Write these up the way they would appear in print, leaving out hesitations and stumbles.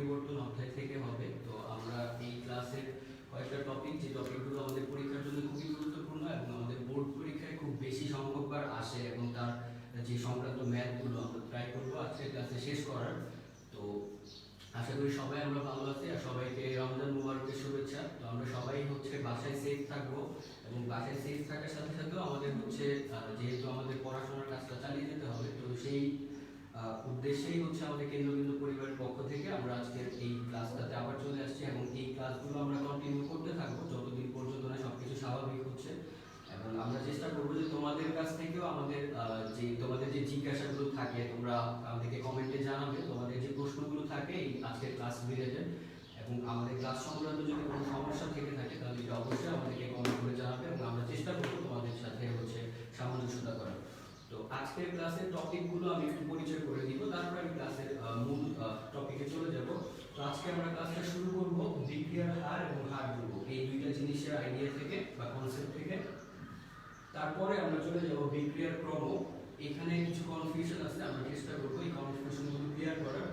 পরিবর্তন অধ্যায় থেকে হবে। তো আমরা এই ক্লাসের কয়েকটা টপিক, যে টপিকগুলো আমাদের পরীক্ষার জন্য খুবই গুরুত্বপূর্ণ এবং আমাদের বোর্ড পরীক্ষায় খুব বেশি সংখ্যকবার আসে এবং তার যে সংক্রান্ত ম্যাথগুলো আমরা ট্রাই করবো আজকের ক্লাসে শেষ করার। তো আশা করি সবাই আমরা ভালো আছি আর সবাইকে রমজান মুবারকের শুভেচ্ছা। তো আমরা সবাই বাসায় সেফ থাকবো এবং বাসায় সেফ থাকার সাথে সাথেও আমাদের যেহেতু আমাদের পড়াশোনার কাজটা চালিয়ে যেতে হবে, তো সেই উদ্দেশ্যেই আমাদের কেন্দ্রবিন্দু পরিবারের পক্ষ থেকে আমরা আজকের এই ক্লাসটাতে আবার চলে আসছি এবং এই ক্লাসগুলো আমরা কন্টিনিউ করতে থাকবো যতদিন পর্যন্ত না সবকিছু স্বাভাবিক হচ্ছে। এবং আমরা চেষ্টা করবো যে তোমাদের কাছ থেকেও তোমাদের যে জিজ্ঞাসাগুলো থাকে তোমরা আমাদেরকে কমেন্টে জানাবে, তোমাদের যে প্রশ্নগুলো থাকে এই আজকের ক্লাস রিলেটেড এবং আমাদের ক্লাস সংক্রান্ত যদি কোনো সমস্যা থেকে থাকে তাহলে অবশ্যই আমাদেরকে কমেন্ট করে জানাবে এবং আমরা চেষ্টা করবো তোমাদের সাথে সামঞ্জস্যতা করার। তো আজকের ক্লাসের টপিকগুলো আমি একটু পরিচয় করে দিব, তারপর আমি ক্লাসের মূল টপিকে চলে যাব। তো আজকে আমরা ক্লাসটা শুরু করব বিক্রিয়ার হার এবং হার ধ্রুব এই দুইটা জিনিসের আইডিয়া থেকে বা কনসেপ্ট থেকে। তারপরে আমরা চলে যাব বিক্রিয়ার ক্রম। এখানে কিছু কনফিউশন আছে, আমরা চেষ্টা করব এই কনফিউশনগুলো ক্লিয়ার করার।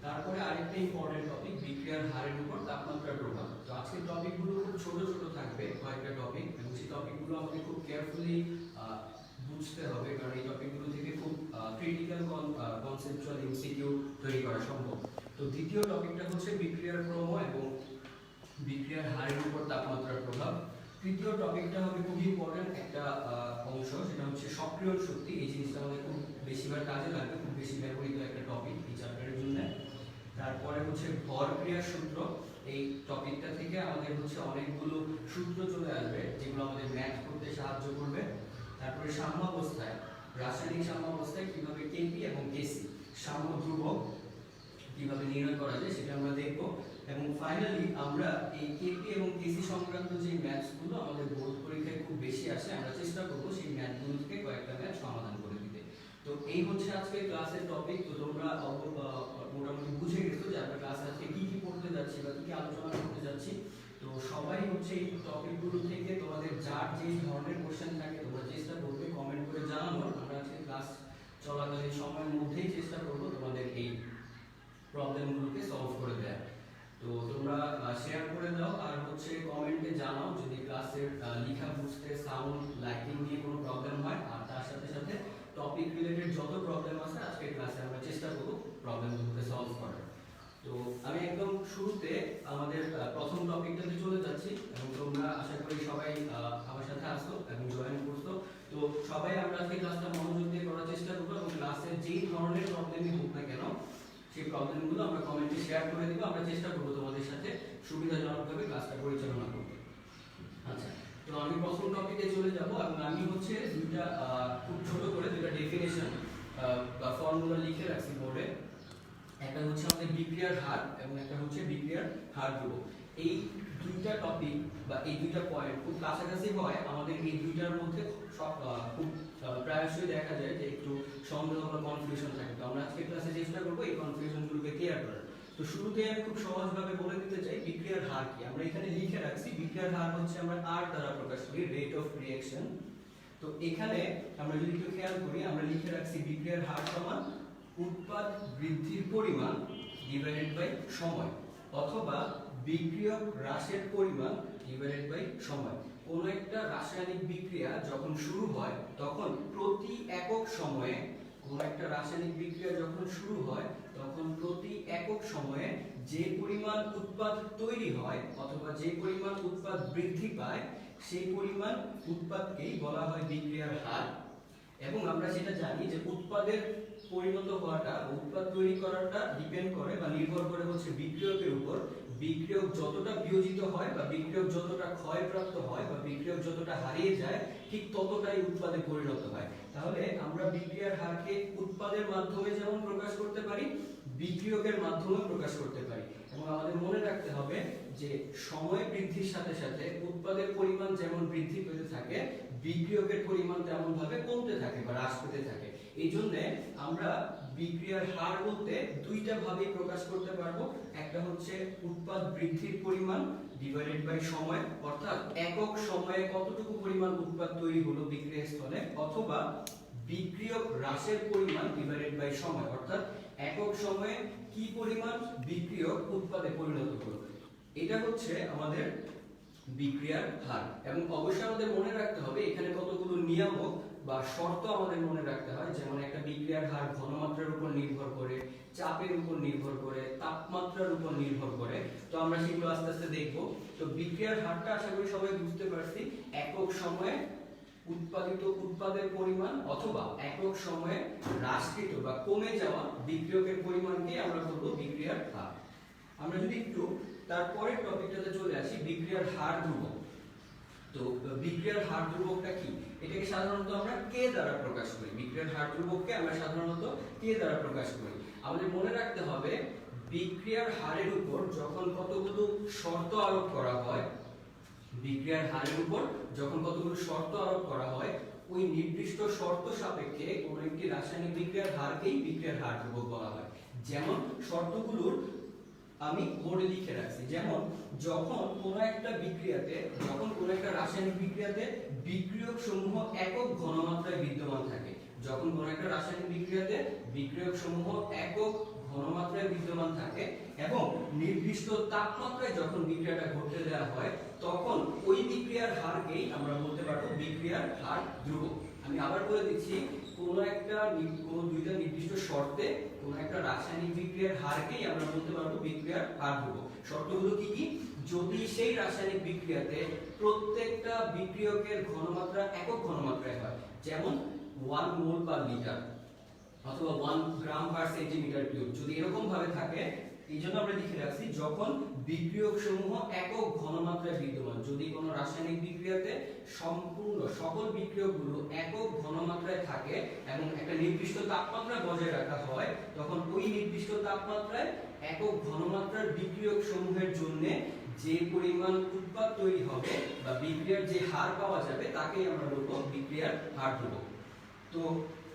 তারপরে আরেকটা ইম্পর্টেন্ট টপিক বিক্রিয়ার হারের উপর তাপমাত্রার প্রভাব। তো আজকের টপিকগুলো খুব ছোট ছোট থাকবে, কয়েকটা টপিক, এবং সেই টপিকগুলো আমাদের খুব কেয়ারফুলি বুঝতে হবে কারণ এই টপিকগুলো থেকে খুব ক্রিটিক্যাল কনসেপচুয়াল এমসিকিউ তৈরি করা সম্ভব। তো দ্বিতীয় টপিকটা হচ্ছে বিক্রিয়ার ক্রম এবং বিক্রিয়ার হারের উপর তাপমাত্রার প্রভাব। তৃতীয় টপিকটা হবে খুব ইম্পর্টেন্ট একটা অংশ, সেটা হচ্ছে সক্রিয়ণ শক্তি। এই জিনিসটা আমাদের খুব বেশিবার কাজে লাগবে, খুব বেশি ব্যবহৃত একটা টপিক এই চ্যাপ্টারের জন্য। তারপরে ভর ক্রিয়ার সূত্র। এই টপিকটা থেকে আমাদের অনেকগুলো সূত্র চলে আসবে যেগুলো আমাদের ম্যাথ করতে সাহায্য করবে। তারপরে সাম্যাবস্থায়, রাসায়নিক সাম্যাবস্থায় কিভাবে কেপি এবং কেসি সাম্য ধ্রুবক কিভাবে নির্ণয় করা যায় সেটা আমরা দেখব। এবং ফাইনালি আমরা এই কেপি এবং কেসি সংক্রান্ত যে ম্যাথগুলো আমাদের বোর্ড পরীক্ষায় খুব বেশি আসে, আমরা চেষ্টা করব সেই ম্যাথগুলো থেকে কয়েকটা ম্যাথ সমাধান করে দিতে। তো এই আজকে ক্লাসের টপিক। তো তোমরা মোটামুটি বুঝে গেছো যে আমরা ক্লাসে আজকে কি কি পড়তে যাচ্ছি বা কি কি আলোচনা করতে যাচ্ছি। তো সবাই এই টপিকগুলো থেকে তোমাদের যার যে ধরনের কোশ্চেন থাকে তোমরা চেষ্টা করবে কমেন্ট করে জানানোর। আমরা আজকে ক্লাস চলাকালীন সময়ের মধ্যেই চেষ্টা করব তোমাদের এই প্রবলেমগুলোকে সলভ করে দেয়। তো তোমরা শেয়ার করে দাও আর কমেন্টে জানাও যদি ক্লাসের লেখা বুঝতে সাউন্ড লাইটিং নিয়ে কোনো প্রবলেম হয়, আর তার সাথে সাথে টপিক রিলেটেড যত প্রবলেম আছে আজকের ক্লাসে আমরা চেষ্টা করব প্রবলেমগুলোকে সলভ করার। তো আমি একদম শুরুতে আমাদের প্রথম টপিকটাতে চলে যাচ্ছি এবং তোমরা আশা করি সবাই আমার সাথে আসো এবং জয়েন করছো। তো সবাই আমরা আজকে ক্লাসটা মনোযোগ দিয়ে করার চেষ্টা করবো এবং ক্লাসের যেই ধরনের প্রবলেমই হোক না কেন সেই প্রবলেমগুলো আমরা কমেন্টে শেয়ার করে দিব। আমরা চেষ্টা করবো তোমাদের সাথে সুবিধাজনকভাবে ক্লাসটা পরিচালনা করতে। আচ্ছা, তো আমি প্রথম টপিকে চলে যাব এবং আমি দুইটা খুব ছোট করে দুইটা ডেফিনেশন বা ফর্মুলা লিখে রাখছি বোর্ডে। একটা আমাদের বিক্রিয়ার হার এবং একটা বিক্রিয়ার হার ধ্রুবক। এই দুইটা টপিক বা এই দুইটা পয়েন্ট খুব কাছাকাছি হয়, আমাদের এই দুইটার মধ্যে খুব প্রায়শই দেখা যায় যে একটু সন্দেহ বা কনফিউশন থাকে। তো আমরা আজকে ক্লাসে চেষ্টা করবো এই কনফিউশনগুলোকে ক্লিয়ার করার। তো শুরুতে আমি খুব সহজভাবে বলে দিতে চাই বিক্রিয়ার হার কি। আমরা এখানে লিখে রাখছি বিক্রিয়ার হার আমরা আর দ্বারা প্রকাশ করি, রেট অফ রিঅ্যাকশন। তো এখানে আমরা যদি একটু খেয়াল করি আমরা লিখে রাখছি বিক্রিয়ার হার সমান উৎপাদ বৃদ্ধির পরিমাণ ডিভাইডেড বাই সময়, অথবা বিক্রিয়ক হ্রাসের পরিমাণ ডিভাইডেড বাই সময়। কোন একটা রাসায়নিক বিক্রিয়া যখন শুরু হয় তখন প্রতি একক সময়ে যে পরিমাণ উৎপাদ তৈরি হয় অথবা যে পরিমাণ উৎপাদ বৃদ্ধি পায় সেই পরিমাণ উৎপাদকেই বলা হয় বিক্রিয়ার হার। এবং আমরা সেটা জানি যে উৎপাদের পরিণত হওয়াটা, উৎপাদ তৈরি করাটা ডিপেন্ড করে বা নির্ভর করে বিক্রিয়কের উপর। বিক্রিয়ক যতটা বিয়োজিত হয় বা বিক্রিয়ক যতটা ক্ষয়প্রাপ্ত হয় বা বিক্রিয়ক যতটা হারিয়ে যায় ঠিক ততটাই উৎপাদে পরিণত হয়। তাহলে আমরা বিক্রিয়ার হারকে উৎপাদের মাধ্যমে যেমন প্রকাশ করতে পারি, বিক্রিয়কের মাধ্যমে প্রকাশ করতে পারি। এবং আমাদের মনে রাখতে হবে যে সময় বৃদ্ধির সাথে সাথে উৎপাদের পরিমাণ যেমন বৃদ্ধি পেতে থাকে বিক্রিয়কের পরিমাণ তেমন ভাবে কমতে থাকে বা হ্রাস পেতে থাকে। এই জন্য আমরা বিক্রিয়ার হার বলতে দুইটা ভাবে প্রকাশ করতে পারবো। একটা উৎপাদ বৃদ্ধির পরিমাণ ডিভাইডেড বাই সময়, অর্থাৎ একক সময়ে কতটুকু পরিমাণ উৎপাদ তৈরি হলো বিক্রিয়া স্থলে, অথবা বিক্রিয়ক হ্রাসের পরিমাণ ডিভাইডেড বাই সময়, অর্থাৎ একক সময়ে কি পরিমাণ বিক্রিয়ক উৎপাদে পরিণত করবে, এটা হচ্ছে আমাদের বিক্রিয়ার হার। এবং অবশ্যই আমাদের মনে রাখতে হবে এখানে কতগুলো নিয়ামক বা শর্ত আমাদের মনে রাখতে হয়, যেমন একটা বিক্রিয়ার হার ঘনমাত্রার উপর নির্ভর করে, চাপের উপর নির্ভর করে, তাপমাত্রার উপর নির্ভর করে। তো আমরা সেগুলো আস্তে আস্তে দেখব। তো বিক্রিয়ার হারটা আশা করি সবাই বুঝতে পারছি, একক সময়ে উৎপাদিত উৎপাদের পরিমাণ অথবা একক সময়ে হ্রাসকৃত বা কমে যাওয়া বিক্রিয়কের পরিমাণকে আমরা বলবো বিক্রিয়ার হার। আমরা যদি একটু তারপরের টপিকটাতে চলে আসি, বিক্রিয়ার হার ধ্রুবক। তো বিক্রিয়ার হার ধ্রুবকটা কি? এটাকে সাধারণত আমরা কে দ্বারা প্রকাশ করি। বিক্রিয়ার হার ধ্রুবককে আমরা সাধারণত কে দ্বারা প্রকাশ করি। আমাদের মনে রাখতে হবে বিক্রিয়ার হারের উপর যখন কতগুলো শর্ত আরোপ করা হয়, বিক্রিয়ার হারের উপর যখন কতগুলো শর্ত আরোপ করা হয়, ওই নির্দিষ্ট শর্ত সাপেক্ষে কোনো একটি রাসায়নিক বিক্রিয়ার হারকেই বিক্রিয়ার হার ধ্রুবক বলা হয়। যেমন শর্তগুলোর আমি বোর্ডে লিখে রাখছি। যেমন যখন কোনো একটা বিক্রিয়াতে, যখন কোনো একটা রাসায়নিক বিক্রিয়াতে বিক্রিয়ক সমূহ একক ঘনমাত্রায় বিদ্যমান থাকে, যখন কোনো একটা রাসায়নিক বিক্রিয়াতে বিক্রিয়ক সমূহ একক ঘনমাত্রায় বিদ্যমান থাকে এবং নির্দিষ্ট তাপমাত্রায় যখন বিক্রিয়াটা ঘটতে দেওয়া হয়, তখন ওই বিক্রিয়ার হারকেই আমরা বলতে পারবো বিক্রিয়ার হার ধ্রুবক। আমি আবার বলে দিচ্ছি, কোনো দুইটা নির্দিষ্ট শর্তে কোনো একটা রাসায়নিক বিক্রিয়ার হারকেই আমরা বলতে পারবো বিক্রিয়ার হার ধ্রুবক। শর্তগুলো কি কি? যদি সেই রাসায়নিক বিক্রিয়াতে প্রত্যেকটা বিক্রিয়কের ঘনমাত্রা একক ঘনমাত্রায় হয়, যেমন 1 মোল পার লিটার অথবা 1 গ্রাম পার সেন্টিমিটার কিউব, যদি এরকম ভাবে থাকে, এই জন্য আমরা লিখে রাখছি যখন বিক্রিয়ক সমূহ একক ঘনমাত্রায় বিদ্যমান। যদি কোনো রাসায়নিক বিক্রিয়াতে সম্পূর্ণ সকল বিক্রিয়কগুলো একক ঘনমাত্রায় থাকে এবং একটা নির্দিষ্ট তাপমাত্রা বজায় রাখা হয়, তখন ওই নির্দিষ্ট তাপমাত্রায় একক ঘনমাত্রার বিক্রিয়ক সমূহের জন্য যে পরিমাণ উৎপাদ তৈরি হবে বা বিক্রিয়ার যে হার পাওয়া যাবে, তাকেই আমরা বলবো বিক্রিয়ার হার ধ্রুবক। তো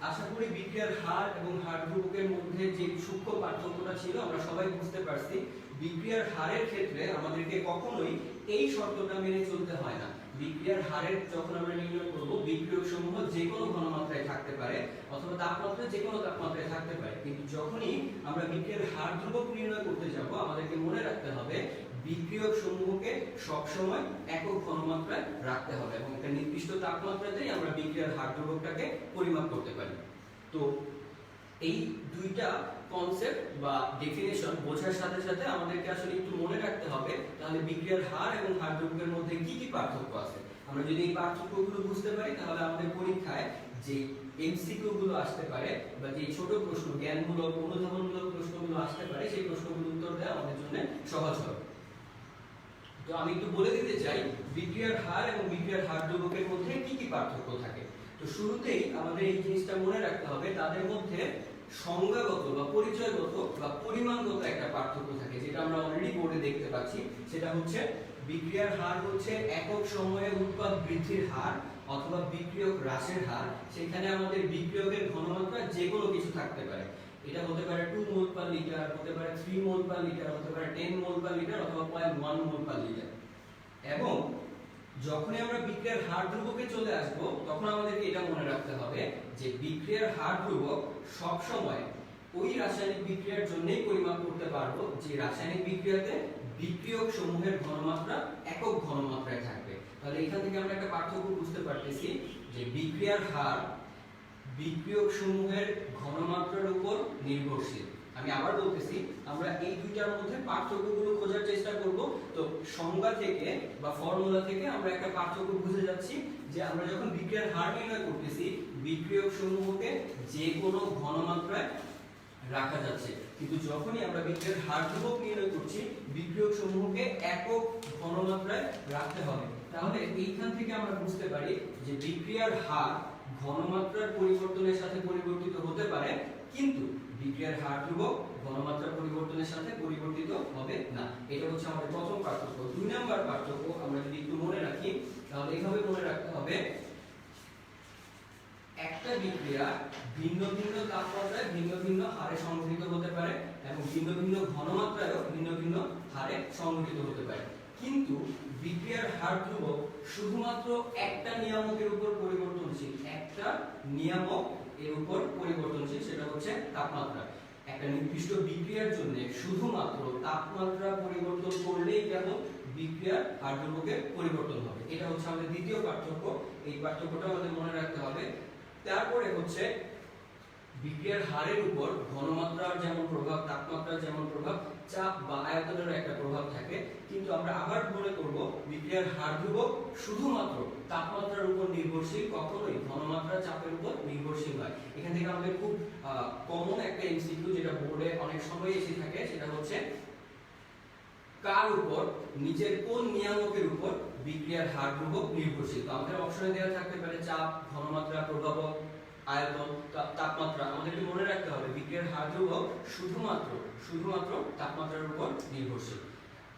আশা করি বিক্রিয়ার হার এবং হার ধ্রুবকের মধ্যে যে সূক্ষ্ম পার্থক্যটা ছিল আমরা সবাই বুঝতে পারছি। বিক্রিয়ার হারের ক্ষেত্রে আমাদেরকে কখনোই এই শর্তটা মেনে চলতে হয় না। বিক্রিয়ার হারের যখন আমরা নির্ণয় করব, বিক্রিয়ক সমূহ যে কোনো ঘনমাত্রায় থাকতে পারে অথবা তাপমাত্রা যে কোনো তাপমাত্রায় থাকতে পারে, কিন্তু যখনই আমরা বিক্রিয়ার হার ধ্রুবক নির্ণয় করতে যাব, আমাদেরকে মনে রাখতে হবে বিক্রিয়ক সমূহকে সবসময় একক ঘনমাত্রায় রাখতে হবে এবং একটা নির্দিষ্ট তাপমাত্রাতেই আমরা বিক্রিয়ার হার ধ্রুবকটাকে পরিমাপ করতে পারি। তো এই দুইটা কনসেপ্ট বা ডেফিনেশন বোঝার সাথে সাথে আমাদেরকে আসলে একটু মনে রাখতে হবে তাহলে বিক্রিয়ার হার এবং হার ধ্রুবকের মধ্যে কি কি পার্থক্য আছে। আমরা যদি এই পার্থক্যগুলো বুঝতে পারি, তাহলে আমাদের পরীক্ষায় যে এমসিকিউ গুলো আসতে পারে বা যে ছোট প্রশ্ন, জ্ঞানমূলক অনুধাবনমূলক প্রশ্নগুলো আসতে পারে, সেই প্রশ্নগুলোর উত্তর দেওয়া আমাদের জন্য সহজ হবে। তো আমি একটু বলে দিতে চাই বিক্রিয়ার হার এবং বিক্রিয়ার হার ধ্রুবকের মধ্যে কি কি পার্থক্য থাকে। তো শুরুতেই আমাদের এই জিনিসটা মনে রাখতে হবে, তাদের মধ্যে সংজ্ঞাগত বা পরিচয়গত বা পরিমাণগত একটা পার্থক্য থাকে, যেটা আমরা অলরেডি বোর্ডে দেখতে পাচ্ছি। সেটা হচ্ছে বিক্রিয়ার হার হচ্ছে একক সময়ে উৎপাদ বৃদ্ধির হার অথবা বিক্রিয়ক হ্রাসের হার। সেখানে আমাদের বিক্রিয়কের ঘনমাত্রা যে কোনো কিছু থাকতে পারে, এটা হতে পারে 2 মোল পার লিটার, হতে পারে 3 মোল পার লিটার, হতে পারে 10 মোল পার লিটার অথবা 0.1 মোল পার লিটার। এবং যখনই আমরা বিক্রিয়ার হার ধ্রুবকে চলে আসব, তখন আমাদেরকে এটা মনে রাখতে হবে যে বিক্রিয়ার হার ধ্রুবক সব সময় ওই রাসায়নিক বিক্রিয়ার জন্যই পরিমাপ করতে পারবো যে রাসায়নিক বিক্রিয়াতে বিক্রিয়ক সমূহের ঘনমাত্রা একক ঘনমাত্রায় থাকবে। তাহলে এখান থেকে আমরা একটা পার্থক্য বুঝতে পারতেছি যে বিক্রিয়ার হার বিক্রিয়ক সমূহের ঘনমাত্রার উপর নির্ভরশীল। আমি আবার বলতেছি, আমরা এই দুইটার মধ্যে পার্থক্যগুলো খোঁজার চেষ্টা করব। তো সংজ্ঞা থেকে বা ফর্মুলা থেকে আমরা একটা পার্থক্য বুঝে যাচ্ছি যে আমরা যখন বিক্রিয়ার হার নির্ণয় করতেছি, বিক্রিয়ক সমূহকে যে কোনো ঘনমাত্রায় রাখা যাচ্ছে, কিন্তু যখনই আমরা বিক্রিয়ার হার ধ্রুবক নির্ণয় করছি, বিক্রিয়ক সমূহকে একক ঘনমাত্রায় রাখতে হবে। তাহলে এইখান থেকে আমরা বুঝতে পারি যে বিক্রিয়ার হার ঘনমাত্রার পরিবর্তনের সাথে পরিবর্তিত হতে পারে, কিন্তু বিক্রিয়ার হার ধ্রুবক ঘনমাত্রার পরিবর্তনের সাথে পরিবর্তিত হবে না। এটা হচ্ছে আমাদের প্রথম পার্থক্য। 2 নাম্বার পার্থক্য আমরা যদি একটু মনে রাখি, তাহলে এইভাবে মনে রাখতে হবে, একটা বিক্রিয়া ভিন্ন ভিন্ন তাপমাত্রায় ভিন্ন ভিন্ন হারে সংঘটিত হতে পারে এবং ভিন্ন ভিন্ন ঘনমাত্রায়ও ভিন্ন ভিন্ন হারে সংঘটিত হতে পারে, কিন্তু বিক্রিয়ার হার ধ্রুবক শুধুমাত্র একটা নিয়ামকের উপর পরিবর্তনশীল। একটা নিয়ামক এর উপর পরিবর্তনশীল, সেটা হচ্ছে তাপমাত্রা। একটা নির্দিষ্ট বিক্রিয়ার জন্য শুধুমাত্র তাপমাত্রা পরিবর্তন করলেই কেবল বিক্রিয়ার হার ধ্রুবকের পরিবর্তন হবে। এটা হচ্ছে আমাদের দ্বিতীয় পার্থক্য, এই পার্থক্যটা আমাদের মনে রাখতে হবে। তারপরে হচ্ছে বিক্রিয়ার হারের উপর ঘনমাত্রার যেমন প্রভাব, তাপমাত্রার যেমন প্রভাব, চাপ বা আয়তনের একটা প্রভাব থাকে, কিন্তু আমরা আবার মনে করব বিক্রিয়ার হার ধ্রুবক শুধুমাত্র তাপমাত্রার উপর নির্ভরশীল, কখনোই ঘনমাত্রা চাপের উপর নির্ভরশীল নয়। এখান থেকে আমাদের খুব কমন একটা এমসিকিউ যেটা বোর্ডে অনেক সময় এসে থাকে, সেটা হচ্ছে কার উপর, নিচের কোন নিয়ামকের উপর বিক্রিয়ার হার ধ্রুবক নির্ভরশীল। তো আমাদের অপশনে দেওয়া থাকতে পারে চাপ, ঘনমাত্রা, প্রভাবক, আয়তন, তাপমাত্রা। আমাদেরকে মনে রাখতে হবে বিক্রিয়ার হার ধ্রুবক শুধুমাত্র তাপমাত্রার উপর নির্ভরশীল,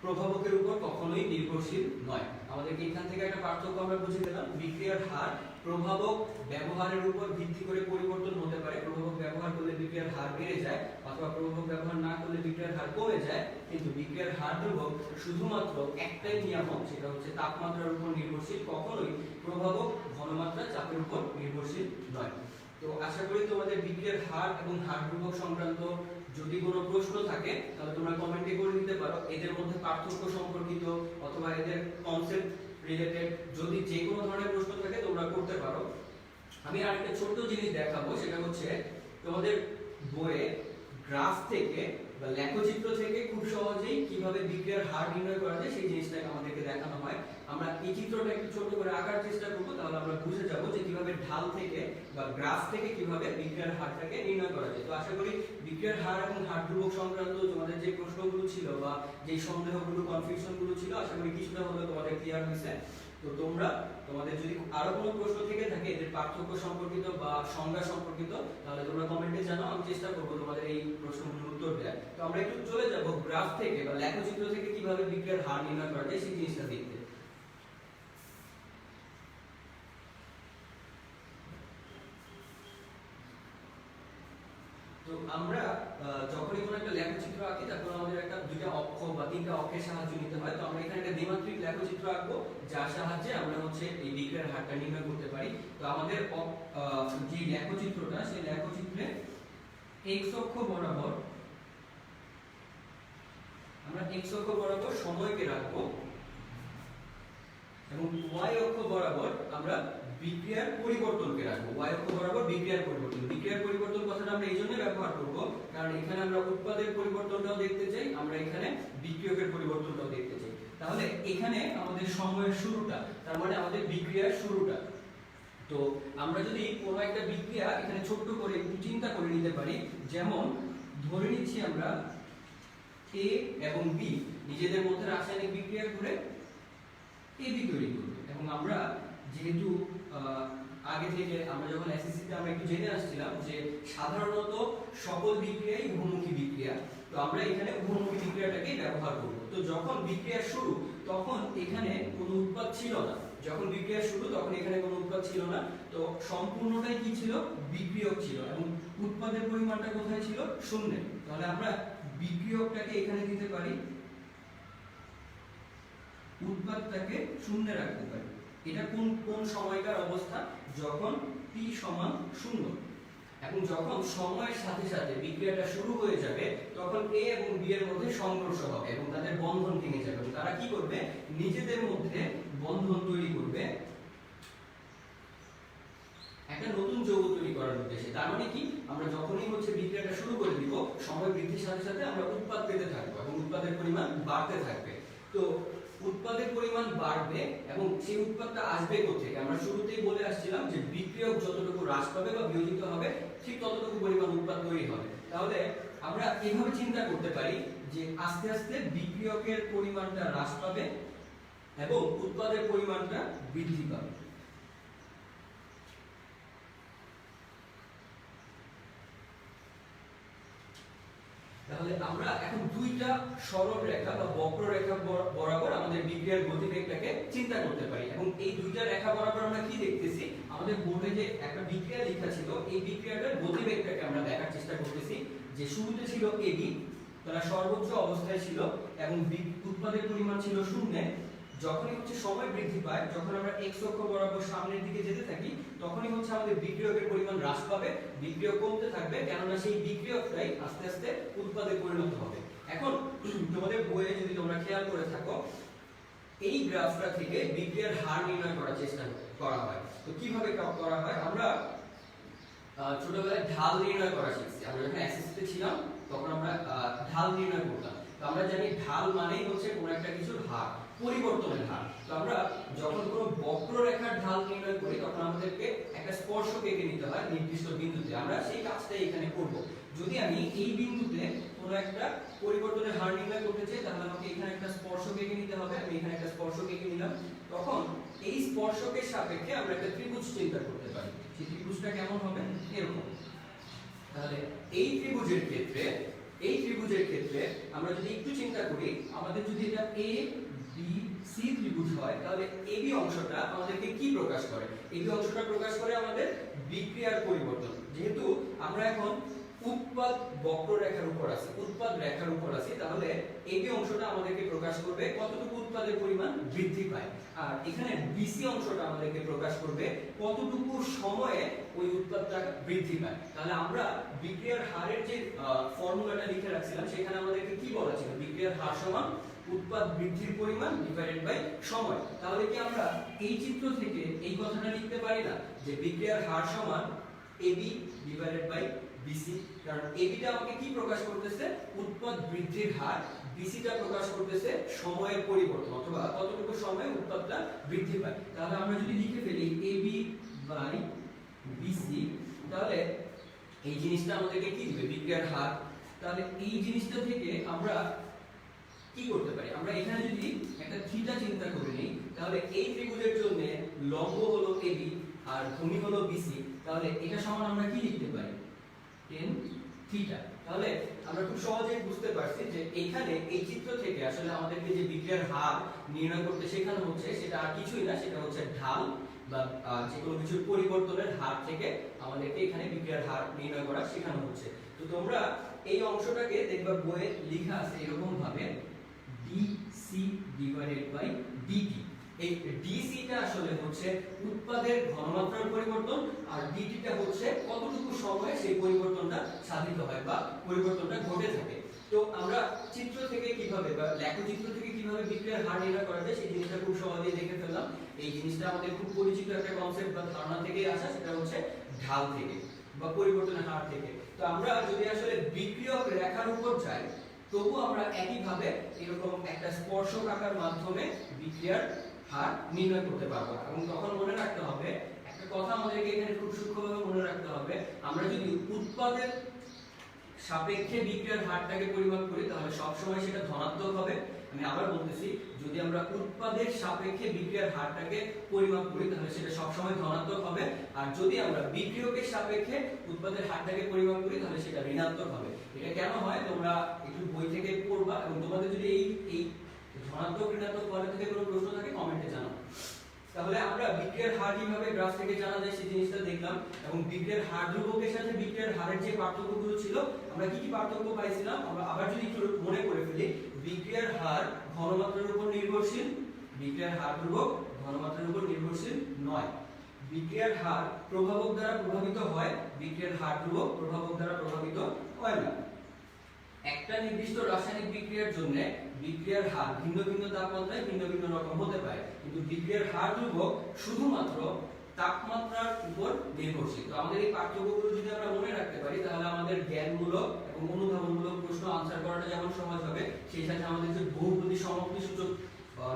প্রভাবকের উপর কখনোই নির্ভরশীল নয়। আমাদেরকে এখান থেকে একটা পার্থক্য আমরা বুঝে পেলাম, বিক্রিয়ার হার প্রভাবক ব্যবহারের উপর ভিত্তি করে পরিবর্তন হতে পারে। প্রভাবক ব্যবহার করলে বিক্রিয়ার হার বেড়ে যায়, অথবা প্রভাবক ব্যবহার না করলে বিক্রিয়ার হার কমে যায়, কিন্তু বিক্রিয়ার হার ধ্রুবক শুধুমাত্র একটাই নিয়ামক, সেটা হচ্ছে তাপমাত্রার উপর নির্ভরশীল, কখনোই প্রভাবক, ঘনমাত্রা, চাপের উপর নির্ভরশীল নয়। তো আশা করি তোমাদের বিক্রিয়ার হার এবং হার ধ্রুবক সংক্রান্ত যদি কোনো প্রশ্ন থাকে তাহলে তোমরা কমেন্টে করে দিতে পারো। এদের মধ্যে পার্থক্য সম্পর্কিত অথবা এদের কনসেপ্ট রিলেটেড যদি যে কোনো ধরনের প্রশ্ন থাকে তোমরা করতে পারো। আমি আরেকটা ছোট্ট জিনিস দেখাবো, সেটা হচ্ছে তোমাদের বইয়ে গ্রাফ থেকে বা লেখচিত্র থেকে খুব সহজেই কিভাবে বিক্রিয়ার হার নির্ণয় করা যায় সেই জিনিসটাকে আমাদেরকে দেখানো হয়। আমরা এই চিত্রটা একটু ছোট করে আঁকার চেষ্টা করবো, তাহলে আমরা বুঝে যাবো যে কিভাবে ঢাল থেকে বা গ্রাফ থেকে কিভাবে বিক্রিয়ার হারটাকে নির্ণয় করা যায়। তো আশা করি বিক্রিয়ার হার এবং হার ধ্রুবক সংক্রান্ত তোমাদের যে প্রশ্নগুলো ছিল বা যে সন্দেহগুলো, কনফিউশনগুলো ছিল, আশা করি কিছুটা হলেও তোমাদের ক্লিয়ার হয়েছে। তো তোমরা তোমাদের যদি আরো কোনো প্রশ্ন থেকে থাকে এদের পার্থক্য সম্পর্কিত বা সংজ্ঞা সম্পর্কিত, তাহলে তোমরা কমেন্টে জানাও, আমি চেষ্টা করবো তোমাদের এই প্রশ্নগুলোর উত্তর দেওয়ার। তো আমরা একটু চলে যাব গ্রাফ থেকে বা লেখচিত্র থেকে কিভাবে বিক্রিয়ার হার নির্ণয় করা যায় সেই জিনিসটা দেখতে। তো আমরা যখনই কোনো একটা লেখচিত্র আঁকি তখন আমাদের একটা দুইটা অক্ষ বা তিনটা অক্ষের সাহায্য নিতে হয়। তো আমরা এখানে একটা দ্বিমাত্রিক লেখচিত্র আঁকবো, যার সাহায্যে আমরা হচ্ছে এই বিক্রিয়ার হারটা নির্ণয় করতে পারি। তো আমাদের যে লেখচিত্রটা, সেই লেখচিত্রে x অক্ষ বরাবর আমরা x অক্ষ বরাবর সময়কে রাখবো এবং y অক্ষ বরাবর আমরা বিক্রিয়ার পরিবর্তনকে রাখবো। y অক্ষ বরাবর বিক্রিয়ার পরিবর্তন। বিক্রিয়ার পরিবর্তন কথাটা আমরা এই জন্য ব্যবহার করব কারণ এখানে আমরা উৎপাদের পরিবর্তনটাও দেখতে চাই, আমরা এখানে বিক্রিয়কের পরিবর্তনটাও দেখতে চাই। তাহলে এখানে আমাদের সময়ের শুরুটা, তার মানে আমাদের বিক্রিয়ার শুরুটা। তো আমরা যদি কোনো একটা বিক্রিয়া এখানে ছোট্ট করে একটু চিন্তা করে নিতে পারি, যেমন ধরে নিচ্ছি আমরা A এবং B নিজেদের মধ্যে রাসায়নিক বিক্রিয়া করে AB তৈরি করবে। এবং আমরা যেহেতু আগে থেকে আমরা যখন এসএসসি তে আমরা একটু জেনে আসছিলাম যে সাধারণত সকল বিক্রিয়াই উভমুখী বিক্রিয়া, তো আমরা এখানে উভমুখী বিক্রিয়াটাকে ব্যবহার করব। তো যখন বিক্রিয়া শুরু তখন এখানে কোনো উৎপাদ ছিল না, যখন বিক্রিয়া শুরু তখন এখানে কোনো উৎপাদ ছিল না, তো সম্পূর্ণটাই কি ছিল, বিক্রিয়ক ছিল এবং উৎপাদের পরিমাণটা কোথায় ছিল, শূন্যে। তাহলে আমরা বিক্রিয়কটাকে এখানে দিতে পারি, উৎপাদটাকে শূন্যে রাখতে পারি। এটা কোন কোন সময়কার অবস্থা, যখন t সমান 0। এখন যখন সময়ের সাথে সাথে বিক্রিয়াটা শুরু হয়ে যাবে তখন A এবং B এর মধ্যে সংঘর্ষ হবে এবং তাদের বন্ধন ভেঙে যাবে। তারা কি করবে, নিজেদের মধ্যে বন্ধন তৈরি করবে একটা নতুন যৌগ তৈরি করার উদ্দেশ্যে। তার মানে কি, আমরা যখনই হচ্ছে বিক্রিয়াটা শুরু করে দিব, সময় বৃদ্ধির সাথে সাথে আমরা উৎপাদ পেতে থাকবো এবং উৎপাদের পরিমাণ বাড়তে থাকবে। তো উৎপাদের পরিমাণ বাড়বে এবং সেই উৎপাদটা আসবে কোথা থেকে, আমরা শুরুতেই বলে আসছিলাম যে বিক্রিয়ক যতটুকু হ্রাস পাবে বা বিয়োজিত হবে ঠিক ততটুকু পরিমাণ উৎপাদ তৈরি হবে। তাহলে আমরা এভাবে চিন্তা করতে পারি যে আস্তে আস্তে বিক্রিয়কের পরিমাণটা হ্রাস পাবে এবং উৎপাদের পরিমাণটা বৃদ্ধি পাবে। তাহলে আমরা এখন দুইটা সরল রেখা বা বক্ররেখা বরাবর আমাদের বিক্রিয়ার গতিবেগটাকে চিন্তা করতে পারি এবং এই দুইটা রেখা বরাবর আমরা কি দেখতেছি, আমাদের বোর্ডে যে একটা বিক্রিয়া লেখা ছিল এই বিক্রিয়াটার গতিবেগটাকে আমরা দেখার চেষ্টা করতেছি। যে শুরুতে ছিল AB, তারা সর্বোচ্চ অবস্থায় ছিল এবং উৎপাদের পরিমাণ ছিল 0 যখনই হচ্ছে সময় বৃদ্ধি পায়, যখন আমরা x অক্ষ বরাবর সামনের দিকে যেতে থাকি, তখনই হচ্ছে আমাদের বিক্রিয়কের পরিমাণ হ্রাস পাবে, বিক্রিয়ক কমতে থাকবে, কেননা সেই বিক্রিয়কটাই আস্তে আস্তে উৎপাদে পরিণত হবে। এখন তোমাদের বইয়ে যদি তোমরা খেয়াল করে থাকো, এই গ্রাফটা থেকে বিক্রিয়ার হার নির্ণয় করার চেষ্টা করা হয়। তো কিভাবে করা হয়? আমরা ছোটবেলায় ঢাল নির্ণয় করা শিখছি। আমরা যখন এসএসসি তে ছিলাম তখন আমরা ঢাল নির্ণয় করতাম। তো আমরা জানি ঢাল মানেই হচ্ছে কোন একটা কিছুর হার, পরিবর্তনের হার। তো আমরা যখন কোনো বক্ররেখার ঢাল নির্ণয় করি তখন আমাদেরকে একটা স্পর্শক এঁকে নিতে হয় নির্দিষ্ট বিন্দুতে। আমরা সেই কাজটাই এখানে করব। যদি আমি এই বিন্দুতে কোনো একটা পরিবর্তনের হার নির্ণয় করতে চাই, তাহলে আমাকে এখানে একটা স্পর্শক এঁকে নিতে হবে। আমি এখানে একটা স্পর্শক এঁকে নিলাম। তখন এই স্পর্শকের সাপেক্ষে আমরা একটা ত্রিভুজ চিন্তা করতে পারি। সেই ত্রিভুজটা কেমন হবে? এরকম। তাহলে এই ত্রিভুজের ক্ষেত্রে আমরা যদি একটু চিন্তা করি, আমাদের যদি এটা এ বি সি ত্রিভুজ হয়, তাহলে এবি অংশটা আমাদেরকে কি প্রকাশ করে? এবি অংশটা প্রকাশ করে আমাদের বিক্রিয়ার পরিবর্তন। যেহেতু আমরা এখন উৎপাদ বক্ররেখার উপর আছি, উৎপাদ রেখার উপর আছি, তাহলে এবি অংশটা আমাদেরকে প্রকাশ করবে কতটুকু উৎপাদের পরিমাণ বৃদ্ধি পায়, আর এখানে বিসি অংশটা আমাদেরকে প্রকাশ করবে কতটুকু সময়ে ওই উৎপাদটা বৃদ্ধি পায়। তাহলে আমরা বিক্রিয়ার হারের যে ফর্মুলাটা লিখে রাখছিলাম, সেখানে আমাদেরকে কি বলা ছিল? বিক্রিয়ার হার সমান উৎপাদ বৃদ্ধির পরিমাণ ডিভাইডেড বাই সময়। তাহলে কি আমরা এই চিত্র থেকে এই কথাটা লিখতে পারি না যে বিক্রিয়ার হার সমান এবি ডিভাইডেড বাই বিসি? কারণ এবিটা আমাকে কি প্রকাশ করতেছে? উৎপাদ বৃদ্ধির হার। বিসিটা প্রকাশ করতেছে সময়ের পরিবর্তন, অথবা কতটুকু সময়ে উৎপাদটা বৃদ্ধি পায়। তাহলে আমরা যদি লিখে ফেলি এবি বাই বিসি, তাহলে এই জিনিসটা আমাদেরকে কি দিবে? বিক্রিয়ার হার। তাহলে এই জিনিসটা থেকে আমরা কি করতে পারি? আমরা এখানে যদি একটা থিটা চিন্তা করে নিই, তাহলে এই ত্রিভুজের জন্য লম্ব হলো এবি আর ভূমি হলো বিসি, তাহলে এটা সমান আমরা কি লিখতে পারি? tan theta. তাহলে আমরা খুব সহজেই বুঝতে পারছি যে এখানে এই চিত্র থেকে আসলে আমাদেরকে যে বিক্রিয়ার হার নির্ণয় করতে শেখানো হচ্ছে, সেটা আর কিছুই না, সেটা হচ্ছে ঢাল বা যে কোনো কিছুর পরিবর্তনের হার থেকে আমাদেরকে এখানে বিক্রিয়ার হার নির্ণয় করা শেখানো হচ্ছে। তো তোমরা এই অংশটাকে দেখবা বইয়ে লেখা আছে এরকম ভাবে dc ডিভাইডেড বাই dt। এই dc টা আসলে হচ্ছে উৎপাদের ঘনমাত্রার পরিবর্তন, আর dt টা হচ্ছে কতটুকু সময়ে সেই পরিবর্তনটা সাধিত হয় বা পরিবর্তনটা ঘটে থাকে। তো আমরা চিত্র থেকে কিভাবে বা লেখচিত্র থেকে কিভাবে বিক্রিয়ার হার নির্ণয় করা যায় সেই জিনিসটা খুব সহজেই দেখে ফেললাম। এই জিনিসটা আমাদের খুব পরিচিত একটা কনসেপ্ট বা ধারণা থেকে আসা, সেটা হচ্ছে ঢাল থেকে বা পরিবর্তনের হার থেকে। তো আমরা যদি আসলে বিক্রিয়ক রেখার উপর যাই, তবু আমরা একইভাবে এরকম একটা স্পর্শক আঁকার মাধ্যমে বিক্রিয়ার হার নির্ণয় করতে পারবো। এবং তখন মনে রাখতে হবে একটা কথা, আমাদেরকে এখানে খুব সূক্ষ্মভাবে মনে রাখতে হবে, আমরা যদি উৎপাদের সাপেক্ষে বিক্রিয়ার হারটাকে পরিমাপ করি তাহলে সব সময় সেটা ধনাত্মক হবে। আমি আবার বলতেছি, যদি আমরা উৎপাদের সাপেক্ষে বিক্রিয়ার হারটাকে পরিমাপ করি তাহলে সেটা সব সময় ধনাত্মক হবে, আর যদি আমরা বিক্রিয়কের সাপেক্ষে উৎপাদের হারটাকে পরিমাপ করি তাহলে সেটা ঋণাত্মক হবে। এটা কেন হয় তোমরা একটু বই থেকে পড়বা, এবং তোমাদের যদি এই ধনাত্মক ঋণাত্মক পদ থেকে কোনো প্রশ্ন থাকে কমেন্টে জানাও। তাহলে আমরা বিক্রিয়ার হার কিভাবে গ্রাফ থেকে জানা যায় সেই জিনিসটা দেখলাম, এবং বিক্রিয়ার হার ধ্রুবকের সাথে বিক্রিয়ার হারের যে পার্থক্যগুলো ছিল, আমরা কি কি পার্থক্য পাইছিলাম আমরা আবার যদি একটু মনে করে ফেলি। বিক্রিয়ার হার ঘনমাত্রার উপর নির্ভরশীল, বিক্রিয়ার হার ধ্রুবক ঘনমাত্রার উপর নির্ভরশীল নয়। বিক্রিয়ার হার প্রভাবক দ্বারা প্রভাবিত হয়, বিক্রিয়ার হার ধ্রুবক প্রভাবক দ্বারা প্রভাবিত হয় না। একটা নির্দিষ্ট রাসায়নিক বিক্রিয়ার জন্য বিক্রিয়ার হার ভিন্ন ভিন্ন তাপমাত্রায় ভিন্ন ভিন্ন রকম হতে পারে, কিন্তু বিক্রিয়ার হার ধ্রুবক শুধুমাত্র তাপমাত্রার উপর নির্ভরশীল। তো আমাদের এই পাঠ্যক্রমগুলো যদি আমরা মনে রাখতে পারি, তাহলে আমাদের জ্ঞানমূলক এবং অনুধাবনমূলক প্রশ্ন আনসার করাটা যেমন সহজ হবে, সেই সাথে আমাদের যে বহুপদী সমাপ্তি সূচক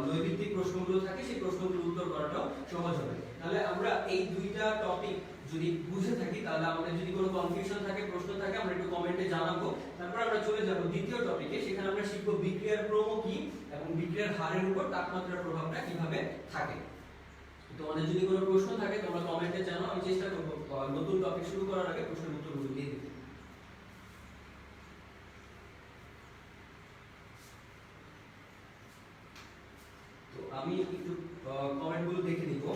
নৈর্ভিত্তিক প্রশ্নগুলো থাকে সেই প্রশ্নগুলোর উত্তর করাটাও সহজ হবে। তাহলে আমরা এই দুইটা টপিক যদি বুঝে থাকি, তাহলে আমাদের যদি কোনো কনফিউশন থাকে, প্রশ্ন থাকে, আমরা একটু কমেন্টে জানাবো। তারপর আমরা চলে যাব দ্বিতীয় টপিকে, সেখানে আমরা শিখব বিক্রিয়ার ক্রম কি এবং বিক্রিয়ার হারের উপর তাপমাত্রার প্রভাবটা কিভাবে থাকে। তোমাদের যদি কোনো প্রশ্ন থাকে তোমরা কমেন্টে জানাও, আমি চেষ্টা করব নতুন টপিক শুরু করার আগে প্রশ্নের উত্তরগুলো দিয়ে দিতে। তো আমি একটু কমেন্টগুলো দেখে নিব।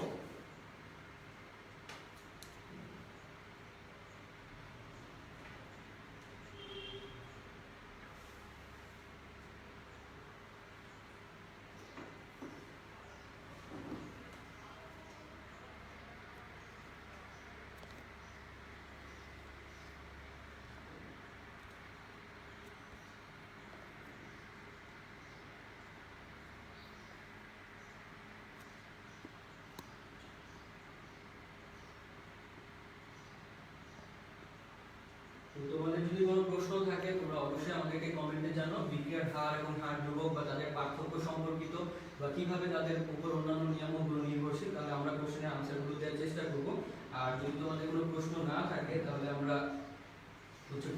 আমাদেরকে কমেন্টে জানাও বিক্রিয়ার হার এবং হার ধ্রুবক বা তাদের পার্থক্য সম্পর্কিত বা কিভাবে তাদের উপর অন্যান্য নিয়মগুলো নির্ভরশীল, তাহলে আমরা কোশ্চেনের আনসারগুলো দেওয়ার চেষ্টা করব। আর যদি তোমাদের কোনো প্রশ্ন না থাকে তাহলে আমরা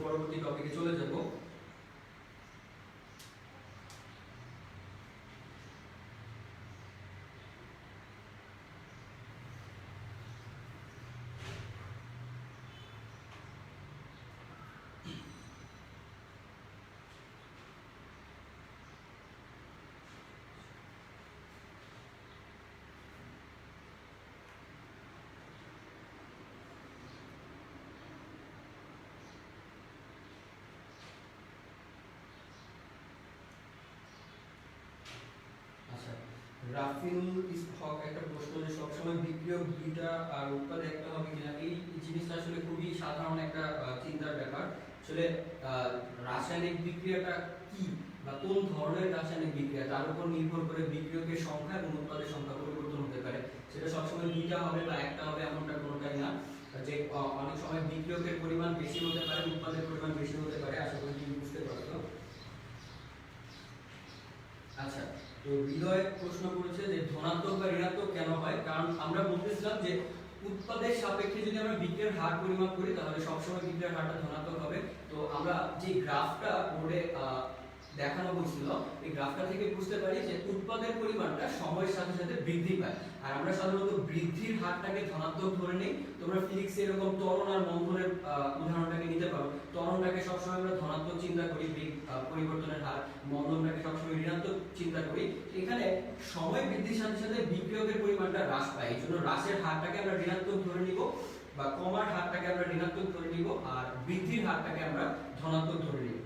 পরবর্তী টপিকে চলে যাব। রাফিনুল হক একটা প্রশ্ন যে সবসময় বিক্রিয়ক দুইটা আর উৎপাদ একটা হবে কিনা, এই জিনিসটা আসলে খুবই সাধারণ একটা চিন্তার ব্যাপার। আসলে রাসায়নিক বিক্রিয়াটা কি বা কোন ধরনের রাসায়নিক বিক্রিয়া তার উপর নির্ভর করে বিক্রিয়কের সংখ্যা এবং উৎপাদের সংখ্যা পরিবর্তন হতে পারে। সেটা সবসময় দুইটা হবে বা একটা হবে এমনটা কোনোটাই না, যে অনেক সময় বিক্রিয়কের পরিমাণ বেশি হতে পারে, উৎপাদের পরিমাণ বেশি হতে পারে। আশা করি তুমি বুঝতে পারছো। আচ্ছা, তো হৃদয় প্রশ্ন করেছে যে ধনাত্মক বা ঋণাত্মক কেন হয়? কারণ আমরা বলতেছিলাম যে উৎপাদের সাপেক্ষে যদি আমরা বিক্রিয়ার হার পরিমাপ করি তাহলে সবসময় বিক্রিয়ার হারটা ধনাত্মক হবে। তো আমরা যে গ্রাফটা বোর্ডে দেখানো হয়েছিল এই গ্রাফটা থেকে বুঝতে পারি যে উৎপাদের পরিমাণটা সময়ের সাথে সাথে বৃদ্ধি পায়, আর আমরা সাধারণত বৃদ্ধির হারটাকে ধনাত্মক ধরে নেই। তোমরা ফিজিক্সে এরকম ত্বরণ আর মন্দনের উদাহরণটাকে নিতে পারো। ত্বরণটাকে সবসময় আমরা ধনাত্মক চিন্তা করি, পরিবর্তনের হার, মন্দনটাকে সবসময় ঋণাত্মক চিন্তা করি। এখানে সময় বৃদ্ধির সাথে সাথে বিক্রিয়কের পরিমাণটা হ্রাস পায়, এই জন্য হ্রাসের হারটাকে আমরা ঋণাত্মক ধরে নিব বা কমার হারটাকে আমরা ঋণাত্মক ধরে নিব, আর বৃদ্ধির হারটাকে আমরা ধনাত্মক ধরে নিব।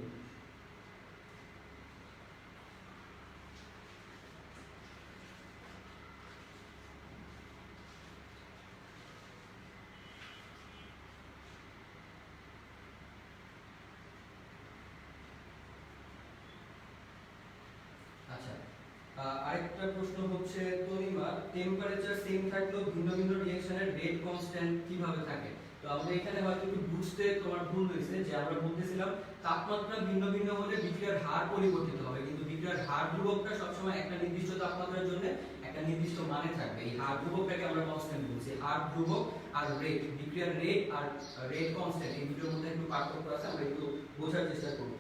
আরেকটা প্রশ্ন হচ্ছে তনিমা, টেম্পারেচার সেম থাকলেও ভিন্ন ভিন্ন রিঅ্যাকশনের রেট কনস্ট্যান্ট কিভাবে থাকে? তো আমাদের এখানে হয়তো একটু বুঝতে তোমার ভুল হয়েছে, যে আমরা বলতেছিলাম তাপমাত্রা ভিন্ন ভিন্ন হলে বিক্রিয়ার হার পরিবর্তিত হবে, কিন্তু বিক্রিয়ার হার ধ্রুবকটা সবসময় একটা নির্দিষ্ট তাপমাত্রার জন্য একটা নির্দিষ্ট মানে থাকবে। এই হার ধ্রুবকটাকে আমরা কনস্ট্যান্ট বলছি। হার ধ্রুবক আর রেট, বিক্রিয়ার রেট আর রেট কনস্ট্যান্ট, এই দুটোর মধ্যে একটু পার্থক্য আছে, আমরা একটু বোঝার চেষ্টা করব।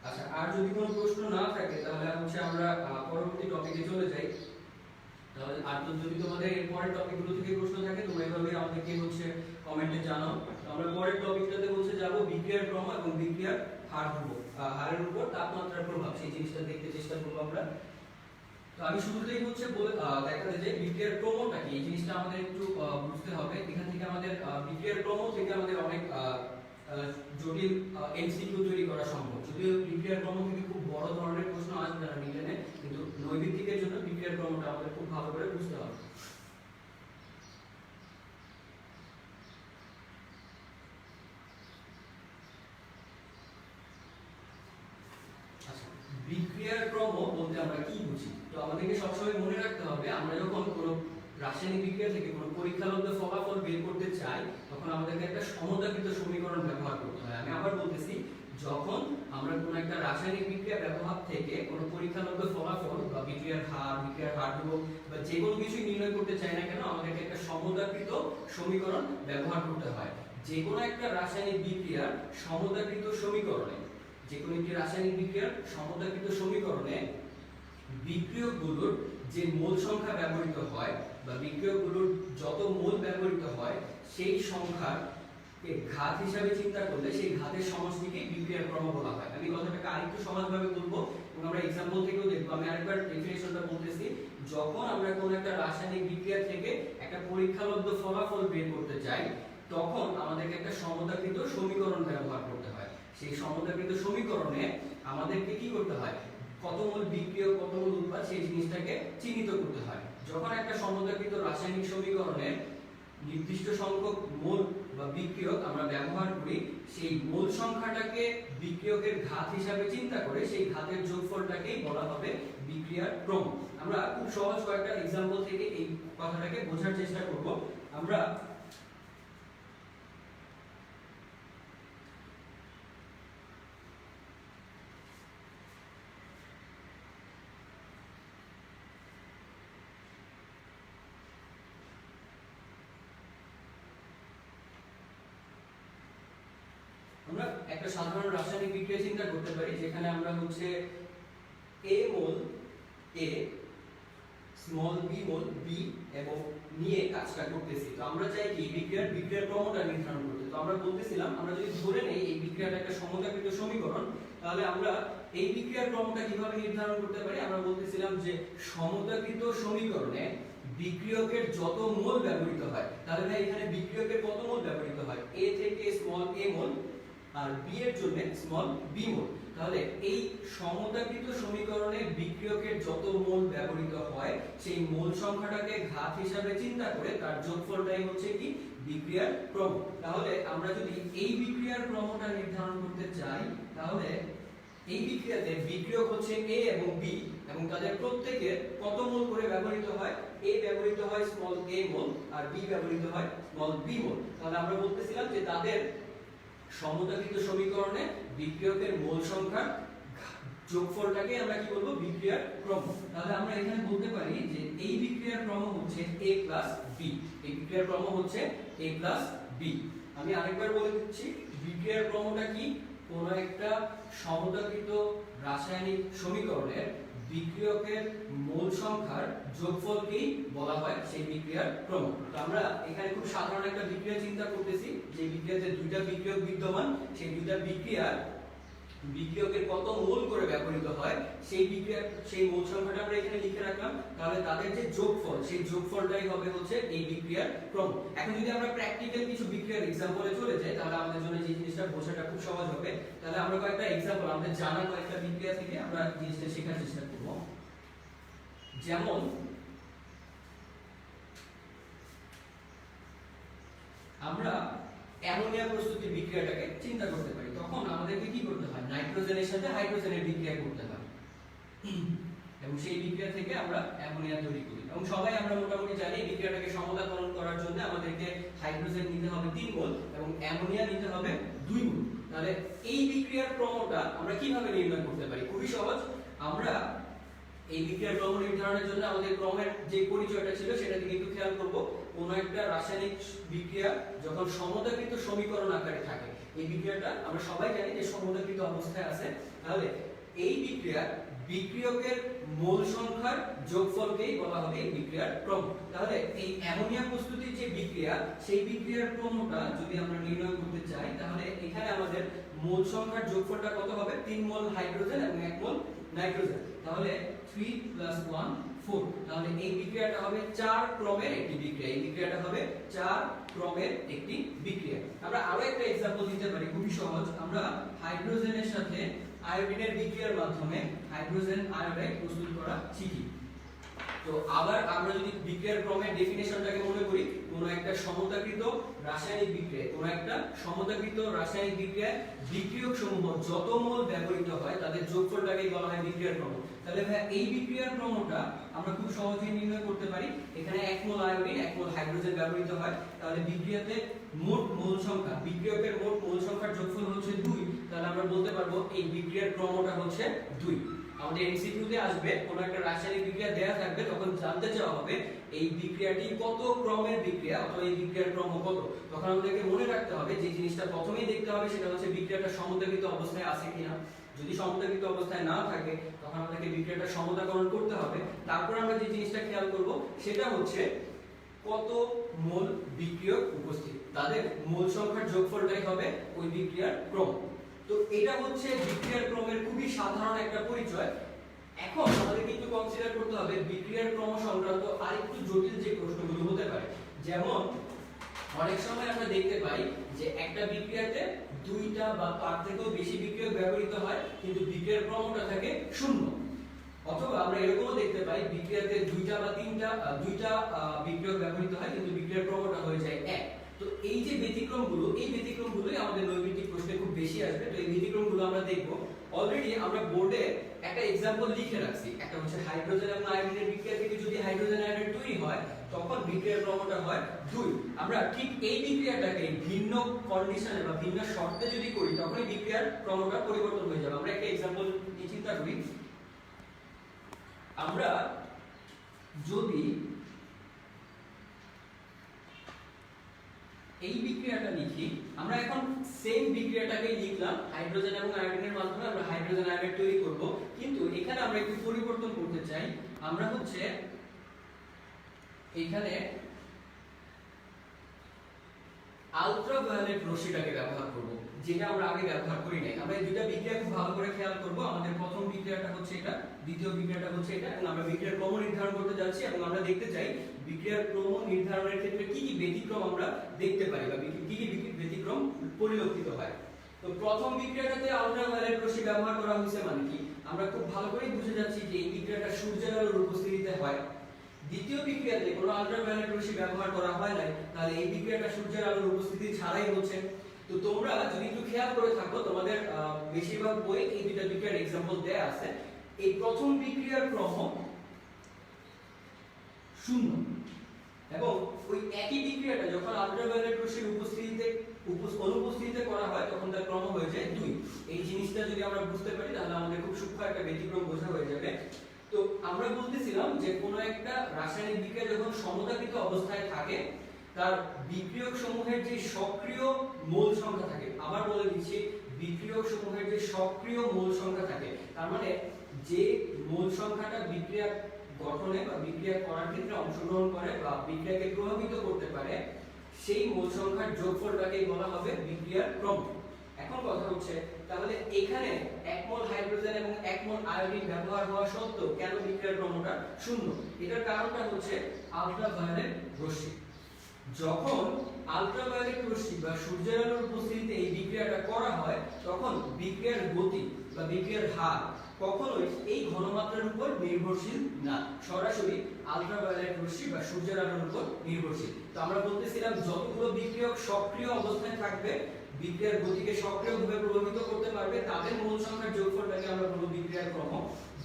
আচ্ছা, আর যদি কোনো প্রশ্ন না থাকে তাহলে আমরা পরবর্তী টপিকে চলে যাই। তাহলে আর যদি তোমাদের এর পরের টপিকগুলো থেকে প্রশ্ন থাকে তোমরা এইভাবে আমাদেরকে কমেন্টে জানাও। আমরা পরের টপিকটাতে যাব বিক্রিয়ার ক্রম এবং বিক্রিয়ার হার ধ্রুবক, হারের উপর তাপমাত্রার প্রভাব, সেই জিনিসটা দেখতে চেষ্টা করব আমরা। তো আমি শুরুতেই দেখাতে যে বিক্রিয়ার ক্রমটা কি, এই জিনিসটা আমাদের একটু বুঝতে হবে। এখান থেকে আমাদের বিক্রিয়ার ক্রম থেকে আমাদের অনেক জটিল এমসিকিউ তৈরি করা সম্ভব। যদিও বিক্রিয়ার ক্রম থেকে খুব বড় ধরনের প্রশ্ন আসবে না রিটেনে, কিন্তু নৈবিত্তিকের জন্য বিক্রিয়ার ক্রমটা আমাদের খুব ভালো করে বুঝতে হবে। আচ্ছা, বিক্রিয়ার ক্রম বলতে আমরা কি বুঝি? তো আমাদেরকে সবসময় মনে রাখতে হবে, আমরা যখন কোনো রাসায়নিক বিক্রিয়া থেকে কোনো পরীক্ষালব্ধ ফলাফল বের করতে চাই তখন আমাদেরকে একটা সমতাকৃত সমীকরণ ব্যবহার করতে হয়। আমি আবার বলতেছি, যখন আমরা কোনো একটা রাসায়নিক বিক্রিয়া ব্যবহার থেকে কোনো পরীক্ষালব্ধ ফলাফল বা বিক্রিয়ার হার ধ্রুবক বা যে কোনো কিছু নির্ণয় করতে চাই না কেন, আমাদেরকে একটা সমতাকৃত সমীকরণ ব্যবহার করতে হয়। যে কোনো একটা রাসায়নিক বিক্রিয়ার সমতাকৃত সমীকরণে, যে কোনো একটি রাসায়নিক বিক্রিয়ার সমতাকৃত সমীকরণে বিক্রিয়কগুলোর যে মোল সংখ্যা ব্যবহৃত হয় বা বিক্রিয়কগুলোর যত মোল ব্যবহৃত হয় সেই সংখ্যার ঘাত হিসাবে চিন্তা করলে সেই ঘাতের সমষ্টিকে বিক্রিয়ার ক্রম বলা হয়। আমি কথাটাকে আরেকটু সহজভাবে বলবো এবং আমরা एग्जांपल থেকেও দেখব। আমি আরেকবার ডেফিনিশনটা বলতেছি, যখন আমরা কোনো একটা রাসায়নিক বিক্রিয়া থেকে একটা পরীক্ষালব্ধ ফলাফল বের করতে চাই তখন আমাদেরকে একটা সমতাকৃত সমীকরণ ব্যবহার করতে হয়। সেই সমতাকৃত সমীকরণে আমাদেরকে কি করতে হয়, কত মোল বিক্রিয়ক কত মোল উৎপাদ সেই জিনিসটাকে চিহ্নিত করতে হয়। যখন একটা সমতাকৃত রাসায়নিক সমীকরণে নির্দিষ্ট সংখ্যক মোল বা বিক্রিয়ক আমরা ব্যবহার করি, সেই মোল সংখ্যাটাকে বিক্রিয়কের ঘাত হিসাবে চিন্তা করে সেই ঘাতের যোগফলটাকেই বলা হবে বিক্রিয়ার ক্রম। আমরা খুব সহজ কয়েকটা एग्जांपल থেকে এই কথাটাকে বোঝার চেষ্টা করব। আমরা আমরা একটা সাধারণ রাসায়নিক বিক্রিয়া চিন্তা করতে পারি যেখানে আমরা হচ্ছে A mole A small b mole b এবং নিয়ে কাজটা করতেছি। তো আমরা চাই কি বিক্রিয়ার ক্রমটা নির্ধারণ করতে। তো আমরা বলতেছিলাম আমরা যদি ধরে নেই এই বিক্রিয়াটা একটা সমতাকৃত সমীকরণ, তাহলে আমরা এই বিক্রিয়ার ক্রমটা কিভাবে নির্ধারণ করতে পারি? আমরা বলতেছিলাম যে সমতাকৃত সমীকরণে বিক্রিয়কের যত মোল ব্যবহৃত হয়, তাহলে ভাই এখানে বিক্রিয়কের কত মোল ব্যবহৃত হয়? A থেকে স্মল a মোল আর b এর জন্য স্মল b মোল। তাহলে এই সমতাকৃত সমীকরণে বিক্রিয়কের যত মোল ব্যবহৃত হয় সেই মোল সংখ্যাটাকে ঘাত হিসাবে চিন্তা করে তার যোগফলটাই হচ্ছে কি বিক্রিয়ার ক্রম। তাহলে আমরা যদি এই বিক্রিয়ার ক্রমটা নির্ধারণ করতে চাই, তাহলে এই বিক্রিয়াতে বিক্রিয়ক হচ্ছে A এবং B এবং তাদের প্রত্যেকের কত মোল করে ব্যবহৃত হয়? A ব্যবহৃত হয় স্মল a মোল আর B ব্যবহৃত হয় স্মল b মোল। তাহলে আমরা বলতেছিলাম যে তাদের সমতাকৃত সমীকরণে বিক্রিয়কের মোল সংখ্যার যোগফলটাকে আমরা কি বলবো? বিক্রিয়ার ক্রম। তাহলে আমরা এখানে বলতে পারি যে এই বিক্রিয়ার ক্রম হচ্ছে a b। এই বিক্রিয়ার ক্রম হচ্ছে a b। আমি আরেকবার বলে দিচ্ছি বিক্রিয়ার ক্রমটা কি? কোন একটা সমতাকৃত রাসায়নিক সমীকরণের বিক্রিয়কের মোল সংখ্যার যোগফলকেই বলা হয় সেই বিক্রিয়ার ক্রম। তো আমরা এখানে খুব সাধারণ একটা বিক্রিয়া চিন্তা করতেছি যে বিক্রিয়াতে দুইটা বিক্রিয়ক বিদ্যমান, সেই দুইটা বিক্রিয়কের কত মোল করে ব্যবহৃত হয় সেই মোল সংখ্যাটা আমরা এখানে লিখে রাখলাম। তাহলে তাদের যে যোগফল সেই যোগফলটাই হবে হচ্ছে এই বিক্রিয়ার ক্রম। এখন যদি আমরা প্র্যাকটিক্যাল কিছু বিক্রিয়ার एग्जांपले চলে যাই তাহলে আমাদের জন্য এই জিনিসটা বোঝাটা খুব সহজ হবে। তাহলে আমরা কয়েকটা एग्जांपल আমাদের জানা কয়েকটা বিক্রিয়া থেকে আমরা জিনিসটা শেখার চেষ্টা করব। যেমন আমরা অ্যামোনিয়া প্রস্তুতি বিক্রিয়াটাকে চিন্তা করতে পারি। তখন আমাদেরকে কি করতে হয়? নাইট্রোজেনের সাথে হাইড্রোজেনের বিক্রিয়া করতে হয় এবং সেই বিক্রিয়া থেকে আমরা অ্যামোনিয়া তৈরি করি। এবং সবাই আমরা মোটামুটি জানি এই বিক্রিয়াটাকে সমতাকরণ করার জন্য আমাদেরকে হাইড্রোজেন নিতে হবে 3 মোল এবং অ্যামোনিয়া নিতে হবে 2 মোল। তাহলে এই বিক্রিয়ার ক্রমটা আমরা কিভাবে নির্ণয় করতে পারি? খুবই সহজ। আমরা এই বিক্রিয়ার ক্রম নির্ধারণের জন্য আমাদের ক্রমের যে পরিচয়টা ছিল সেটা দিকে একটু খেয়াল করব। কোন একটা রাসায়নিক বিক্রিয়া যখন সমতাকৃত সমীকরণ আকারে থাকে, এই বিক্রিয়াটা আমরা সবাই জানি যে সমতাকৃত অবস্থায় আছে। তাহলে এই বিক্রিয়কের মোল সংখ্যার যোগফলকেই বলা হবে এই বিক্রিয়ার ক্রম। তাহলে এই অ্যামোনিয়া প্রস্তুতির যে বিক্রিয়া সেই বিক্রিয়ার ক্রমটা যদি আমরা নির্ণয় করতে চাই, তাহলে এখানে আমাদের মোল সংখ্যার যোগফলটা কত হবে? 3 মোল হাইড্রোজেন এবং 1 মোল নাইট্রোজেন। তাহলে 3 + 1 4। তাহলে এই বিক্রিয়াটা হবে 4 ক্রমের একটি বিক্রিয়া। এই বিক্রিয়াটা হবে 4 ক্রমের একটি বিক্রিয়া। আমরা আরো একটা एग्जांपल দিতে পারি, খুবই সহজ। আমরা হাইড্রোজেনের সাথে আয়োডিনের বিক্রিয়ার মাধ্যমে হাইড্রোজেন আয়োডাইড প্রস্তুত করা শিখি। তো আবার আমরা যদি বিক্রিয়ার ক্রমের ডেফিনিশনটাকে মনে করি, কোন একটা সমতাকৃত রাসায়নিক বিক্রিয়ায় বিক্রিয়ক সমূহ যত মোল ব্যবহৃত হয় তাদের যোগফলটাকেই বলা হয় বিক্রিয়ার ক্রম। তাহলে ভাই এই বিক্রিয়ার ক্রমটা আমরা খুব সহজেই নির্ণয় করতে পারি। এখানে 1 মোল আয়োডিন 1 মোল হাইড্রোজেন ব্যবহৃত হয়। তাহলে বিক্রিয়াতে মোট মোল সংখ্যা, বিক্রিয়কের মোট মোল সংখ্যার যোগফল হচ্ছে 2। তাহলে আমরা বলতে পারবো এই বিক্রিয়ার ক্রমটা হচ্ছে 2। আমাদের এমসিকিউতে আসবে কোন একটা রাসায়নিক বিক্রিয়া দেয়া থাকবে, তখন জানতে চাওয়া হবে এই বিক্রিয়াটি কত ক্রমের বিক্রিয়া অথবা এই বিক্রিয়ার ক্রম কত। তখন আমাদেরকে মনে রাখতে হবে যে জিনিসটা প্রথমেই দেখতে হবে সেটা হচ্ছে বিক্রিয়াটা সমতাকৃত অবস্থায় আছে কিনা। যদি সমতাকৃত অবস্থায় না থাকে তখন আমাদেরকে বিক্রিয়াটা সমতাকরণ করতে হবে। তারপর আমরা যে জিনিসটা খেয়াল করব সেটা হচ্ছে কত মোল বিক্রিয়ক উপস্থিত, তাদের মোল সংখ্যার যোগফলটাই হবে ওই বিক্রিয়ার ক্রম। তো এটা হচ্ছে বিক্রিয়ার ক্রমের খুবই সাধারণ একটা পরিচয়। এখন আমাদের কিন্তু কনসিডার করতে হবে বিক্রিয়ার ক্রম সংক্রান্ত আরেকটু জটিল যে প্রশ্নগুলো হতে পারে। যেমন অনেক সময় আমরা দেখতে পাই যে একটা বিক্রিয়াতে 2টা বা তার থেকেও বেশি বিক্রিয়ক ব্যবহৃত হয় কিন্তু বিক্রিয়ার ক্রমটা থাকে 0। অথবা আমরা এরকমও দেখতে পাই বিক্রিয়াতে 2টা বা 3টা বিক্রিয়ক ব্যবহৃত হয় কিন্তু বিক্রিয়ার ক্রমটা হয়ে যায় 1। তো এই যে ব্যতিক্রমগুলোই আমাদের নৈর্ব্যক্তিক প্রশ্নে খুব বেশি আসবে। তো এই ব্যতিক্রমগুলো আমরা দেখব। অলরেডি আমরা বোর্ডে একটা एग्जांपल লিখে রাখছি। একটা হচ্ছে হাইড্রোজেন এবং আয়োডিনের বিক্রিয়া থেকে যদি হাইড্রোজেন আয়োডাইড তৈরি হয় তখন বিক্রিয়ার ক্রমটা হয় 2। আমরা ঠিক এই বিক্রিয়াটাকে ভিন্ন কন্ডিশনে বা ভিন্ন শর্তে যদি করি তখনই বিক্রিয়ার ক্রমটা পরিবর্তন হয়ে যাবে। আমরা একটা एग्जांपल নিয়ে চিন্তা করি। আমরা যদি এই বিক্রিয়াটা লিখি, আমরা এখন সেম বিক্রিয়াটাকে লিখলাম হাইড্রোজেন এবং আয়োডিনের মাধ্যমে আমরা হাইড্রোজেন আয়োডাইড তৈরি করব, কিন্তু এখানে আমরা একটু পরিবর্তন করতে চাই। আমরা হচ্ছে এখানে আলট্রাভায়োলেট রশ্মিটাকে ব্যবহার করব, যেটা আমরা আগে ব্যবহার করি নাই। আমরা এই দুইটা বিক্রিয়া খুব ভালো করে খেয়াল করব। আমাদের প্রথম বিক্রিয়াটা হচ্ছে এটা, দ্বিতীয় বিক্রিয়াটা হচ্ছে এটা, এবং আমরা বিক্রিয়ার ক্রম নির্ধারণ করতে যাচ্ছি এবং আমরা দেখতে চাই বিক্রিয়ার ক্রম নির্ধারণের ক্ষেত্রে কি কি ব্যতিক্রম আমরা দেখতে পারি বা কি কি ব্যতিক্রম পরিলক্ষিত হয়। তো প্রথম বিক্রিয়াটাতে আলট্রাভায়োলেট রশ্মি ব্যবহার করা হয়েছে মানে কি, আমরা খুব ভালো করে বুঝে যাচ্ছি যে এই বিক্রিয়াটা সূর্যের আলোর উপস্থিতিতে হয়। দ্বিতীয় বিক্রিয়াতে কোনো আলট্রাভায়োলেট রশ্মি ব্যবহার করা হয় নাই, তাহলে এই বিক্রিয়াটা সূর্যের আলোর উপস্থিতি ছাড়াই হচ্ছে। তো তোমরা যদি একটু খেয়াল করে থাকো, তোমাদের বেশিরভাগ বইয়ে এই দুইটা বিক্রিয়ার एग्जांपल দেয়া আছে। এই প্রথম বিক্রিয়ার ক্রম 0 এবং ওই একই বিক্রিয়াটা যখন আলট্রাভায়োলেট রশ্মির উপস্থিতিতে অনুপস্থিতিতে করা হয় তখন তার ক্রম হয়ে যায় 2। এই জিনিসটা যদি আমরা বুঝতে পারি তাহলে আমাদের খুব সূক্ষ্ম একটা ব্যতিক্রম বোঝা হয়ে যাবে। তো আমরা বলতেছিলাম যে কোনো একটা রাসায়নিক বিক্রিয়া যখন সমতাকৃত অবস্থায় থাকে, তার বিক্রিয়ক সমূহের যে সক্রিয় মোল সংখ্যা থাকে, আবার বলে দিচ্ছি, বিক্রিয়ক সমূহের যে সক্রিয় মোল সংখ্যা থাকে, তার মানে যে মোল সংখ্যাটা বিক্রিয়া গঠনে বা বিক্রিয়া করার ক্ষেত্রে অংশগ্রহণ করে বা বিক্রিয়াকে প্রভাবিত করতে পারে, সেই মোল সংখ্যার যোগফলটাকে বলা হবে বিক্রিয়ার ক্রম। এখন কথা হচ্ছে, তাহলে এখানে 1 মোল হাইড্রোজেন এবং 1 মোল আয়োডিন ব্যবহার হওয়া সত্ত্বেও কেন বিক্রিয়ার ক্রমটা 0? এটার কারণটা হচ্ছে আলট্রাভায়োলেট রশ্মি। যখন আলট্রাভায়োলেট রশ্মি বা সূর্যের আলোর উপস্থিতিতে এই বিক্রিয়াটা করা হয়, তখন বিক্রিয়ার গতি বা বিক্রিয়ার হার কখনোই এই ঘনমাত্রার উপর নির্ভরশীল না, সরাসরি আলট্রাভায়োলেট রশ্মি বা সূর্যের আলোর উপর নির্ভরশীল। তো আমরা বলতেছিলাম যতগুলো বিক্রিয়ক সক্রিয় অবস্থায় থাকবে, বিক্রিয়ার গতিকে সক্রিয়ভাবে প্রভাবিত করতে পারবে, তাদের মোল সংখ্যার যোগফলটাকে আমরা বলবো বিক্রিয়ার ক্রম।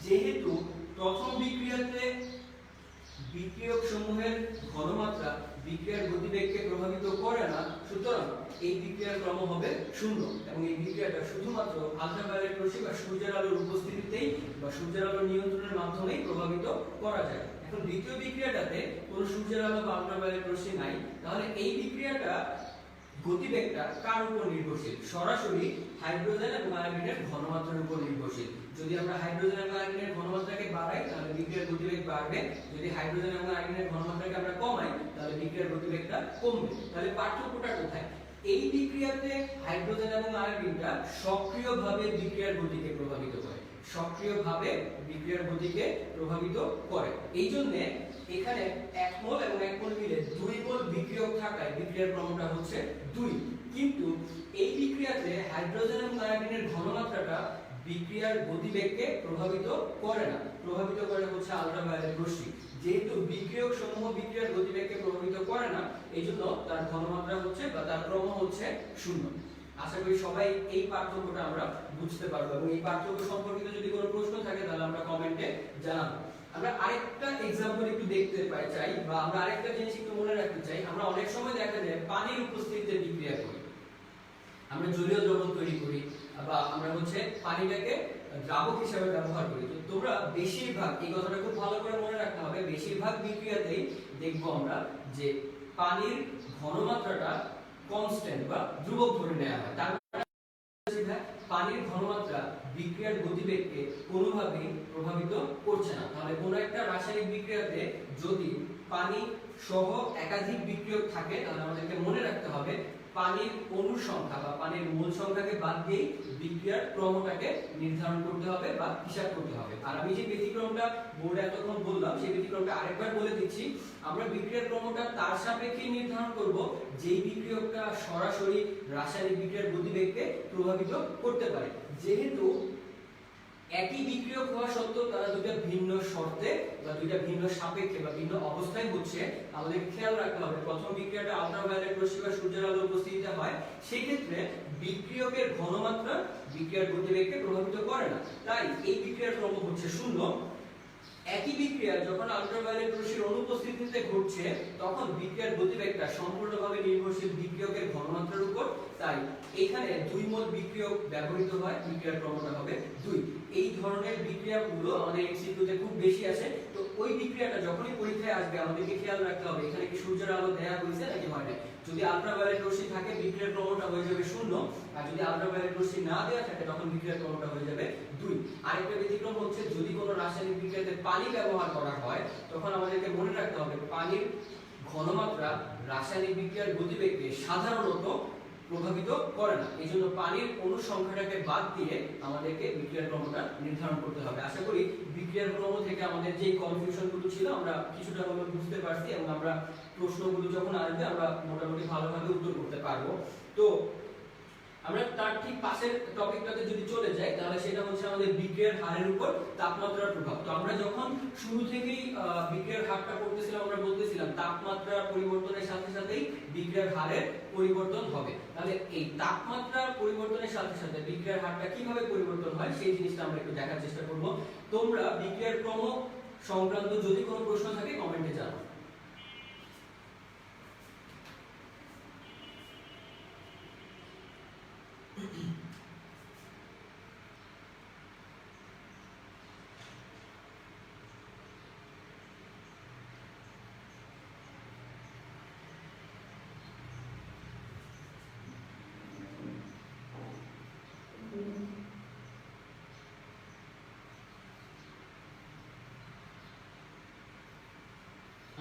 যেহেতু প্রথম বিক্রিয়াতে বিক্রিয়ক সমূহের ঘনমাত্রা বিক্রিয়ার গতিবেগকে প্রভাবিত করে না, সুতরাং এই বিক্রিয়ার ক্রম হবে 0 এবং এই বিক্রিয়াটা শুধুমাত্র আলট্রাভায়োলেট রশ্মি বা সূর্যের আলোর উপস্থিতিতেই বা সূর্যের আলোর নিয়ন্ত্রণের মাধ্যমেই প্রভাবিত করা যায়। এখন দ্বিতীয় বিক্রিয়াটাতে কোনো সূর্যের আলো বা আলট্রাভায়োলেট রশ্মি নাই, তাহলে এই বিক্রিয়াটা গতিবেগটা কার উপর নির্ভরশীল? সরাসরি হাইড্রোজেন এবং আয়োডিনের ঘনমাত্রার উপর নির্ভরশীল। যদি আমরা হাইড্রোজেন এবং আয়োডিনের ঘনমাত্রাকে বাড়াই তাহলে বিক্রিয়ার গতিবেগ বাড়বে, যদি হাইড্রোজেন এবং আয়োডিনের ঘনমাত্রাকে আমরা কমাই তাহলে বিক্রিয়ার গতিবেগটা কমবে। তাহলে পার্থক্যটা কোথায়? এই বিক্রিয়াতে হাইড্রোজেন এবং আয়োডিনটা সক্রিয়ভাবে বিক্রিয়ার গতিকে প্রভাবিত করে, সক্রিয়ভাবে বিক্রিয়ার গতিকে প্রভাবিত করে। এই জন্য এখানে 1 মোল এবং 1 মোল মিলে 2 মোল বিক্রিয়ক থাকায় বিক্রিয়ার ক্রমটা হচ্ছে 2। কিন্তু এই বিক্রিয়াতে হাইড্রোজেন এবং আয়োডিনের ঘনমাত্রাটা বিক্রিয়ার গতিবেগকে প্রভাবিত করে না, প্রভাবিত করে হচ্ছে আলট্রাভায়োলেট রশ্মি। যেহেতু বিক্রিয়ক সমূহ বিক্রিয়ার গতিবেগকে প্রভাবিত করে না, এইজন্য তার ঘনমাত্রা হচ্ছে বা তার ক্রম হচ্ছে 0। আশা করি সবাই এই পার্থক্যটা আমরা বুঝতে পারবো এবং এই পার্থক্য সম্পর্কিত যদি কোনো প্রশ্ন থাকে তাহলে আমরা কমেন্টে জানাবো। আমরা আরেকটা एग्जांपल একটু দেখতে চাই বা আমরা আরেকটা জিনিস একটু মনে রাখতে চাই। আমরা অনেক সময় দেখা যায় পানির উপস্থিতিতে বিক্রিয়া করি, আমরা জলীয় দ্রবণ তৈরি করি বা আমরা হচ্ছে পানিটাকে দ্রাবক হিসেবে ব্যবহার করি। তো তোমরা বেশিরভাগ, এই কথাটা খুব ভালো করে মনে রাখতে হবে, বেশিরভাগ বিক্রিয়াতেই দেখবো আমরা যে পানির ঘনমাত্রাটা কনস্ট্যান্ট বা ধ্রুবক ধরে নেওয়া হয়। তার পানির ঘনমাত্রা বিক্রিয়ার গতিবেগকে কোনোভাবেই প্রভাবিত করছে না। তাহলে কোনো একটা রাসায়নিক বিক্রিয়াতে যদি পানি সহ একাধিক বিক্রিয়ক থাকে তাহলে আমাদেরকে মনে রাখতে হবে পানির অণুর সংখ্যা বা পানির মোল সংখ্যাকে বাদ দিয়ে বিক্রিয়ার ক্রমটাকে নির্ধারণ করতে হবে বা হিসাব করতে হবে। আর আমি যে ব্যতিক্রমটা বোর্ডে এতক্ষণ বললাম সেই ব্যতিক্রমটা আরেকবার বলে দিচ্ছি। আমরা বিক্রিয়ার ক্রমটা তার সাপেক্ষে নির্ধারণ করব যেই বিক্রিয়কটা সরাসরি রাসায়নিক বিক্রিয়ার গতিবেগকে প্রভাবিত করতে পারে। যেহেতু একই বিক্রিয়ক হওয়া সত্ত্বেও তারা দুটো ভিন্ন শর্তে বা দুটো ভিন্ন সাপেক্ষে বা ভিন্ন অবস্থায় হচ্ছে, আমাদের খেয়াল রাখতে হবে প্রথম বিক্রিয়াটা আলট্রাভায়োলেট রশ্মি বা সূর্যের আলোর উপস্থিতিতে হয়, সেই ক্ষেত্রে বিক্রিয়কের ঘনমাত্রা বিক্রিয়ার গতিবেগকে প্রভাবিত করে না, তাই এই বিক্রিয়ার ক্রম হচ্ছে 0। একই বিক্রিয়া যখন আল্ট্রাভায়োলেট রশ্মির অনুপস্থিতিতে ঘটছে তখন বিক্রিয়ার গতিবেগটা সম্পূর্ণভাবে নির্ভরশীল বিক্রিয়কের ঘনমাত্রার উপর। তাই এখানে দুই মোল বিক্রিয়ক ব্যবহৃত হয়, বিক্রিয়ার ক্রমটা হবে 2। এই ধরনের বিক্রিয়াগুলো আমাদের এমসিকিউতে খুব বেশি আসে। তো ওই বিক্রিয়াটা যখনই পরীক্ষায় আসবে আমাদেরকে খেয়াল রাখতে হবে এখানে কি সূর্যের আলো দেয়া হয়েছে নাকি হয় না। যদি আল্ট্রাভায়োলেট রশ্মি থাকে বিক্রিয়ার ক্রমটা হয়ে যাবে 0, আর যদি আল্ট্রাভায়োলেট রশ্মি না দেয়া থাকে তখন বিক্রিয়ার ক্রমটা হয়ে যাবে 2। আরেকটা ব্যতিক্রম হচ্ছে যদি কোনো রাসায়নিক বিক্রিয়াতে পানি ব্যবহার করা হয় তখন আমাদেরকে মনে রাখতে হবে পানির ঘনমাত্রা রাসায়নিক বিক্রিয়ার গতিবেগকে সাধারণত প্রভাবিত করে না। এই জন্য পানির অণু সংখ্যাটাকে বাদ দিয়ে আমাদেরকে বিক্রিয়ার ক্রমটা নির্ধারণ করতে হবে। আশা করি বিক্রিয়ার ক্রম থেকে আমাদের যে কনফিউশনগুলো ছিল আমরা কিছুটা হলেও বুঝতে পারছি এবং আমরা প্রশ্নগুলো যখন আসবে আমরা মোটামুটি ভালোভাবে উত্তর করতে পারবো। তো আমরা তার ঠিক পাশের টপিকটাতে যদি চলে যাই তাহলে সেটা হচ্ছে আমাদের বিক্রিয়ার হারের উপর তাপমাত্রার প্রভাব। তো আমরা যখন শুরু থেকেই বিক্রিয়ার হারটা পড়তেছিলাম আমরা বলতেছিলাম তাপমাত্রার পরিবর্তনের সাথে সাথেই বিক্রিয়ার হারের পরিবর্তন হবে। তাহলে এই তাপমাত্রার পরিবর্তনের সাথে সাথে বিক্রিয়ার হারটা কিভাবে পরিবর্তন হয় সেই জিনিসটা আমরা একটু দেখার চেষ্টা করব। তোমরা বিক্রিয়ার ক্রম সংক্রান্ত যদি কোনো প্রশ্ন থাকে কমেন্টে জানাও।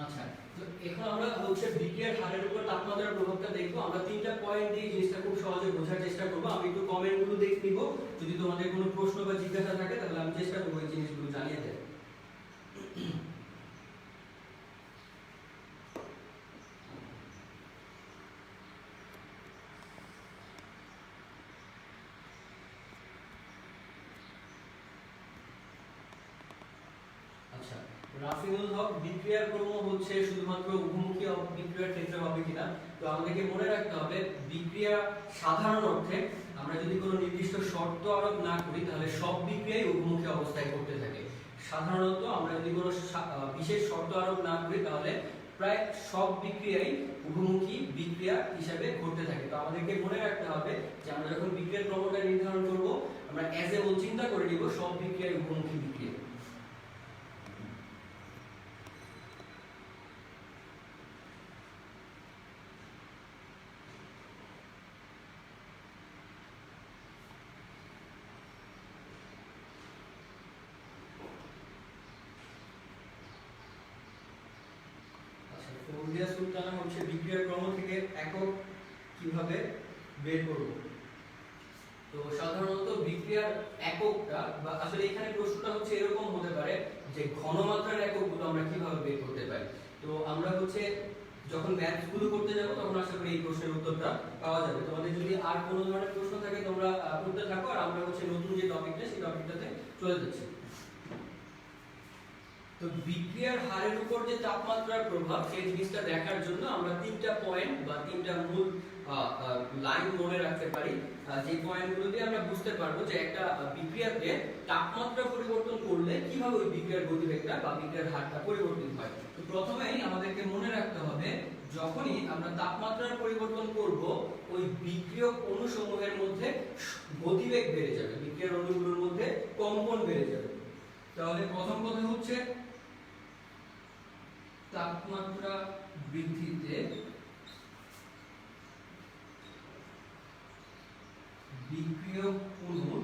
আচ্ছা, তো এখন আমরা হচ্ছে বিক্রিয়ার হারের উপর তাপমাত্রার প্রভাবটা দেখবো। আমরা তিনটা পয়েন্ট দিয়ে জিনিসটা খুব সহজে বোঝার চেষ্টা করব। আমি একটু কমেন্টগুলো দেখে নিব, যদি তোমাদের কোনো প্রশ্ন বা জিজ্ঞাসা থাকে তাহলে আমি চেষ্টা করব এই জিনিসগুলো জানিয়ে দেব। আচ্ছা, রাফিউল হক বিক্রিয়ার ক্রম হচ্ছে শুধুমাত্র উভমুখী বিক্রিয়ার ক্ষেত্রে হবে কিনা। তো আমাদেরকে মনে রাখতে হবে বিক্রিয়া সাধারণ অর্থে আমরা যদি কোনো নির্দিষ্ট শর্ত আরোপ না করি তাহলে সব বিক্রিয়াই উভমুখী অবস্থায় ঘটতে থাকে। সাধারণত আমরা যদি কোনো বিশেষ শর্ত আরোপ না করি তাহলে প্রায় সব বিক্রিয়াই উভমুখী বিক্রিয়া হিসেবে ঘটতে থাকে। তো আমাদেরকে মনে রাখতে হবে যে আমরা যখন বিক্রিয়ার ক্রমটা নির্ধারণ করব আমরা অ্যাজ এ চিন্তা করে নিব সব বিক্রিয়াই উভমুখী বিক্রিয়া। ফোরিয়ার সুলতানা হচ্ছে বিক্রিয়ার ক্রম থেকে একক কিভাবে বের করব। তো সাধারণত বিক্রিয়ার এককটা বা আসলে এখানে প্রশ্নটা হচ্ছে এরকম হতে পারে যে ঘনমাত্রার এককগুলো আমরা কিভাবে বের করতে পারি। তো আমরা হচ্ছে যখন ম্যাথগুলো করতে যাব তখন আশা করি এই প্রশ্নের উত্তরটা পাওয়া যাবে। তোমাদের যদি আর কোনো ধরনের প্রশ্ন থাকে তোমরা করতে থাকো, আর আমরা হচ্ছে নতুন যে টপিকটা সেই টপিকটাতে চলে যাচ্ছি। তো বিক্রিয়ার হারের উপর যে তাপমাত্রার প্রভাব সেই জিনিসটা দেখার জন্য আমরা তিনটা পয়েন্ট বা তিনটা মূল লাইন মনে রাখতে পারি, যে পয়েন্টগুলো দিয়ে আমরা বুঝতে পারবো যে একটা বিক্রিয়াতে তাপমাত্রা পরিবর্তন করলে কিভাবে ওই বিক্রিয়ার গতিবেগটা বা বিক্রিয়ার হারটা পরিবর্তন হয়। তো প্রথমেই আমাদেরকে মনে রাখতে হবে যখনই আমরা তাপমাত্রার পরিবর্তন করব ওই বিক্রিয়ক অণুসমূহের মধ্যে গতিবেগ বেড়ে যাবে, বিক্রিয়ার অণুগুলোর মধ্যে কম্পন বেড়ে যাবে। তাহলে প্রথম কথা হচ্ছে তাপমাত্রা বৃদ্ধিতে বিক্রিয়ক অণুর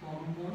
কম্পন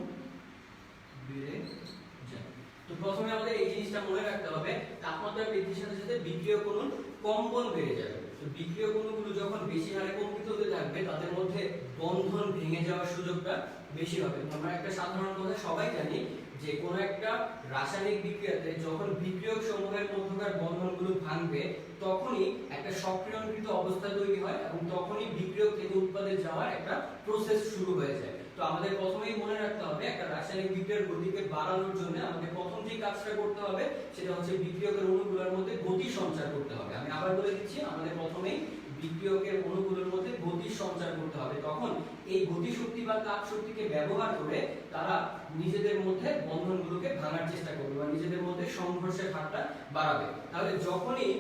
বেড়ে যায়। তো প্রথমে আমাদের এই জিনিসটা মনে রাখতে হবে তাপমাত্রা বৃদ্ধির সাথে সাথে বিক্রিয়ক অণুর কম্পন বেড়ে যাবে। তো বিক্রিয়ক অণুগুলো যখন বেশি হারে কম্পিত হতে থাকবে তাদের মধ্যে বন্ধন ভেঙে যাওয়ার সুযোগটা বেশি হবে। আমরা একটা সাধারণ কথা সবাই জানি যে কোন একটা রাসায়নিক বিক্রিয়াতে যখন বিক্রিয়ক সমূহের মধ্যকার বন্ধনগুলো ভাঙবে তখনই একটা সক্রিয়কৃত অবস্থা তৈরি হয় এবং তখনই বিক্রিয়ক থেকে উৎপাদে যাওয়ার একটা প্রসেস শুরু হয়ে যায়। তো আমাদের প্রথমেই মনে রাখতে হবে একটা রাসায়নিক বিক্রিয়ার গতিকে বাড়ানোর জন্য আমাদের প্রথম যে কাজটা করতে হবে সেটা হচ্ছে বিক্রিয়কের অণুগুলোর মধ্যে গতি সঞ্চার করতে হবে। আমি আবার বলে দিচ্ছি, আমাদের প্রথমেই বিক্রিয়কের অণুগুলোর মধ্যে গতি সঞ্চার করতে হবে। তখন এই গতি শক্তি বা তাপ শক্তিকে ব্যবহার করে তারা নিজেদের মধ্যে বন্ধনগুলোকে ভাঙার চেষ্টা করবে বা নিজেদের মধ্যে সংঘর্ষের হারটা বাড়াবে। তাহলে যখনই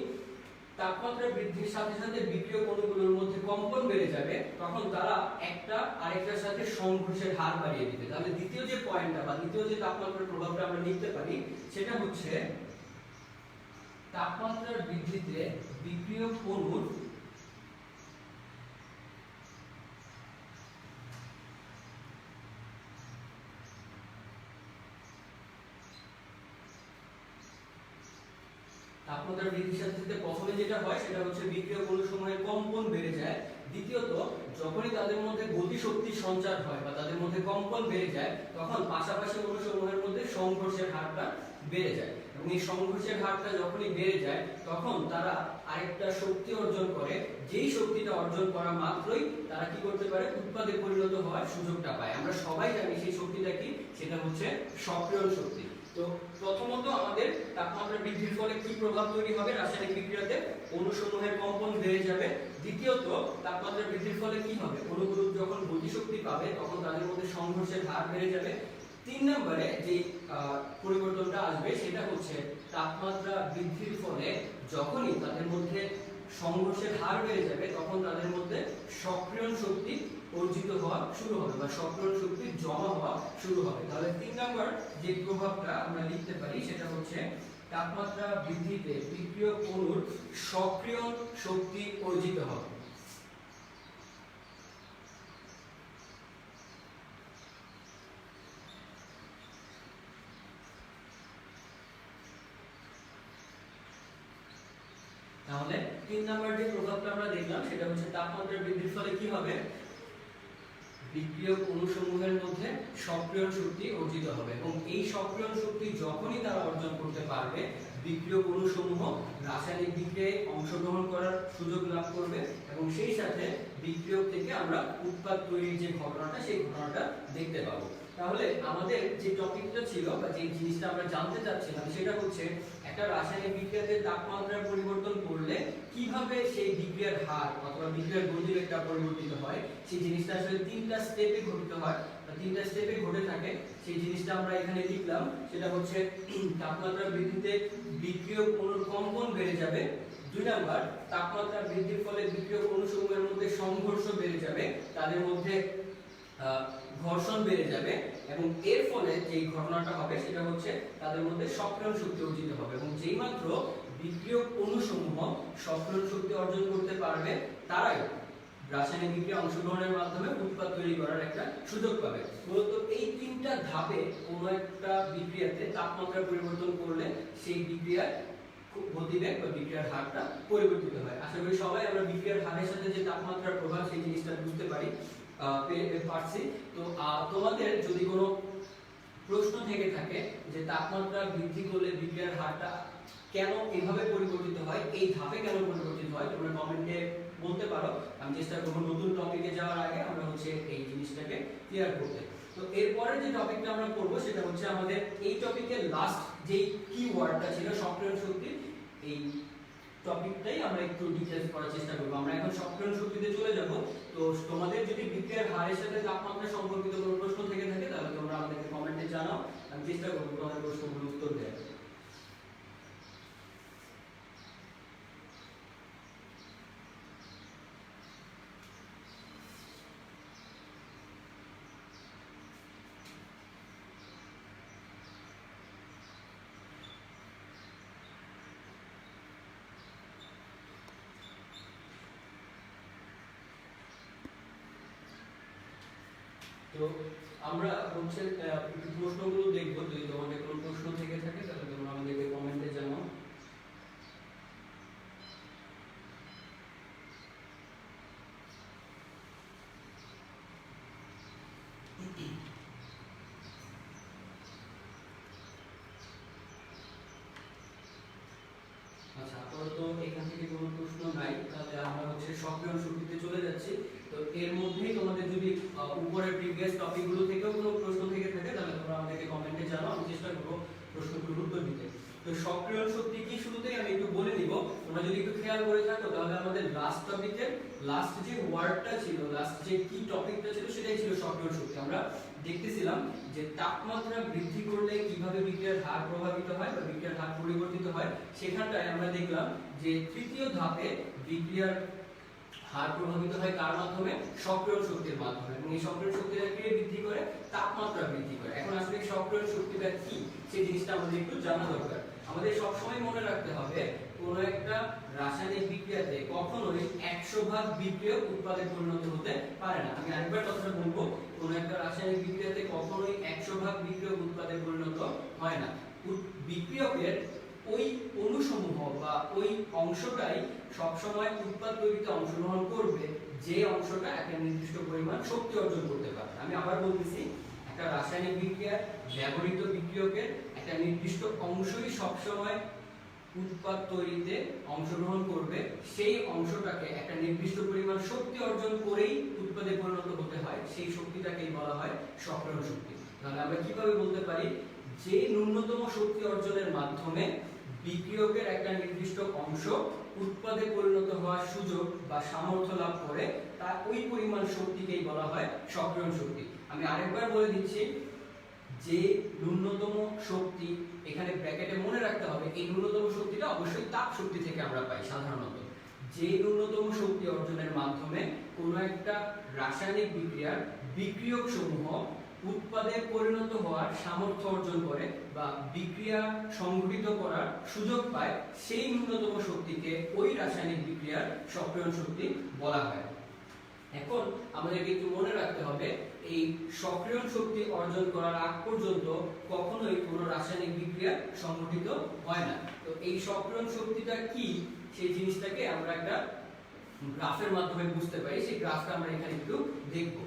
তাপমাত্রা বৃদ্ধির সাথে সাথে বিক্রিয়ক অণুগুলোর মধ্যে কম্পন বেড়ে যাবে, তখন তারা একটা আরেকটার সাথে সংঘর্ষের হার বাড়িয়ে দিবে। তাহলে দ্বিতীয় যে পয়েন্টটা বা দ্বিতীয় যে তাপমাত্রার প্রভাবটা আমরা লিখতে পারি সেটা হচ্ছে তাপমাত্রার বৃদ্ধিতে বিক্রিয়ক অণুর তাপমাত্রা বৃদ্ধির সাথে সাথে প্রথমে যেটা হয় সেটা হচ্ছে বিক্রিয়ক অণুসমূহের কম্পন বেড়ে যায়। দ্বিতীয়ত যখনই তাদের মধ্যে গতি শক্তির সঞ্চার হয় বা তাদের মধ্যে কম্পন বেড়ে যায়, তখন পাশাপাশি অণুসমূহের মধ্যে সংঘর্ষের হারটা বেড়ে যায়। এবং এই সংঘর্ষের হারটা যখনই বেড়ে যায় তখন তারা আরেকটা শক্তি অর্জন করে, যেই শক্তিটা অর্জন করা মাত্রই তারা কি করতে পারে, উৎপাদে পরিণত হওয়ার সুযোগটা পায়। আমরা সবাই জানি সেই শক্তিটা কি, সেটা হচ্ছে সক্রিয়ণ শক্তি। তো প্রথমত আমাদের তাপমাত্রা বৃদ্ধির ফলে কি প্রভাব তৈরি হবে, রাসায়নিক বিক্রিয়াতে অণুসমূহের কম্পন বেড়ে যাবে। দ্বিতীয়ত তাপমাত্রা বৃদ্ধির ফলে কি হবে, অণুগুলো যখন গতিশক্তি পাবে তখন তাদের মধ্যে সংঘর্ষের হার বেড়ে যাবে। 3 নম্বরে যে পরিবর্তনটা আসবে সেটা হচ্ছে তাপমাত্রা বৃদ্ধির ফলে যখনই তাদের মধ্যে সংঘর্ষের হার বেড়ে যাবে তখন তাদের মধ্যে সক্রিয়ণ শক্তি অর্জিত হওয়া শুরু হবে বা সক্রিয়ণ শক্তি জমা হওয়া শুরু হবে। তাহলে 3 নম্বর যে প্রভাবটা আমরা লিখতে পারি সেটা হচ্ছে তাপমাত্রা বৃদ্ধিতে বিক্রিয়ক অণুর সক্রিয়ণ শক্তি অর্জিত হবে। তাহলে 3 নম্বর যে প্রভাবটা আমরা দেখলাম সেটা হচ্ছে তাপমাত্রা বৃদ্ধির ফলে কি হবে, বিক্রিয়ক অণুসমূহের মধ্যে সক্রিয়ণ শক্তি অর্জিত হবে এবং এই সক্রিয়ণ শক্তি যখনই তারা অর্জন করতে পারবে, বিক্রিয়ক অণুসমূহ রাসায়নিক বিক্রিয়ায় অংশগ্রহণ করার সুযোগ লাভ করবে এবং সেই সাথে বিক্রিয়ক থেকে আমরা উৎপাদ তৈরির যে ঘটনাটা সেই ঘটনাটা দেখতে পাবো। তাহলে আমাদের যে টপিকটা ছিল বা যে জিনিসটা আমরা জানতে চাচ্ছিলাম সেটা হচ্ছে একটা রাসায়নিক বিক্রিয়াতে তাপমাত্রার পরিবর্তন করলে কিভাবে সেই বিক্রিয়ার হার অথবা বিক্রিয়ার গতিবেগটা পরিবর্তিত হয়। সেই জিনিসটা আসলে 3টা স্টেপে ঘটিত হয় বা 3টা স্টেপে ঘটে থাকে। সেই জিনিসটা আমরা এখানে লিখলাম, সেটা হচ্ছে তাপমাত্রা বৃদ্ধিতে বিক্রিয়ক অণুর কম্পন বেড়ে যাবে। 2 নাম্বার, তাপমাত্রা বৃদ্ধির ফলে বিক্রিয়ক অণুসমূহের মধ্যে সংঘর্ষ বেড়ে যাবে, তাদের মধ্যে ঘর্ষণ বেড়ে যাবে এবং এর ফলে যে ঘটনাটা হবে সেটা হচ্ছে তাদের মধ্যে সক্রিয়ণ শক্তি অর্জিত হবে এবং যেই মাত্র বিক্রিয়ক অণুসমূহ সক্রিয়ণ শক্তি অর্জন করতে পারবে তারাই রাসায়নিক বিক্রিয়ায় অংশগ্রহণের মাধ্যমে উৎপাদ তৈরি করার একটা সুযোগ পাবে। মূলত এই 3টা ধাপে কোনো একটা বিক্রিয়াতে তাপমাত্রা পরিবর্তন করলে সেই বিক্রিয়ার গতিবেগ বা বিক্রিয়ার হারটা পরিবর্তিত হয়। আশা করি সবাই আমরা বিক্রিয়ার হারের সাথে যে তাপমাত্রার প্রভাব সেই জিনিসটা বুঝতে পারছি। তো তোমাদের যদি কোনো প্রশ্ন থেকে থাকে যে তাপমাত্রা বৃদ্ধি করলে বিক্রিয়ার হারটা কেন এভাবে পরিবর্তিত হয়, এই ধাপে কেন পরিবর্তিত হয়, তোমরা কমেন্টে বলতে পারো। আমি চেষ্টা করব নতুন টপিকে যাওয়ার আগে আমরা হচ্ছে এই জিনিসটাকে ক্লিয়ার করতে। তো এরপরে যে টপিকটা আমরা পড়বো সেটা হচ্ছে আমাদের এই টপিকের লাস্ট যেই কিওয়ার্ডটা ছিল সক্রিয়ণ শক্তি, এই টপিকটাই আমরা একটু ডিটেইলস করার চেষ্টা করব। আমরা এখন সক্রিয়ণ শক্তিতে চলে যাব। তো তোমাদের যদি বিক্রিয়ার হারের সাথে তাপমাত্রা সম্পর্কিত কোনো প্রশ্ন থেকে থাকে তাহলে তোমরা আমাদেরকে কমেন্টে জানাও, আমি চেষ্টা করব তোমাদের প্রশ্নগুলোর উত্তর দেওয়ার। তো আমরা হচ্ছে প্রশ্নগুলো দেখব। যদি তোমাদের কোনো প্রশ্ন থেকে থাকে তাহলে তোমরা আমাদেরকে কমেন্টে জানাও। আচ্ছা, আপাতত এখান থেকে কোনো প্রশ্ন নাই, তাহলে আমরা হচ্ছে সক্রিয়ণ শক্তিতে চলে যাচ্ছি। তো এর মধ্যেই তোমাদের যদি উপরের প্রিভিয়াস টপিকগুলো থেকেও কোনো প্রশ্ন থেকে থাকে তাহলে তোমরা আমাদেরকে কমেন্টে জানাও, আমি চেষ্টা করব প্রশ্নগুলোর উত্তর দিতে। তো সক্রিয়ণ শক্তি কি শুরুতেই আমি একটু বলে নিব, তোমরা যদি একটু খেয়াল করে থাকো তাহলে আমাদের লাস্ট টপিকের লাস্ট যে ওয়ার্ডটা ছিল, লাস্ট যে কি টপিকটা ছিল সেটাই ছিল সক্রিয়ণ শক্তি। আমরা দেখতেছিলাম যে তাপমাত্রা বৃদ্ধি করলে কিভাবে বিক্রিয়ার হার প্রভাবিত হয় বা বিক্রিয়ার হার পরিবর্তিত হয়। সেখানটায় আমরা দেখলাম যে তৃতীয় ধাপে বিক্রিয়ার হার প্রভাবিত হয় কার মাধ্যমে? সক্রিয়ণ শক্তির মাধ্যমে। এবং এই সক্রিয়ণ শক্তিটা কে বৃদ্ধি করে? তাপমাত্রা বৃদ্ধি করে। এখন আসলে এই সক্রিয়ণ শক্তিটা কি সেই জিনিসটা আমাদের একটু জানা দরকার। আমাদের সব সময় মনে রাখতে হবে কোন একটা রাসায়নিক বিক্রিয়াতে কখনোই 100 ভাগ বিক্রিয়ক উৎপাদে পরিণত হতে পারে না। আমি আরেকবার কথাটা বলবো, কোন একটা রাসায়নিক বিক্রিয়াতে কখনোই 100 ভাগ বিক্রিয়ক উৎপাদে পরিণত হয় না। বিক্রিয়কের ওই অণুসমূহ বা ওই অংশটাই সবসময় উৎপাদ তৈরিতে অংশগ্রহণ করবে যে অংশটা একটা নির্দিষ্ট পরিমাণ শক্তি অর্জন করতে পারে। আমি আবার বলতেছি, একটা রাসায়নিক বিক্রিয়ার ব্যবহৃত বিক্রিয়কের একটা নির্দিষ্ট অংশই সবসময় উৎপাদ তৈরিতে অংশগ্রহণ করবে, সেই অংশটাকে একটা নির্দিষ্ট পরিমাণ শক্তি অর্জন করেই উৎপাদে পরিণত হতে হয়। সেই শক্তিটাকেই বলা হয় সক্রিয়ণ শক্তি। তাহলে আমরা কিভাবে বলতে পারি যে ন্যূনতম শক্তি অর্জনের মাধ্যমে বিক্রিয়কের একটা নির্দিষ্ট অংশ উৎপাদে পরিণত হওয়ার সুযোগ বা সামর্থ্য লাভ করে, তা ওই পরিমাণ শক্তিকেই বলা হয় সক্রিয়ণ শক্তি। আমি আরেকবার বলে দিচ্ছি, যে ন্যূনতম শক্তি, এখানে ব্র্যাকেটে মনে রাখতে হবে এই ন্যূনতম শক্তিটা অবশ্যই তাপ শক্তি থেকে আমরা পাই সাধারণত। যে ন্যূনতম শক্তি অর্জনের মাধ্যমে কোনো একটা রাসায়নিক বিক্রিয়ার বিক্রিয়ক সমূহ উৎপাদে পরিণত হওয়ার সামর্থ্য অর্জন করে বা বিক্রিয়া সংঘটিত করার সুযোগ পায়, সেই ন্যূনতম শক্তিকে ওই রাসায়নিক বিক্রিয়ার সক্রিয়ণ শক্তি বলা হয়। এখন আমাদেরকে একটু মনে রাখতে হবে এই সক্রিয়ণ শক্তি অর্জন করার আগ পর্যন্ত কখনোই কোনো রাসায়নিক বিক্রিয়া সংঘটিত হয় না। তো এই সক্রিয়ণ শক্তিটা কি সেই জিনিসটাকে আমরা একটা গ্রাফের মাধ্যমে বুঝতে পারি। সেই গ্রাফটা আমরা এখানে একটু দেখব।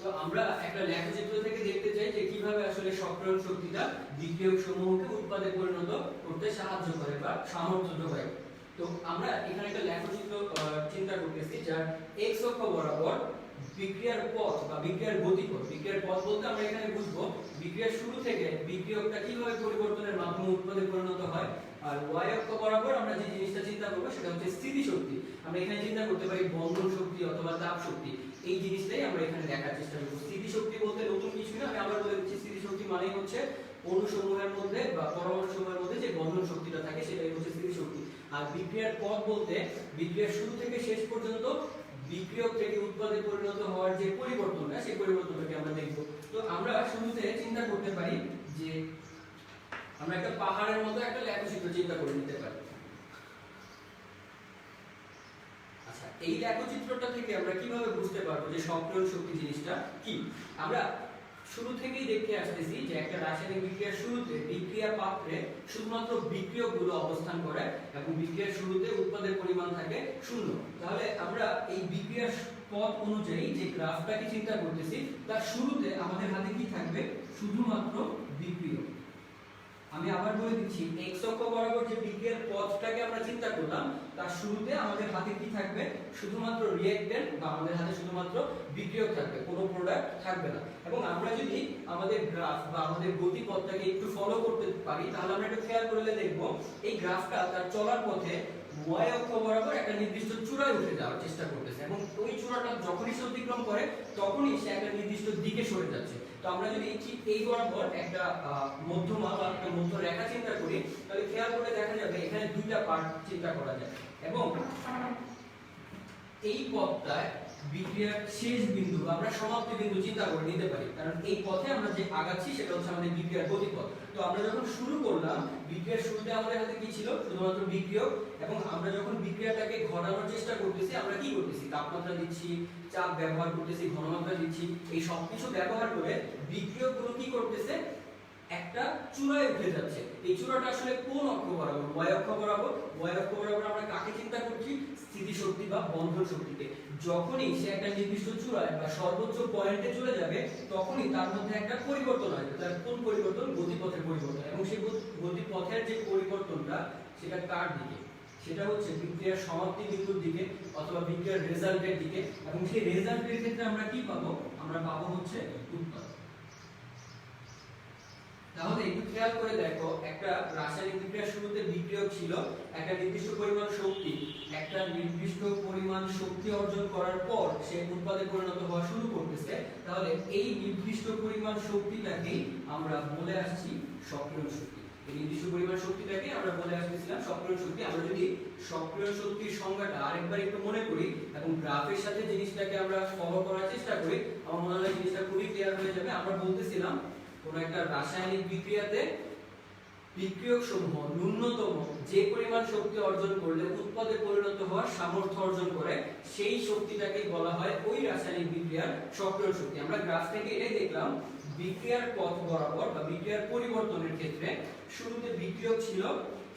তো আমরা একটা লেখচিত্র থেকে দেখতে চাই যে কিভাবে আসলে সক্রিয়ণ শক্তিটা বিক্রিয়ক সমূহকে উৎপাদে পরিণত করতে সাহায্য করে বা সামর্থ্য যোগায়। তো আমরা এখানে একটা লেখচিত্র চিন্তা করতেছি যার x অক্ষ বরাবর বিক্রিয়ার পথ বা বিক্রিয়ার গতিপথ। বিক্রিয়ার পথ বলতে আমরা এখানে বুঝবো বিক্রিয়ার শুরু থেকে বিক্রিয়কটা কিভাবে পরিবর্তনের মাধ্যমে উৎপাদে পরিণত হয়। আর y অক্ষ বরাবর আমরা যে জিনিসটা চিন্তা করব সেটা হচ্ছে স্থিতি শক্তি। আমরা এখানে চিন্তা করতে পারি বন্ধন শক্তি অথবা তাপ শক্তি। এই জিনিসটাই আমরা এখানে দেখার চেষ্টা করব। স্থিতি শক্তি বলতে নতুন কিছু না, আমি আবার বলে দিচ্ছি, স্থিতি শক্তি মানেই হচ্ছে অণুসমূহের মধ্যে বা পরমাণু সমূহের মধ্যে যে বন্ধন শক্তিটা থাকে সেটাই হচ্ছে স্থিতি শক্তি। আর বিক্রিয়ার পথ বলতে বিক্রিয়ার শুরু থেকে শেষ পর্যন্ত বিক্রিয়ক থেকে উৎপাদে পরিণত হওয়ার যে পরিবর্তনটা, সেই পরিবর্তনটাকে আমরা দেখব। তো আমরা শুরুতে চিন্তা করতে পারি যে আমরা একটা পাহাড়ের মতো একটা লেখচিত্র চিন্তা করে নিতে পারি। আচ্ছা, এই লেখচিত্রটা থেকে আমরা কিভাবে বুঝতে পারবো যে সক্রিয়ণ শক্তি জিনিসটা কি? আমরা শুরু থেকেই দেখে আসতেছি যে একটা রাসায়নিক বিক্রিয়ার শুরুতে বিক্রিয়া পাত্রে শুধুমাত্র বিক্রিয়কগুলো অবস্থান করে এবং বিক্রিয়ার শুরুতে উৎপাদের পরিমাণ থাকে 0। তাহলে আমরা এই বিক্রিয়ার পথ অনুযায়ী যে গ্রাফটাকে চিন্তা করতেছি তার শুরুতে আমাদের হাতে কি থাকবে? শুধুমাত্র বিক্রিয়ক। আমি আবার বলে দিচ্ছি, x অক্ষ বরাবর যে বিক্রিয়ার পথটাকে আমরা চিন্তা করলাম তার শুরুতে আমাদের হাতে কি থাকবে? শুধুমাত্র রিঅ্যাকট্যান্ট বা আমাদের হাতে শুধুমাত্র বিক্রিয়ক থাকবে, কোনো প্রোডাক্ট থাকবে না। এবং আমরা যদি আমাদের গ্রাফ বা আমাদের গতিপথটাকে একটু ফলো করতে পারি তাহলে আমরা একটু খেয়াল করলে দেখব এই গ্রাফটা তার চলার পথে y অক্ষ বরাবর একটা নির্দিষ্ট চূড়ায় উঠে যাওয়ার চেষ্টা করতেছে এবং ওই চূড়াটা যখনই সে অতিক্রম করে তখনই সে একটা নির্দিষ্ট দিকে সরে যাচ্ছে। তো আমরা যদি এই বরাবর একটা মধ্যমা বা একটা মধ্য রেখা চিন্তা করি তাহলে খেয়াল করে দেখা যাবে এখানে দুইটা পার্ট চিন্তা করা যায় এবং এই পথটায় বিক্রিয়ার শেষ বিন্দু আমরা সমাপ্তি বিন্দু চিন্তা করে নিতে পারি, কারণ এই পথে আমরা যে আগাচ্ছি সেটা হচ্ছে আমাদের বিক্রিয়ার গতিপথ। তো আমরা যখন শুরু করলাম বিক্রিয়ার শুরুতে আমাদের হাতে কি ছিল? শুধুমাত্র বিক্রিয়ক। এবং আমরা যখন বিক্রিয়াটাকে ঘটানোর চেষ্টা করতেছি আমরা কি করতেছি? তাপমাত্রা দিচ্ছি, চাপ ব্যবহার করতেছি, ঘনমাত্রা দিচ্ছি। এই সবকিছু ব্যবহার করে বিক্রিয়কগুলো কি করতেছে? একটা চূড়ায় উঠে যাচ্ছে। এই চূড়াটা আসলে কোন অক্ষ বরাবর? y অক্ষ বরাবর। y অক্ষ বরাবর আমরা কাকে চিন্তা করছি? স্থিতিশক্তি বা বন্ধন শক্তিকে। যখনই সে একটা নির্দিষ্ট চূড়ায় বা সর্বোচ্চ পয়েন্টে চলে যাবে তখনই তার মধ্যে একটা পরিবর্তন আসবে। তার কোন পরিবর্তন? গতিপথের পরিবর্তন। এবং সেই গতিপথের যে পরিবর্তনটা সেটা কার দিকে? সেটা হচ্ছে বিক্রিয়ার সমাপ্তি বিন্দুর দিকে অথবা বিক্রিয়ার রেজাল্টের দিকে। এবং সেই রেজাল্টের ক্ষেত্রে আমরা কি পাবো? আমরা পাবো হচ্ছে উৎপাদ। তাহলে একটু খেয়াল করে দেখো, একটা রাসায়নিক বিক্রিয়ার শুরুতে বিক্রিয়ক ছিল, একটা নির্দিষ্ট পরিমাণ শক্তি অর্জন করার পর সে উৎপাদে পরিণত হওয়া শুরু করতেছে। তাহলে এই নির্দিষ্ট পরিমাণ শক্তিটাকেই আমরা বলে আসছি সক্রিয়ণ শক্তি। এই নির্দিষ্ট পরিমাণ শক্তিটাকে আমরা বলে আসতেছিলাম সক্রিয়ণ শক্তি। আমরা যদি সক্রিয়ণ শক্তির সংজ্ঞাটা আরেকবার একটু মনে করি এবং গ্রাফের সাথে জিনিসটাকে আমরা ফলো করার চেষ্টা করি, আমার মনে হয় জিনিসটা খুবই ক্লিয়ার হয়ে যাবে। আমরা বলতেছিলাম কোন একটা রাসায়নিক বিক্রিয়াতে বিক্রিয়ক সমূহ ন্যূনতম যে পরিমাণ শক্তি অর্জন করলে উৎপাদে পরিণত হওয়ার সামর্থ্য অর্জন করে সেই শক্তিটাকে বলা হয় ওই রাসায়নিক বিক্রিয়ার সক্রিয়ণ শক্তি। আমরা গ্রাফ থেকে এটাই দেখলাম, বিক্রিয়ার পথ বরাবর বা বিক্রিয়ার পরিবর্তনের ক্ষেত্রে শুরুতে বিক্রিয়ক ছিল,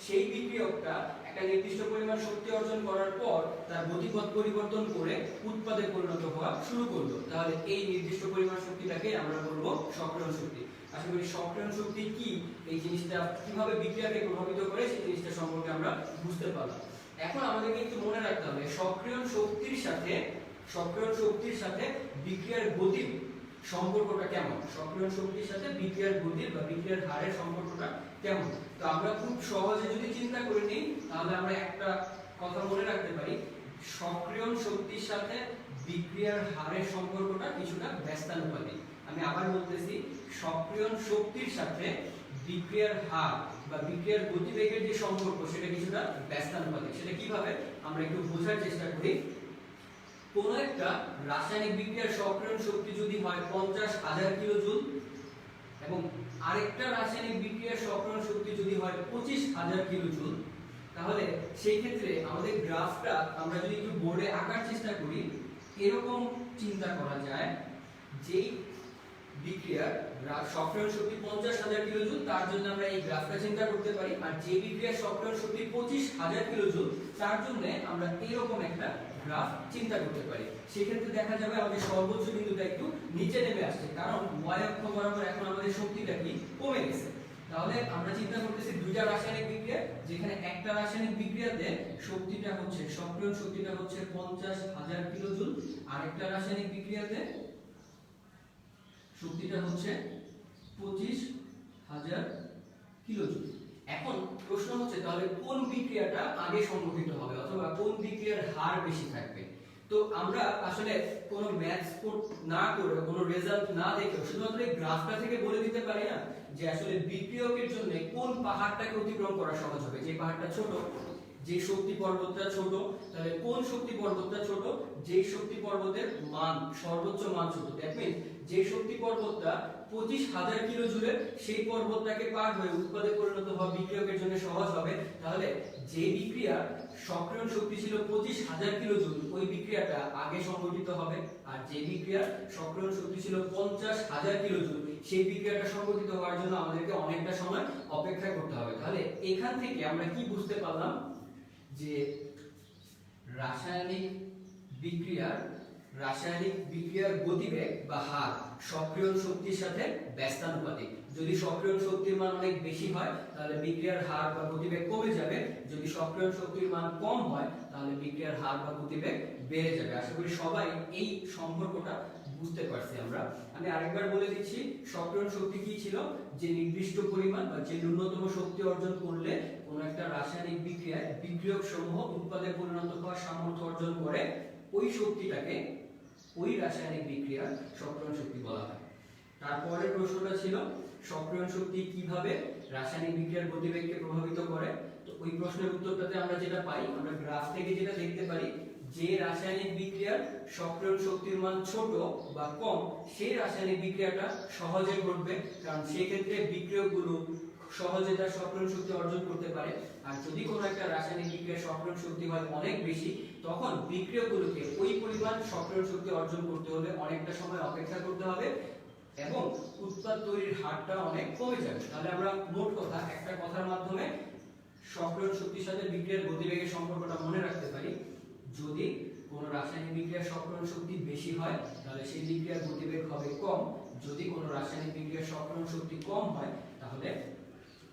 সেই বিক্রিয়কটা একটা নির্দিষ্ট পরিমাণ শক্তি অর্জন করার পর তার গতিপথ পরিবর্তন করে উৎপাদে পরিণত হওয়া শুরু করলো। তাহলে এই নির্দিষ্ট পরিমাণ শক্তিটাকে আমরা বলবো সক্রিয়ণ শক্তি। আশা করি সক্রিয়ণ শক্তি কি, এই জিনিসটা কিভাবে বিক্রিয়াকে প্রভাবিত করে সেই জিনিসটা সম্পর্কে আমরা বুঝতে পারলাম। এখন আমাদেরকে একটু মনে রাখতে হবে সক্রিয়ণ শক্তির সাথে বিক্রিয়ার গতির সম্পর্কটা কেমন। সক্রিয়ণ শক্তির সাথে বিক্রিয়ার গতির বা বিক্রিয়ার হারের সম্পর্কটা কেমন। তো আমরা খুব সহজে যদি চিন্তা করে নিই তাহলে আমরা একটা কথা মনে রাখতে পারি, সক্রিয়ণ শক্তির সাথে বিক্রিয়ার হারের সম্পর্কটা কিছুটা ব্যস্তানুপাতিক। আমি আবার বলতেছি, সক্রিয়ণ শক্তির সাথে বিক্রিয়ার হার বা বিক্রিয়ার গতিবেগের যে সম্পর্ক সেটা কিছুটা ব্যস্তানুপাতিক। সেটা কিভাবে আমরা একটু বোঝার চেষ্টা করি। কোন একটা রাসায়নিক বিক্রিয়ার সক্রিয়ণ শক্তি যদি হয় 50,000 কিলোজুল এবং আরেকটা রাসায়নিক বিক্রিয়ার সক্রিয়ণ শক্তি যদি হয় 25,000 কিলোজুল, তাহলে সেই ক্ষেত্রে আমাদের গ্রাফটা আমরা যদি একটু বোর্ডে আঁকার চেষ্টা করি, এরকম চিন্তা করা যায়, যেই বিক্রিয়ার সক্রিয়ণ শক্তি 50,000 কিলোজুল তার জন্য আমরা এই গ্রাফটা চিন্তা করতে পারি, আর যে বিক্রিয়ার সক্রিয়ণ শক্তি 25,000 কিলোজুল তার জন্য আমরা এরকম একটা গ্রাফ চিন্তা করতে পারি। সেক্ষেত্রে দেখা যাবে আমাদের সর্বোচ্চ বিন্দুটা একটু নিচে নেমে আসছে, কারণ y অক্ষ বরাবর এখন আমাদের শক্তিটা কি কমে গেছে। তাহলে আমরা চিন্তা করতেছি দুইটা রাসায়নিক বিক্রিয়া, যেখানে একটা রাসায়নিক বিক্রিয়াতে শক্তিটা হচ্ছে সক্রিয়ণ শক্তিটা হচ্ছে 50,000 কিলোজুল, আর একটা রাসায়নিক বিক্রিয়াতে শক্তিটা হচ্ছে 25,000 কিলোজুল। এখন প্রশ্ন হচ্ছে তাহলে কোন বিক্রিয়াটা আগে সংঘটিত হবে অথবা কোন বিক্রিয়ার হার বেশি থাকবে। তো আমরা আসলে কোনো ম্যাথস না করে কোনো রেজাল্ট না দেখে শুধুমাত্র এই গ্রাফটা থেকে বলে দিতে পারি না যে আসলে বিক্রিয়কের জন্য কোন পাহাড়টাকে অতিক্রম করা সহজ হবে। যে পাহাড়টা ছোট, যে শক্তি পর্বতটা ছোট, তাহলে কোন শক্তি পর্বতটা ছোট? যে শক্তি পর্বতের মান সর্বোচ্চ মান ছোট। দ্যাট মিন্স যে শক্তি পর্বতটা 25,000 কিলোজুলের, সেই পর্বতটাকে পার হয়ে উৎপাদে পরিণত হওয়া বিক্রিয়কের জন্য সহজ হবে। তাহলে যে বিক্রিয়া সক্রিয়ণ শক্তি ছিল 25,000 কিলোজুল ওই বিক্রিয়াটা আগে সংঘটিত হবে, আর যে বিক্রিয়ার সক্রিয়ণ শক্তি ছিল 50,000 কিলোজুল সেই বিক্রিয়াটা সংঘটিত হওয়ার জন্য আমাদেরকে অনেকটা সময় অপেক্ষা করতে হবে। তাহলে এখান থেকে আমরা কি বুঝতে পারলাম যে রাসায়নিক বিক্রিয়ার গতিবেগ বা হার সক্রিয়ণ শক্তির সাথে ব্যস্তানুপাতিক। যদি সক্রিয়ণ শক্তির মান অনেক বেশি হয় তাহলে বিক্রিয়ার হার বা গতিবেগ কমে যাবে, যদি সক্রিয়ণ শক্তির মান কম হয় তাহলে বিক্রিয়ার হার বা গতিবেগ বেড়ে যাবে। আশা করি সবাই এই সম্পর্কটা বুঝতে পারছি আমরা। আমি আরেকবার বলে দিচ্ছি, সক্রিয়ণ শক্তি কি ছিল? যে নির্দিষ্ট পরিমাণ বা যে ন্যূনতম শক্তি অর্জন করলে কোন একটা রাসায়নিক বিক্রিয়ায় বিক্রিয়ক সমূহ উৎপাদে পরিণত হওয়ার সামর্থ্য অর্জন করে ওই শক্তিটাকে ওই রাসায়নিক বিক্রিয়ার সক্রিয়ণ শক্তি বলা হয়। তারপরের প্রশ্নটা ছিল সক্রিয়ণ শক্তি কিভাবে রাসায়নিক বিক্রিয়ার গতিবেগকে প্রভাবিত করে। তো ওই প্রশ্নের উত্তরটাতে আমরা যেটা পাই, আমরা গ্রাফ থেকে যেটা দেখতে পারি, যে রাসায়নিক বিক্রিয়ার সক্রিয়ণ শক্তির মান ছোট বা কম সেই রাসায়নিক বিক্রিয়াটা সহজে ঘটবে, কারণ সেই ক্ষেত্রে বিক্রিয়কগুলো সহজে তার সক্রিয়ণ শক্তি অর্জন করতে পারে। আর যদি কোনো একটা রাসায়নিক বিক্রিয়ার সক্রিয়ণ শক্তি হয় অনেক বেশি, তখন বিক্রিয়কগুলোকে ওই পরিমাণ সক্রিয়ণ শক্তি অর্জন করতে হলে অনেকটা সময় অপেক্ষা করতে হবে, এবং উৎপাদ তৈরির হারটা অনেক কমে যাবে। তাহলে আমরা মোট কথা একটা কথার মাধ্যমে সক্রিয়ণ শক্তির সাথে বিক্রিয়ার গতিবেগের সম্পর্কটা মনে রাখতে পারি। যদি কোনো রাসায়নিক বিক্রিয়ার সক্রিয়ণ শক্তি বেশি হয় তাহলে সেই বিক্রিয়ার গতিবেগ হবে কম, যদি কোনো রাসায়নিক বিক্রিয়ার সক্রিয়ণ শক্তি কম হয় তাহলে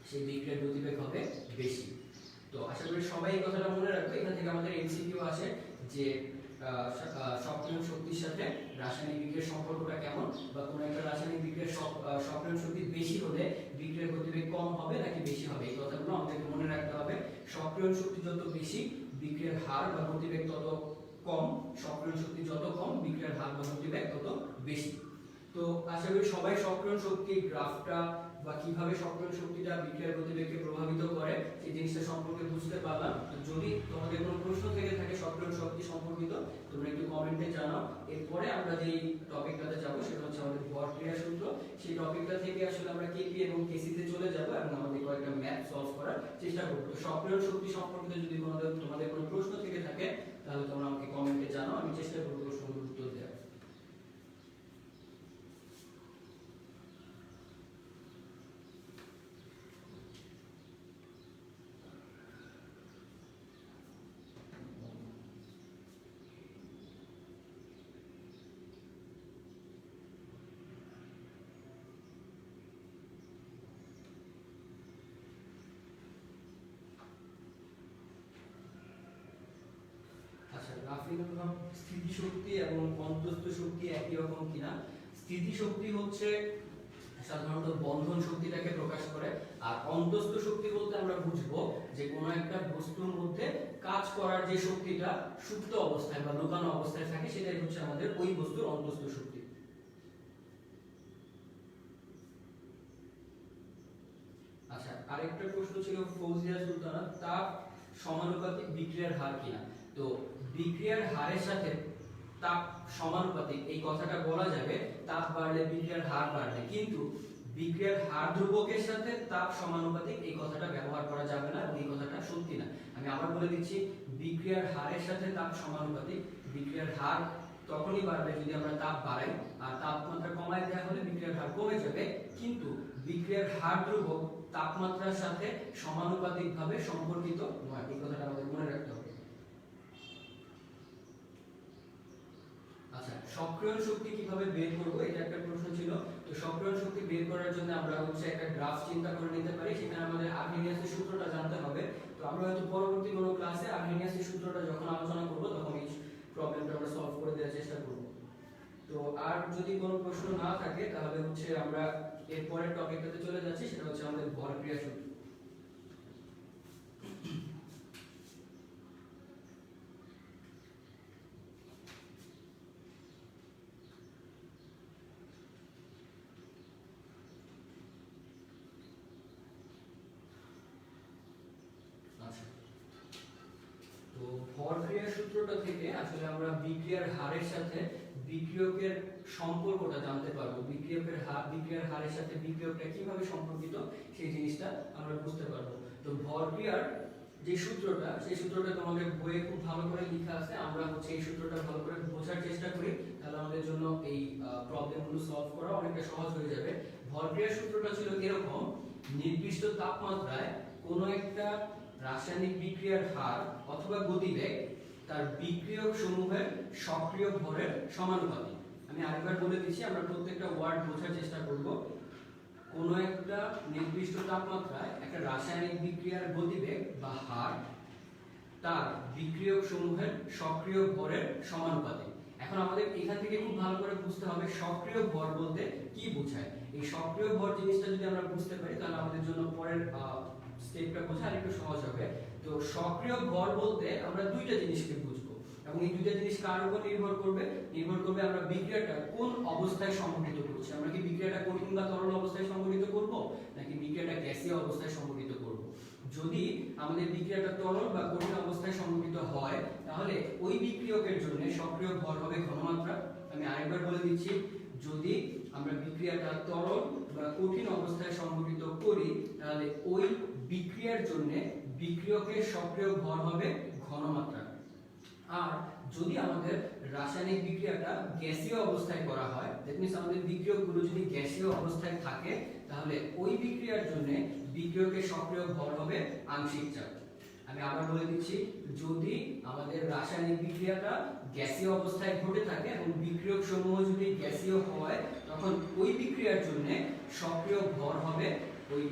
সেই বিক্রিয়ার গতিবেগ হবে বেশি। তো আশা করি সবাই এই কথাটা মনে রাখবে। এখান থেকে আমাদের এমসিকিউ আসে যে সক্রিয়ণ শক্তির সাথে রাসায়নিক বিক্রিয়ার সম্পর্কটা কেমন, বা কোনো একটা রাসায়নিক বিক্রিয়ার সক্রিয়ণ শক্তি বেশি হলে বিক্রিয়ার গতিবেগ কম হবে নাকি বেশি হবে, এই কথাগুলো আমাদেরকে মনে রাখতে হবে। সক্রিয়ণ শক্তি যত বেশি বিক্রিয়ার হার বা গতিবেগ তত কম, সক্রিয়ণ শক্তি যত কম বিক্রিয়ার হার বা গতিবেগ তত বেশি। তো আশা করি সবাই সক্রিয়ণ শক্তির গ্রাফটা বা কিভাবে সক্রিয়ণ শক্তিটা বিক্রিয়ার গতিবেগকে প্রভাবিত করে সেই জিনিসটা সম্পর্কে বুঝতে পারলাম। তো যদি তোমাদের কোনো প্রশ্ন থেকে থাকে সক্রিয়ণ শক্তি সম্পর্কিত তোমরা একটু কমেন্টে জানাও। এরপরে আমরা যেই টপিকটাতে যাব সেটা হচ্ছে আমাদের ভর ক্রিয়া সূত্র। সেই টপিকটা থেকে আসলে আমরা কেপি এবং কেসিতে চলে যাব এবং আমাদের কয়েকটা ম্যাথ সলভ করার চেষ্টা করব। তো সক্রিয়ণ শক্তি সম্পর্কিত যদি তোমাদের কোনো প্রশ্ন থেকে থাকে তাহলে তোমরা আমাকে কমেন্টে জানাও, আমি চেষ্টা করব প্রশ্নগুলোর উত্তর দেওয়ার। স্থিতিশক্তি এবং অন্তস্থ শক্তি একই রকম কিনা। স্থিতিশক্তি হচ্ছে সাধারণত বন্ধন শক্তিটাকে প্রকাশ করে, আর অন্তস্থ শক্তি বলতে আমরা বুঝবো যে কোনো একটা বস্তুর মধ্যে কাজ করার যে শক্তিটা সুপ্ত অবস্থায় বা লুকানো অবস্থায় থাকে সেটাই হচ্ছে আমাদের ওই বস্তুর অন্তস্থ শক্তি। আচ্ছা, আরেকটা প্রশ্ন ছিল ফৌজিয়া সুলতানা, তাপ সমানুপাতিক বিক্রিয়ার হার কিনা। তো বিক্রিয়ার হারের সাথে তাপ সমানুপাতিক এই কথাটা বলা যাবে তাপ বাড়লে বিক্রিয়ার হার বাড়বে, কিন্তু বিক্রিয়ার হার ধ্রুবকের সাথে তাপ সমানুপাতিক এই কথাটা ব্যবহার করা যাবে না এবং এই কথাটা সত্যি না। আমি আবার বলে দিচ্ছি, বিক্রিয়ার হারের সাথে তাপ সমানুপাতিক। বিক্রিয়ার হার তখনই বাড়বে যদি আমরা তাপ বাড়াই, আর তাপমাত্রা কমায় দেওয়া হলে বিক্রিয়ার হার কমে যাবে, কিন্তু বিক্রিয়ার হার ধ্রুবক তাপমাত্রার সাথে সমানুপাতিকভাবে সম্পর্কিত নয়, এই কথাটা আমাদের মনে রাখতে হবে। আচ্ছা, সক্রিয়ণ শক্তি কিভাবে বের করব এটা একটা প্রশ্ন ছিল। তো সক্রিয়ণ শক্তি বের করার জন্য আমরা হচ্ছে একটা গ্রাফ চিন্তা করে নিতে পারি, সেখানে আমাদের আর্হেনিয়াসের সূত্রটা জানতে হবে। তো আমরা হয়তো পরবর্তী কোনো ক্লাসে আর্হেনিয়াসের সূত্রটা যখন আলোচনা করব তখন এই প্রবলেমটা আমরা সলভ করে দেওয়ার চেষ্টা করব। তো আর যদি কোনো প্রশ্ন না থাকে তাহলে হচ্ছে আমরা এর পরের টপিকটাতে চলে যাচ্ছি, সেটা হচ্ছে আমাদের ভর ক্রিয়া সূত্র। ভর ক্রিয়া সূত্রটা থেকে আসলে আমরা বিক্রিয়ার হারের সাথে বিক্রিয়কের সম্পর্কটা জানতে পারবো। বিক্রিয়ার হারের সাথে বিক্রিয়কটা কিভাবে সম্পর্কিত সেই জিনিসটা আমরা বুঝতে পারবো। তো ভর ক্রিয়ার যে সূত্রটা সেই সূত্রটা তোমাদের বইয়ে খুব ভালো করে লেখা আছে, আমরা হচ্ছে এই সূত্রটা ভালো করে বোঝার চেষ্টা করি, তাহলে আমাদের জন্য এই প্রবলেমগুলো সলভ করা অনেকটা সহজ হয়ে যাবে। ভর ক্রিয়ার সূত্রটা ছিল এরকম: নির্দিষ্ট তাপমাত্রায় কোনো একটা রাসায়নিক বিক্রিয়ার হার অথবা গতিবেগ তার বিক্রিয়ক সমূহের সক্রিয় ভরের সমানুপাতিক। আমি আরেকবার বলে দিচ্ছি, আমরা প্রত্যেকটা ওয়ার্ড বোঝার চেষ্টা করব। কোনো একটা নির্দিষ্ট তাপমাত্রায় একটা রাসায়নিক বিক্রিয়ার গতিবেগ বা হার তার বিক্রিয়ক সমূহের সক্রিয় ভরের সমানুপাতিক। এখন আমাদের এখান থেকে খুব ভালো করে বুঝতে হবে সক্রিয় ভর বলতে কি বোঝায়। এই সক্রিয় ভর জিনিসটা যদি আমরা বুঝতে পারি তাহলে আমাদের জন্য পরের স্টেপটা বোঝা আরেকটু সহজ হবে। তো সক্রিয় ভর বলতে আমরা দুইটা জিনিসকে বুঝবো, এবং এই দুইটা জিনিস কার উপর নির্ভর করবে আমরা বিক্রিয়াটা কোন অবস্থায় সংঘটিত করছি। আমরা কি বিক্রিয়াটা কঠিন বা তরল অবস্থায় সংঘটিত করব নাকি বিক্রিয়াটা গ্যাসীয় অবস্থায় সংঘটিত করব। যদি আমাদের বিক্রিয়াটা তরল বা কঠিন অবস্থায় সংঘটিত হয় তাহলে ওই বিক্রিয়কের জন্য সক্রিয় ভর হবে ঘনমাত্রা। আমি আরেকবার বলে দিচ্ছি, যদি আমরা বিক্রিয়াটা তরল বা কঠিন অবস্থায় সংঘটিত করি তাহলে ওই বিক্রিয়ার জন্য বিক্রিয়কের সক্রিয় ভর হবে ঘনমাত্রা। আর যদি আমাদের রাসায়নিক বিক্রিয়াটা গ্যাসীয় অবস্থায় করা হয়, দ্যাট মিন্স আমাদের বিক্রিয়কগুলো যদি গ্যাসীয় অবস্থায় থাকে, তাহলে ওই বিক্রিয়ার জন্য বিক্রিয়কের সক্রিয় ভর হবে আংশিক চাপ। আমি আবার বলে দিচ্ছি, যদি আমাদের রাসায়নিক বিক্রিয়াটা গ্যাসীয় অবস্থায় ঘটে থাকে এবং বিক্রিয়ক সমূহ যদি গ্যাসীয় হয়, তখন ওই বিক্রিয়ার জন্য সক্রিয় ভর হবে ওই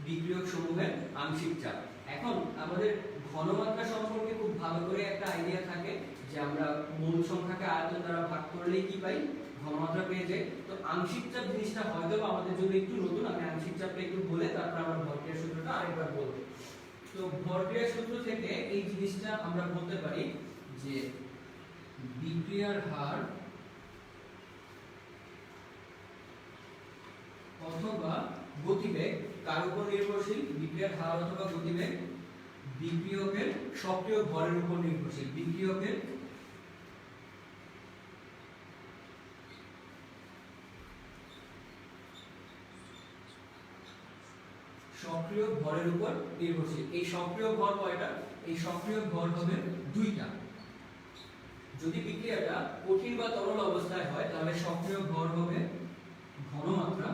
বিক্রিয়ক সমূহের আংশিক চাপ। এখন আমাদের ঘনমাত্রা সম্পর্কে খুব ভালো করে একটা আইডিয়া থাকে যে আমরা মোল সংখ্যাকে আয়তন দ্বারা ভাগ করলেই কি পাই, ঘনমাত্রা পেয়ে যাই। তো আংশিক চাপ জিনিসটা হয়তো আমাদের জন্য একটু নতুন, আমি আংশিক চাপটা একটু বলে তারপর আমরা ভরক্রিয়ার সূত্রটা আরেকবার বলবো। তো ভরক্রিয়ার সূত্র থেকে এই জিনিসটা আমরা বলতে পারি যে বিক্রিয়ার হার অথবা গতিবেগ কার উপর নির্ভরশীল, বিক্রিয়ার হার অথবা গতিবেগ বিক্রিয়কের সক্রিয় ভরের উপর নির্ভরশীল। বিক্রিয়কের সক্রিয় ভরের উপর নির্ভরশীল। এই সক্রিয় ভর কয়টা? এই সক্রিয় ভর হবে দুইটা। যদি বিক্রিয়াটা কঠিন বা তরল অবস্থায় হয়, তাহলে সক্রিয় ভর হবে ঘনমাত্রা,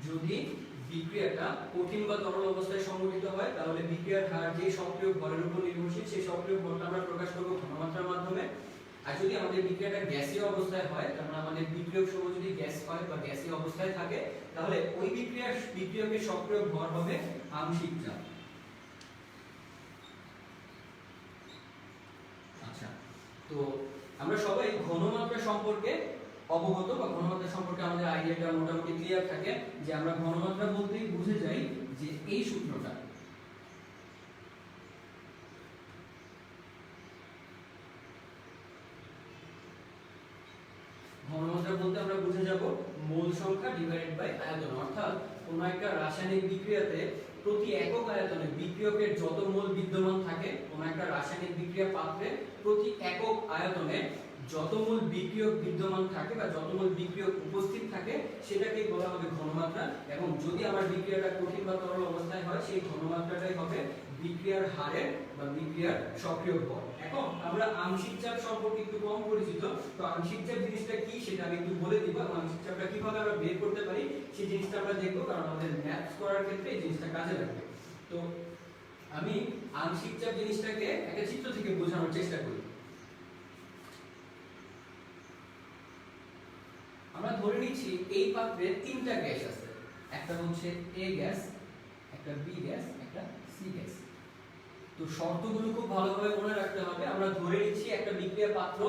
যদি বিক্রিয়াটা কঠিন বা তরল অবস্থায় সংঘটিত হয়, তাহলে বিক্রিয়ার হার যে সক্রিয় ভরের উপর নির্ভরশীল, সেই সক্রিয় ভরটা আমরা প্রকাশ করব ঘনমাত্রার মাধ্যমে। আর যদি আমাদের বিক্রিয়াটা গ্যাসীয় অবস্থায় হয়, তার মানে আমাদের বিক্রিয়ক সমূহ যদি গ্যাস হয় বা গ্যাসীয় অবস্থায় থাকে, তাহলে ওই বিক্রিয়কের সক্রিয় ভর হবে আংশিক চাপ। আচ্ছা, তো আমরা সবাই ঘনমাত্রা সম্পর্কে অবগত বা ঘনমাত্রা সম্পর্কে আমাদের আইডিয়াটা মোটামুটি ক্লিয়ার থাকে যে আমরা ঘনমাত্রা বলতেই বুঝে যাই যে এই সূত্রটা, ঘনমাত্রা বলতে আমরা বুঝে যাব মোল সংখ্যা ডিভাইডেড বাই আয়তন। অর্থাৎ কোন একটা রাসায়নিক বিক্রিয়াতে প্রতি একক আয়তনে বিক্রিয়কের যত মোল বিদ্যমান থাকে, কোন একটা রাসায়নিক বিক্রিয়া পাত্রে প্রতি একক আয়তনে যত মোল বিক্রিয়ক বিদ্যমান থাকে বা যত মোল বিক্রিয়ক উপস্থিত থাকে, সেটাকেই বলা হবে ঘনমাত্রা। এবং যদি আমার বিক্রিয়াটা কঠিন বা তরল অবস্থায় হয়, সেই ঘনমাত্রাটাই হবে বিক্রিয়ার হারের বা বিক্রিয়ার সক্রিয় ভর। এখন আমরা আংশিক চাপ সম্পর্কে একটু কম পরিচিত, তো আংশিক চাপ জিনিসটা কি সেটা আমি একটু বলে দিব। আংশিক চাপটা কিভাবে আমরা বের করতে পারি সেই জিনিসটা আমরা দেখব, কারণ আমাদের ম্যাথস করার ক্ষেত্রে এই জিনিসটা কাজে লাগবে। তো আমি আংশিক চাপ জিনিসটাকে একটা চিত্র থেকে বোঝানোর চেষ্টা করি। আমরা ধরে নিচ্ছি এই পাত্রে তিনটা গ্যাস আছে, একটা হচ্ছে এ গ্যাস, একটা বি গ্যাস, একটা সি গ্যাস। তো শর্তগুলো খুব ভালোভাবে মনে রাখতে হবে। আমরা ধরে নিচ্ছি একটা বিক্রিয়া পাত্র,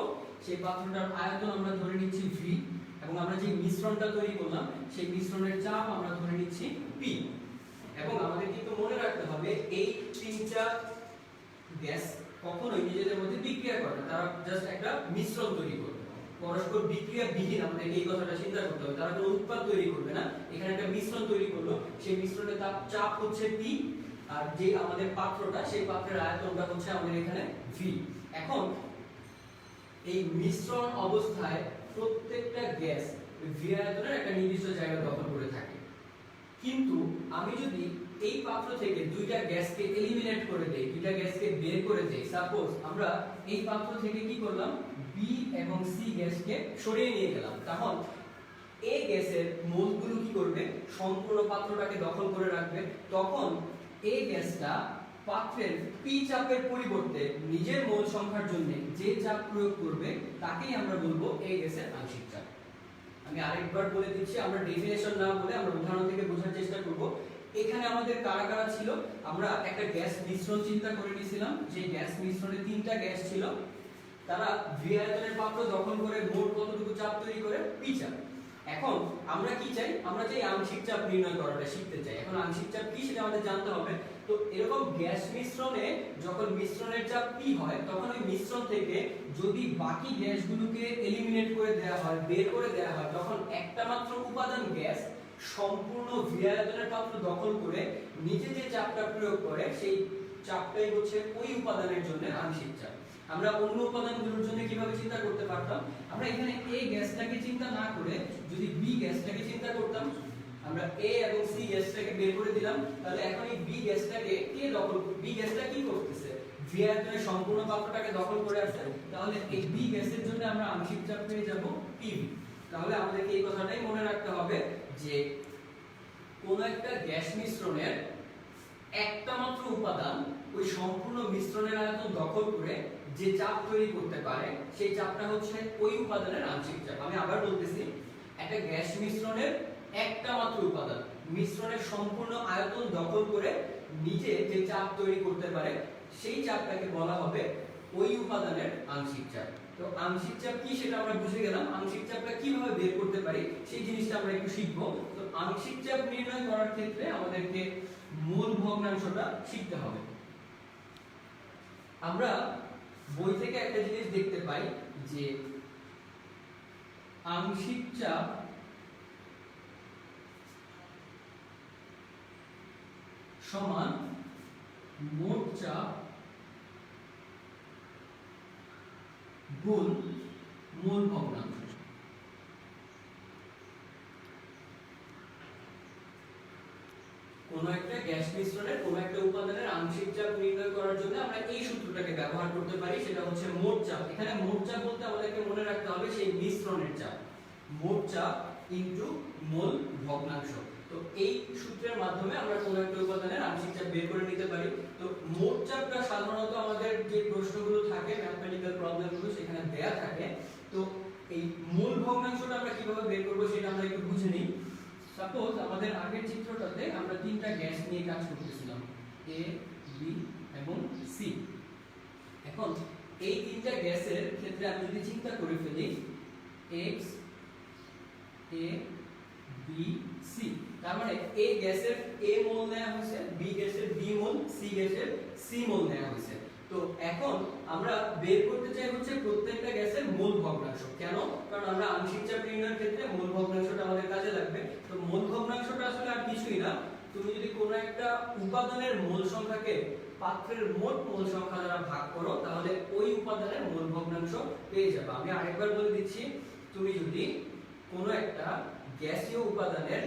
সেই পাত্রটার আয়তন আমরা ধরে নিচ্ছি ভি, এবং আমরা যে মিশ্রণটা তৈরি করলাম সেই মিশ্রণের চাপ আমরা ধরে নিচ্ছি পি। এবং আমাদের কিন্তু মনে রাখতে হবে এই তিনটা গ্যাস কখনোই নিজেদের মধ্যে বিক্রিয়া করে না, তারা জাস্ট একটা মিশ্রণ তৈরি করবে, পরস্পর বিক্রিয়া বিহীন। আমাদের এই কথাটা চিন্তা করতে হবে, তারা কোনো উৎপাদ তৈরি করবে না, এখানে একটা মিশ্রণ তৈরি করলো, সেই মিশ্রণের চাপ হচ্ছে পি, আর যে আমাদের পাত্রটা সেই পাত্রের আয়তনটা হচ্ছে আমাদের এখানে ভি। এখন এই মিশ্রণ অবস্থায় প্রত্যেকটা গ্যাস ভি আয়তনের একটা নির্দিষ্ট জায়গা দখল করে থাকে। কিন্তু আমি যদি এই পাত্র থেকে দুইটা গ্যাসকে এলিমিনেট করে দেই, দুইটা গ্যাসকে বের করে দেই, সাপোজ আমরা এই পাত্র থেকে কি করলাম, বি এবং সি গ্যাসকে সরিয়ে নিয়ে গেলাম, তখন এ গ্যাসের মোলগুলো কি করবে, সম্পূর্ণ পাত্রটাকে দখল করে রাখবে। তখন এ গ্যাসটা পাত্রের পি চাপের পরিবর্তে নিজের মোল সংখ্যার জন্য যে চাপ প্রয়োগ করবে তাকেই আমরা বলবো এ গ্যাসের আংশিক চাপ। আমি আরেকবার বলে দিচ্ছি, আমরা ডেফিনেশন না বলে আমরা উদাহরণ থেকে বোঝার চেষ্টা করব। এখানে আমাদের কারা কারা ছিল, আমরা একটা গ্যাস মিশ্রণ চিন্তা করে নিয়েছিলাম, যে গ্যাস মিশ্রণে তিনটা গ্যাস ছিল, তারা ভি আয়তনের পাত্র দখল করে মোট কতটুকু চাপ তৈরি করে, পি চাপ। এখন আমরা কি চাই, আমরা চাই আংশিক চাপ নির্ণয় করাটা শিখতে চাই। এখন আংশিক চাপ কি সেটা আমাদের জানতে হবে। তো এরকম গ্যাস মিশ্রণে যখন মিশ্রণের চাপ পি হয়, তখন ওই মিশ্রণ থেকে যদি বাকি গ্যাসগুলোকে এলিমিনেট করে দেওয়া হয়, বের করে দেওয়া হয়, তখন একটা মাত্র উপাদান গ্যাস সম্পূর্ণ ভি আয়তনের পাত্র দখল করে নিজে যে চাপটা প্রয়োগ করে, সেই চাপটাই হচ্ছে ওই উপাদানের জন্য আংশিক চাপ। আমরা অন্য উপাদানগুলোর জন্য কিভাবে চিন্তা করতে পারতাম, আমরা এখানে এ গ্যাসটাকে চিন্তা না করে যদি বি গ্যাসটাকে চিন্তা করতাম, আমরা A এবং C গ্যাসটাকে বের করে দিলাম। তাহলে এখন এই B গ্যাসটাকে কে দখল B গ্যাসটা কি করতেছে? V আয়তনের সম্পূর্ণ পাত্রটাকে দখল করে আছে। তাহলে এই B গ্যাসের জন্য আমরা আংশিক চাপ পেয়ে যাব PV। তাহলে আমাদেরকে এই কথাটাই মনে রাখতে হবে যে কোন একটা গ্যাস মিশ্রণের একটা মাত্র উপাদান ওই সম্পূর্ণ মিশ্রণের আয়তন দখল করে যে চাপ তৈরি করতে পারে সেই চাপটা হচ্ছে ওই উপাদানের আংশিক চাপ। আমি আবার বলতেছি, একটা গ্যাস মিশ্রণের একটা মাত্র উপাদান মিশ্রণের সম্পূর্ণ আয়তন দখল করে নিজে যে চাপ তৈরি করতে পারে সেই চাপটাকে বলা হবে ওই উপাদানের আংশিক চাপ। তো আংশিক চাপ কি সেটা আমরা বুঝে গেলাম। আংশিক চাপটা কিভাবে বের করতে পারি সেই জিনিসটা আমরা একটু শিখবো। তো আংশিক চাপ নির্ণয় করার ক্ষেত্রে আমাদেরকে মূল ভগ্নাংশটা শিখতে হবে। আমরা বই থেকে একটা জিনিস দেখতে পাই যে আংশিক চাপ সমান মোট চাপ গুণ মূল ভগ্নাংশ। কোন একটা গ্যাস মিশ্রণের কোন একটা উপাদানের আংশিক চাপ নির্ণয় করার জন্য আমরা এই সূত্রটাকে ব্যবহার করতে পারি, সেটা হচ্ছে মোট চাপ। এখানে মোট চাপ বলতে আমাদেরকে মনে রাখতে হবে সেই মিশ্রণের চাপ, মোট চাপ ইনটু মোল ভগ্নাংশ। তো এই সূত্রের মাধ্যমে আমরা কোন একটা উপাদানের আংশিক চাপ বের করে নিতে পারি। তো মোট চাপটা সাধারণত আমাদের যে প্রশ্নগুলো থাকে ম্যাথমেটিক্যাল প্রবলেমগুলো সেখানে দেয়া থাকে। তো এই মূল ভগ্নাংশটা আমরা কিভাবে বের করব সেটা আমরা একটু বুঝে নিই। সাপোজ আমাদের আগের চিত্রটাতে আমরা তিনটা গ্যাস নিয়ে কাজ করতেছিলাম, A, B এবং C। এখন এই তিনটা গ্যাসের ক্ষেত্রে আমি যদি চিন্তা করে ফেলি X, A, B, C, তার মানে A গ্যাসের A মোল নেওয়া হয়েছে, B গ্যাসের B মোল, C গ্যাসের C মোল নেওয়া হয়েছে। তো এখন আমরা বের করতে চাই হচ্ছে প্রত্যেকটা গ্যাসের মোল ভগ্নাংশ। কেন? কারণ আমরা আংশিক চাপ নির্ণয়ের ক্ষেত্রে মোল ভগ্নাংশটা আমাদের কাজে লাগবে। তো মোল ভগ্নাংশটা আসলে আর কিছুই না, তুমি যদি কোনো একটা উপাদানের মোল সংখ্যাকে পাত্রের মোট মোল সংখ্যা দ্বারা ভাগ করো তাহলে ওই উপাদানের মোল ভগ্নাংশ পেয়ে যাবে। আমি আরেকবার বলে দিচ্ছি, তুমি যদি কোনো একটা গ্যাসীয় উপাদানের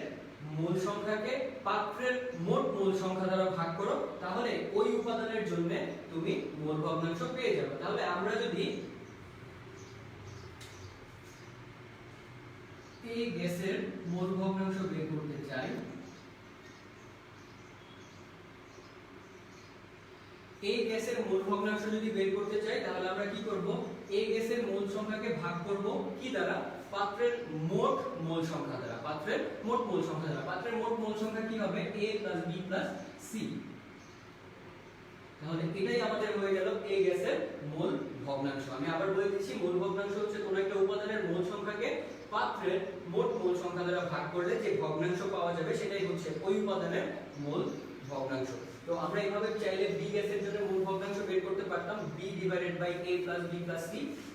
মোল সংখ্যাকে পাত্রের মোট মোল সংখ্যা দ্বারা ভাগ করো তাহলে ওই উপাদানের জন্য তুমি মোল ভগ্নাংশ পেয়ে যাবে। তাহলে আমরা যদি এই গ্যাসের মোল ভগ্নাংশ বের করতে চাই, এই গ্যাসের মোল ভগ্নাংশ যদি বের করতে চাই তাহলে আমরা কি করব? এই গ্যাসের মোল সংখ্যাকে ভাগ করব কি দ্বারা? পাত্রের মোট মোল সংখ্যা দ্বারা। পাত্রের মোট মোল সংখ্যা দ্বারা। পাত্রের মোট মোল সংখ্যা কি হবে? A + B + C। তাহলে এটাই আমাদের হয়ে গেল এই গ্যাসের মোল ভগ্নাংশ। আমি আবার বলে দিচ্ছি, মোল ভগ্নাংশ হচ্ছে কোন একটা উপাদানের মোল সংখ্যাকে পাত্রের মোট মোল সংখ্যা দ্বারা ভাগ করলে যে ভগ্নাংশ পাওয়া যাবে সেটাই হচ্ছে ওই উপাদানের মোল ভগ্নাংশ। তো আমরা এইভাবে চাইলে B গ্যাসের জন্য মোল ভগ্নাংশ বের করতে পারতাম B/A + B + C,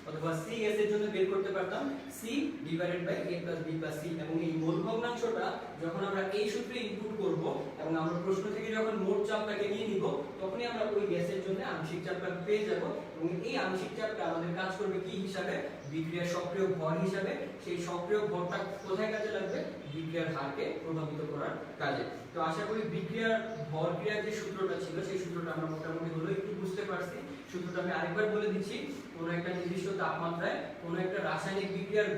অথবা C গ্যাসের জন্য বের করতে পারতাম C/A + B + C। এবং এই মোল ভগ্নাংশটা যখন আমরা এই সূত্রে ইনপুট করব এবং আমরা প্রশ্ন থেকে যখন মোট চাপটাকে নিয়ে নিব তখনই আমরা ওই গ্যাসের জন্য আংশিক চাপটা পেয়ে যাব। এবং এই আংশিক চাপটা আমাদের কাজ করবে কি হিসাবে? বিক্রিয়ার সক্রিয় ভর হিসাবে। সেই সক্রিয় ভরটা কোথায় কাজে লাগবে? বিক্রিয়ার হারকে প্রভাবিত করার কাজে। তো আশা করি বিক্রিয়ার ভর ক্রিয়ার যে সূত্রটা ছিল সেই সূত্রটা আমরা মোটামুটি হলো একটু বুঝতে পারছি। সূত্রটা আমি আরেকবার বলে দিচ্ছি, কোনো একটা নির্দিষ্ট তাপমাত্রায় কোনো একটা রাসায়নিক বিক্রিয়ার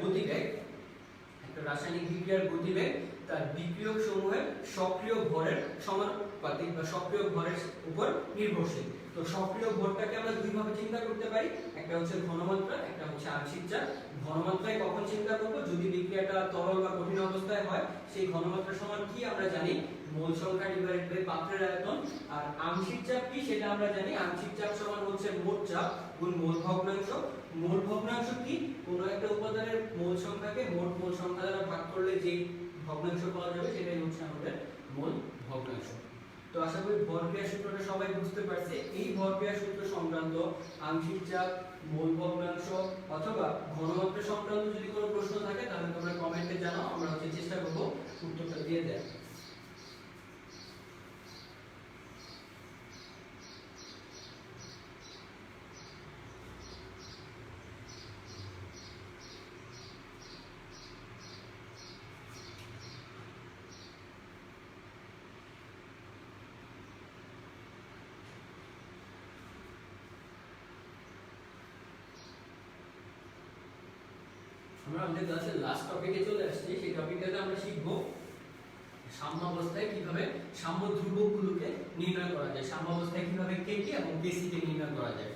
গতিবেগ, তার বিক্রিয়ক সমূহের সক্রিয় ভরের সমানুপাতিক বা সক্রিয় ভরের উপর নির্ভরশীল। তো সক্রিয় ভরটাকে আমরা দুই ভাবে চিন্তা করতে পারি, একটা হচ্ছে ঘনমাত্রা, একটা হচ্ছে আংশিক চাপ। ঘনমাত্রায় কখন চিন্তা করব? যদি বিক্রিয়াটা তরল বা কঠিন অবস্থায় হয়। সেই ঘনমাত্রা সমান কি আমরা জানি? মোল সংখ্যা ডিভাইডেড বাই পাত্রের আয়তন। আর আংশিক চাপ কি সেটা আমরা জানি, আংশিক চাপ সমান হচ্ছে মোট চাপ গুণ মোল ভগ্নাংশ। মোল ভগ্নাংশ কি? কোনো একটা উপাদানের মোল সংখ্যাকে মোট মোল সংখ্যা দ্বারা ভাগ করলে যেই ভগ্নাংশ পাওয়া যাবে সেটাই হচ্ছে আমাদের মোল ভগ্নাংশ। তো আশা করি ভরক্রিয়া সূত্রটা সবাই বুঝতে পারছে। এই ভরক্রিয়া সূত্র সংক্রান্ত আংশিক চাপ, মোল ভগ্নাংশ অথবা ঘনমাত্রা সংক্রান্ত যদি কোনো প্রশ্ন থাকে তাহলে তোমরা কমেন্টে জানাও, আমরা চেষ্টা করব উত্তরটা দিয়ে দেওয়ার। আমরা আমাদের ক্লাসের লাস্ট টপিকে চলে আসছি। সেই টপিকটাতে আমরা শিখব সাম্যাবস্থায় কিভাবে সাম্য ধ্রুবকগুলোকে নির্ণয় করা যায়, সাম্যাবস্থায় কিভাবে কেটি এবং কেসি কে নির্ণয় করা যায়।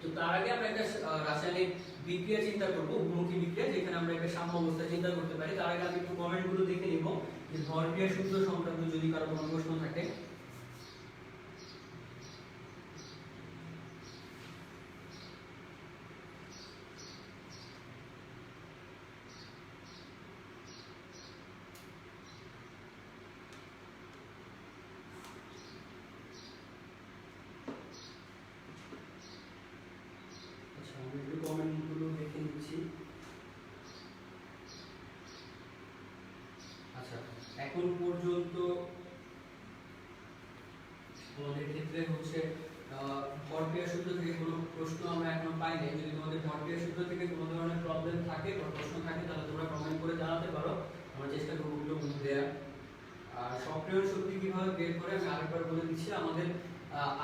তো তার আগে আমরা একটা রাসায়নিক বিক্রিয়া চিন্তা করব, বহুমুখী বিক্রিয়া, যেখানে আমরা একটা সাম্যাবস্থা চিন্তা করতে পারি। তার আগে আমি একটু কমেন্টগুলো দেখে নিব যে ভরক্রিয়া সূত্র সংক্রান্ত যদি কারো কোনো প্রশ্ন থাকে। আচ্ছা, আমি একটু কমেন্টগুলো দেখে নিচ্ছি। আচ্ছা, এখন পর্যন্ত তোমাদের ক্ষেত্রে হচ্ছে ভরক্রিয়া সূত্র থেকে কোনো প্রশ্ন আমরা এখনো পাইনি। যদি তোমাদের ভরক্রিয়া সূত্র থেকে কোনো ধরনের প্রবলেম থাকে বা প্রশ্ন থাকে তাহলে তোমরা কমেন্ট করে জানাতে পারো, আমরা চেষ্টা করবো ওগুলো উত্তর দেওয়ার। আর সক্রিয় শক্তি কিভাবে বের করে আমি আরেকবার বলে দিচ্ছি। আমাদের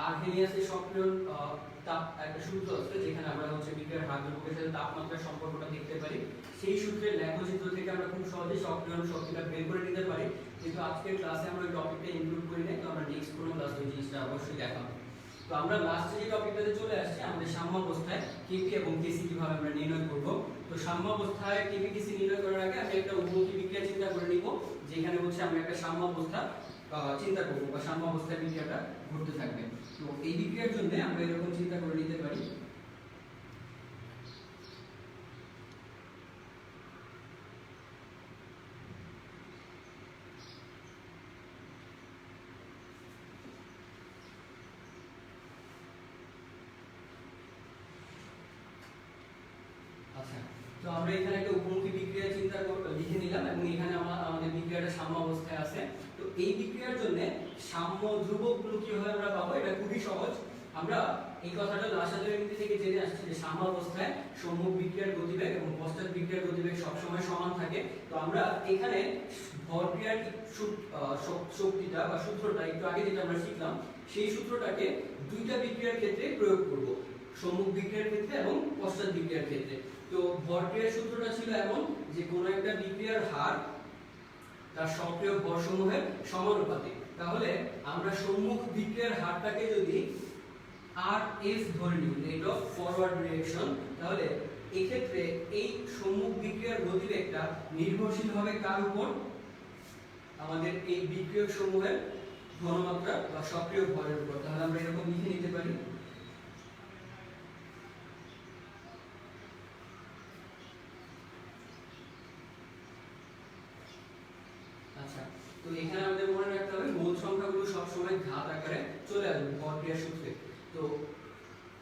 আর্হেনিয়াসের সক্রিয় তাপ একটা সূত্র আছে, যেখানে আমরা হচ্ছে বিক্রিয়ার হার ধ্রুবকের সাথে তাপমাত্রার সম্পর্কটা দেখতে পারি। সেই সূত্রের লেখচিত্র থেকে আমরা খুব সহজেই সক্রিয় শক্তিটা বের করে নিতে পারি। কিন্তু আজকের ক্লাসে আমরা ওই টপিকটা ইনক্লুড করি নাই, তো আমরা নেক্সট কোনো ক্লাসে ওই জিনিসটা অবশ্যই দেখাবো। তো আমরা লাস্টে যে টপিকটাতে চলে আসছি, আমাদের সাম্যাবস্থায় কেপি এবং কেসি কিভাবে আমরা নির্ণয় করব। তো সাম্যাবস্থায় কেপি কেসি নির্ণয় করার আগে আমি একটা উন্মুখী বিক্রিয়া চিন্তা করে নিব, যেখানে হচ্ছে আমরা একটা সাম্যাবস্থা চিন্তা করব বা সাম্যাবস্থায় বিক্রিয়াটা ঘটতে থাকবে। তো এই বিক্রিয়ার জন্য আমরা এরকম চিন্তা করে নিতে পারি। আচ্ছা, তো আমরা এখানে একটা উপমুখী বিক্রিয়া চিন্তা লিখে নিলাম এবং এখানে আমাদের বিক্রিয়াটা সাম্য অবস্থায় আছে। তো এই বিক্রিয়ার জন্য সাম্য ধ্রুবকগুলো কিভাবে আমরা পাবো, এটা খুবই সহজ। আমরা এই কথাটা রাসায়নিক নীতি থেকে জেনে আসছি যে সাম্য অবস্থায় সম্মুখ বিক্রিয়ার গতিবেগ এবং পশ্চাৎ বিক্রিয়ার গতিবেগ সবসময় সমান থাকে। তো আমরা এখানে ভরক্রিয়ার শক্তিটা বা সূত্রটা একটু আগে যেটা আমরা শিখলাম, সেই সূত্রটাকে দুইটা বিক্রিয়ার ক্ষেত্রে প্রয়োগ করব, সম্মুখ বিক্রিয়ার ক্ষেত্রে এবং পশ্চাৎ বিক্রিয়ার ক্ষেত্রে। তো ভরক্রিয়ার সূত্রটা ছিল এমন যে কোনো একটা বিক্রিয়ার হার তার সক্রিয় ভরসমূহের সমানুপাতিক। তাহলে আমরা সম্মুখ বিক্রিয়ার হারটাকে যদি RF ধরে নিই, রেট অফ ফরওয়ার্ড রিঅ্যাকশন, তাহলে এই ক্ষেত্রে এই সম্মুখ বিক্রিয়ার গতিবেগটা নির্ভরশীল হবে কার উপর? আমাদের এই বিক্রিয়ক সমূহের ঘনমাত্রা বা সক্রিয় ভরের উপর। তাহলে আমরা এরকম লিখে নিতে পারি। আচ্ছা, তো এখানে আমাদের মনে রাখতে হবে মোল সংখ্যাগুলো সবসময় ঘাত আকারে চলে আসবে ভরক্রিয়া সূত্রে। তো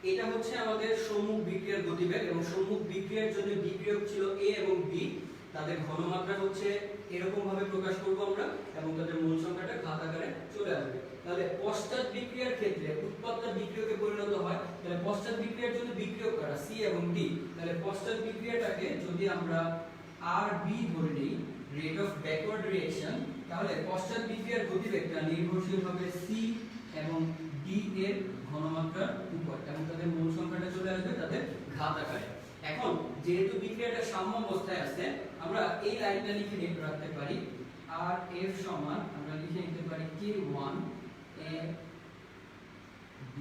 এটা হচ্ছে আমাদের সম্মুখ বিক্রিয়ার গতিবেগ, এবং সম্মুখ বিক্রিয়ার জন্য বিক্রিয়ক ছিল A এবং B, তাদের ঘনমাত্রা হচ্ছে এরকম ভাবে প্রকাশ করব আমরা, এবং তাদের মূল সংখ্যাটা ঘাত আকারে চলে আসবে। তাহলে পশ্চাৎ বিক্রিয়ার ক্ষেত্রে উৎপাদটা বিক্রিয়কে পরিণত হয়। তাহলে পশ্চাৎ বিক্রিয়ার জন্য বিক্রিয়ক কারা? C এবং D। তাহলে পশ্চাৎ বিক্রিয়াটাকে যদি আমরা RB ধরে নিই, রেট অফ ব্যাকওয়ার্ড রিঅ্যাকশন, তাহলে পশ্চাৎ বিক্রিয়ার গতিবেগটা নির্ভরশীল হবে C এবং D এর ঘনমাত্রার উপর, এবং তাদের মূল সংখ্যাটা চলে আসবে তাদের ঘাত আকারে। এখন যেহেতু বিক্রিয়াটা সাম্য অবস্থায় আছে, আমরা এই লাইনটা লিখে রাখতে পারি আর F সমান আমরা লিখে নিতে পারি K1 A B,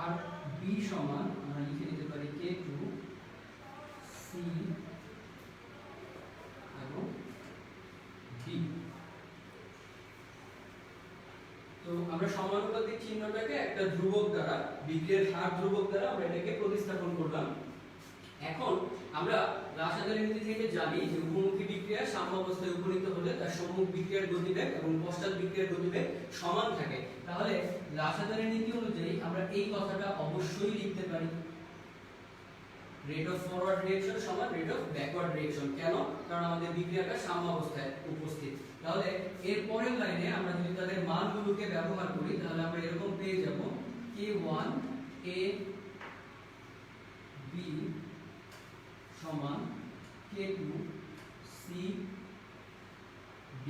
R B সমান আমরা লিখে নিতে পারি K2 C এবং D। তো আমরা সমানুপাতিক চিহ্নটাকে একটা ধ্রুবক দ্বারা, বিক্রিয়ার হার ধ্রুবক দ্বারা আমরা এটাকে প্রতিস্থাপন করলাম। এখন আমরা রাসায়নিক নীতি থেকে জানি যে উভমুখী বিক্রিয়া সাম্য অবস্থায় উপনীত হলে তার সম্মুখ বিক্রিয়ার গতিবেগ এবং পশ্চাৎ বিক্রিয়ার গতিবেগ সমান থাকে। তাহলে রাসায়নিক নীতি অনুযায়ী আমরা এই কথাটা অবশ্যই লিখতে পারি, রেট অফ ফরওয়ার্ড রিঅ্যাকশন সমান রেট অফ ব্যাকওয়ার্ড রিঅ্যাকশন। কেন? কারণ আমাদের বিক্রিয়াটা সাম্য অবস্থায় উপস্থিত। তাহলে এর পরের লাইনে আমরা যদি তাদের মানগুলোকে ব্যবহার করি, তাহলে আমরা এরকম পেয়ে যাব K1 A B সমান K2 C B।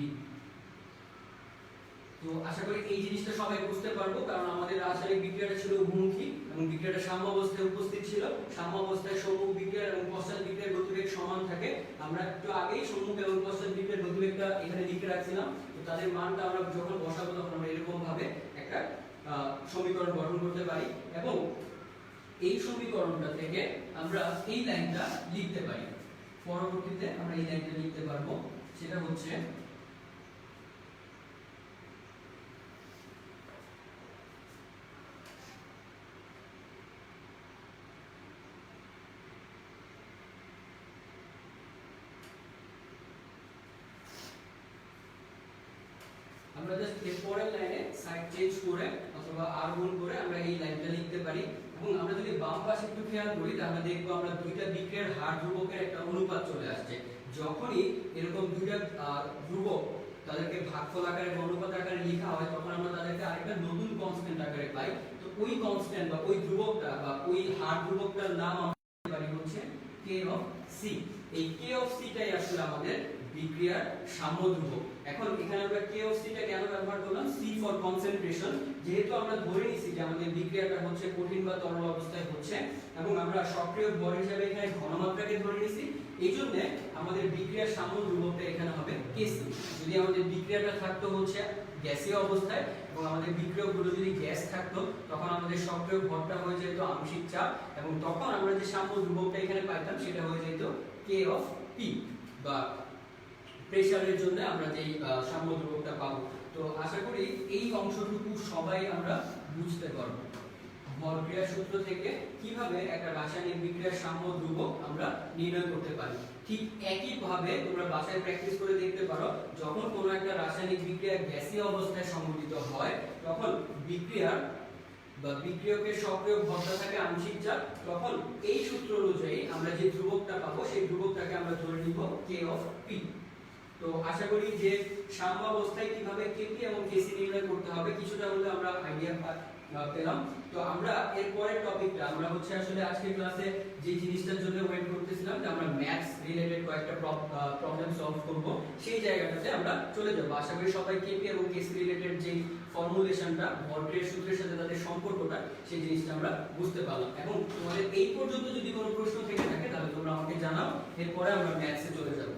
তো আশা করি এই জিনিসটা সবাই বুঝতে পারবো, কারণ আমাদের রাসায়নিক বিক্রিয়াটা ছিল উভমুখী এবং বিক্রিয়াটা সাম্য অবস্থায় উপস্থিত ছিল। সাম্য অবস্থায় সম্মুখ বিক্রিয়া এবং পশ্চাৎ বিক্রিয়ার গতিবেগ সমান থাকে। আমরা একটু আগেই সম্মুখ এবং পশ্চাৎ বিক্রিয়ার গতিবেগটা এখানে লিখে রাখছিলাম। তো তাদের মানটা আমরা যখন বসাবো তখন আমরা এরকম ভাবে একটা সমীকরণ গঠন করতে পারি এবং এই সমীকরণটা থেকে আমরা এই লাইনটা লিখতে পারি। পরবর্তীতে আমরা এই লাইনটা লিখতে পারবো, সেটা হচ্ছে আমরা জাস্ট এর পরের লাইনে সাইড চেঞ্জ করে অথবা আর গুণ করে আমরা এই লাইনটা লিখতে পারি। এবং আমরা যদি বাম পাশে একটু খেয়াল করি তাহলে দেখবো আমরা দুইটা বিক্রিয়ার হার ধ্রুবকের একটা অনুপাত চলে আসছে। যখনই এরকম দুইটা ধ্রুবক তাদেরকে ভাগফল আকারে বা অনুপাত আকারে লেখা হয় তখন আমরা তাদেরকে আরেকটা নতুন কনস্ট্যান্ট আকারে পাই। তো ওই কনস্ট্যান্ট বা ওই ধ্রুবকটা বা ওই হার ধ্রুবকটার নাম আমরা বলতে পারি হচ্ছে k অফ c। এই k অফ c টাই আসলে আমাদের বিক্রিয়ার সাম্য ধ্রুবক। এখন এখানে আমরা k অফ c টা কেন ব্যবহার করলাম? c for concentration. যেহেতু আমরা ধরে নিছি যে আমাদের বিক্রিয়াটা হচ্ছে কঠিন বা তরল অবস্থায় হচ্ছে এবং আমরা সক্রিয় ভর হিসেবে এখানে ঘনমাত্রাকে ধরে নিছি, এইজন্য আমাদের বিক্রিয়ার সাম্য ধ্রুবকটা এখানে হবে kc। যদি আমাদের বিক্রিয়াটা থাকতো হচ্ছে গ্যাসীয় অবস্থায় এবং আমাদের বিক্রিয়কগুলো যদি গ্যাস থাকতো তখন আমাদের সক্রিয় ভরটা হয়ে যেত আংশিক চাপ এবং তখন আমরা যে সাম্য ধ্রুবকটা এখানে পাইতাম সেটা হয়ে যেত k অফ p বা প্রেসারের জন্য আমরা যে সাম্য ধ্রুবকটা পাবো। তো আশা করি এই অংশটুকু সবাই আমরা বুঝতে পারবো। ভরক্রিয়া সূত্র থেকে কিভাবে একটা রাসায়নিক বিক্রিয়ার সাম্য ধ্রুবক আমরা নির্ণয় করতে পারি। ঠিক একই ভাবে তোমরা বাসায় প্র্যাকটিস করে দেখতে পারো, যখন কোনো একটা রাসায়নিক বিক্রিয়া গ্যাসীয় অবস্থায় সংঘটিত হয় তখন বিক্রিয়ার বা বিক্রিয়কের সক্রিয় ভরটা থাকে আংশিক চাপ, তখন এই সূত্র অনুযায়ী আমরা যে ধ্রুবকটা পাবো সেই ধ্রুবকটাকে আমরা ধরে নিব k অফ p। তো আশা করি যে সাম্য অবস্থায় কিভাবে kp এবং kc নির্ণয় করতে হবে কিছুটা হলে আমরা আইডিয়া পেলাম। তো আমরা এর পরের টপিকটা আমরা হচ্ছে আসলে আজকের ক্লাসে যে জিনিসটার জন্য ওয়েট করতেছিলাম যে আমরা ম্যাথস রিলেটেড কয়েকটা প্রবলেম সলভ করব, সেই জায়গাটাতে আমরা চলে যাব। আশা করি সবাই kp এবং kc রিলেটেড যে ফর্মুলেশনটা ভরক্রিয়ার সূত্রের সাথে তাদের সম্পর্কটা সেই জিনিসটা আমরা বুঝতে পারলাম। এবং তোমাদের এই পর্যন্ত যদি কোনো প্রশ্ন থেকে থাকে তাহলে তোমরা আমাকে জানাও, এরপরে আমরা ম্যাথসে চলে যাব।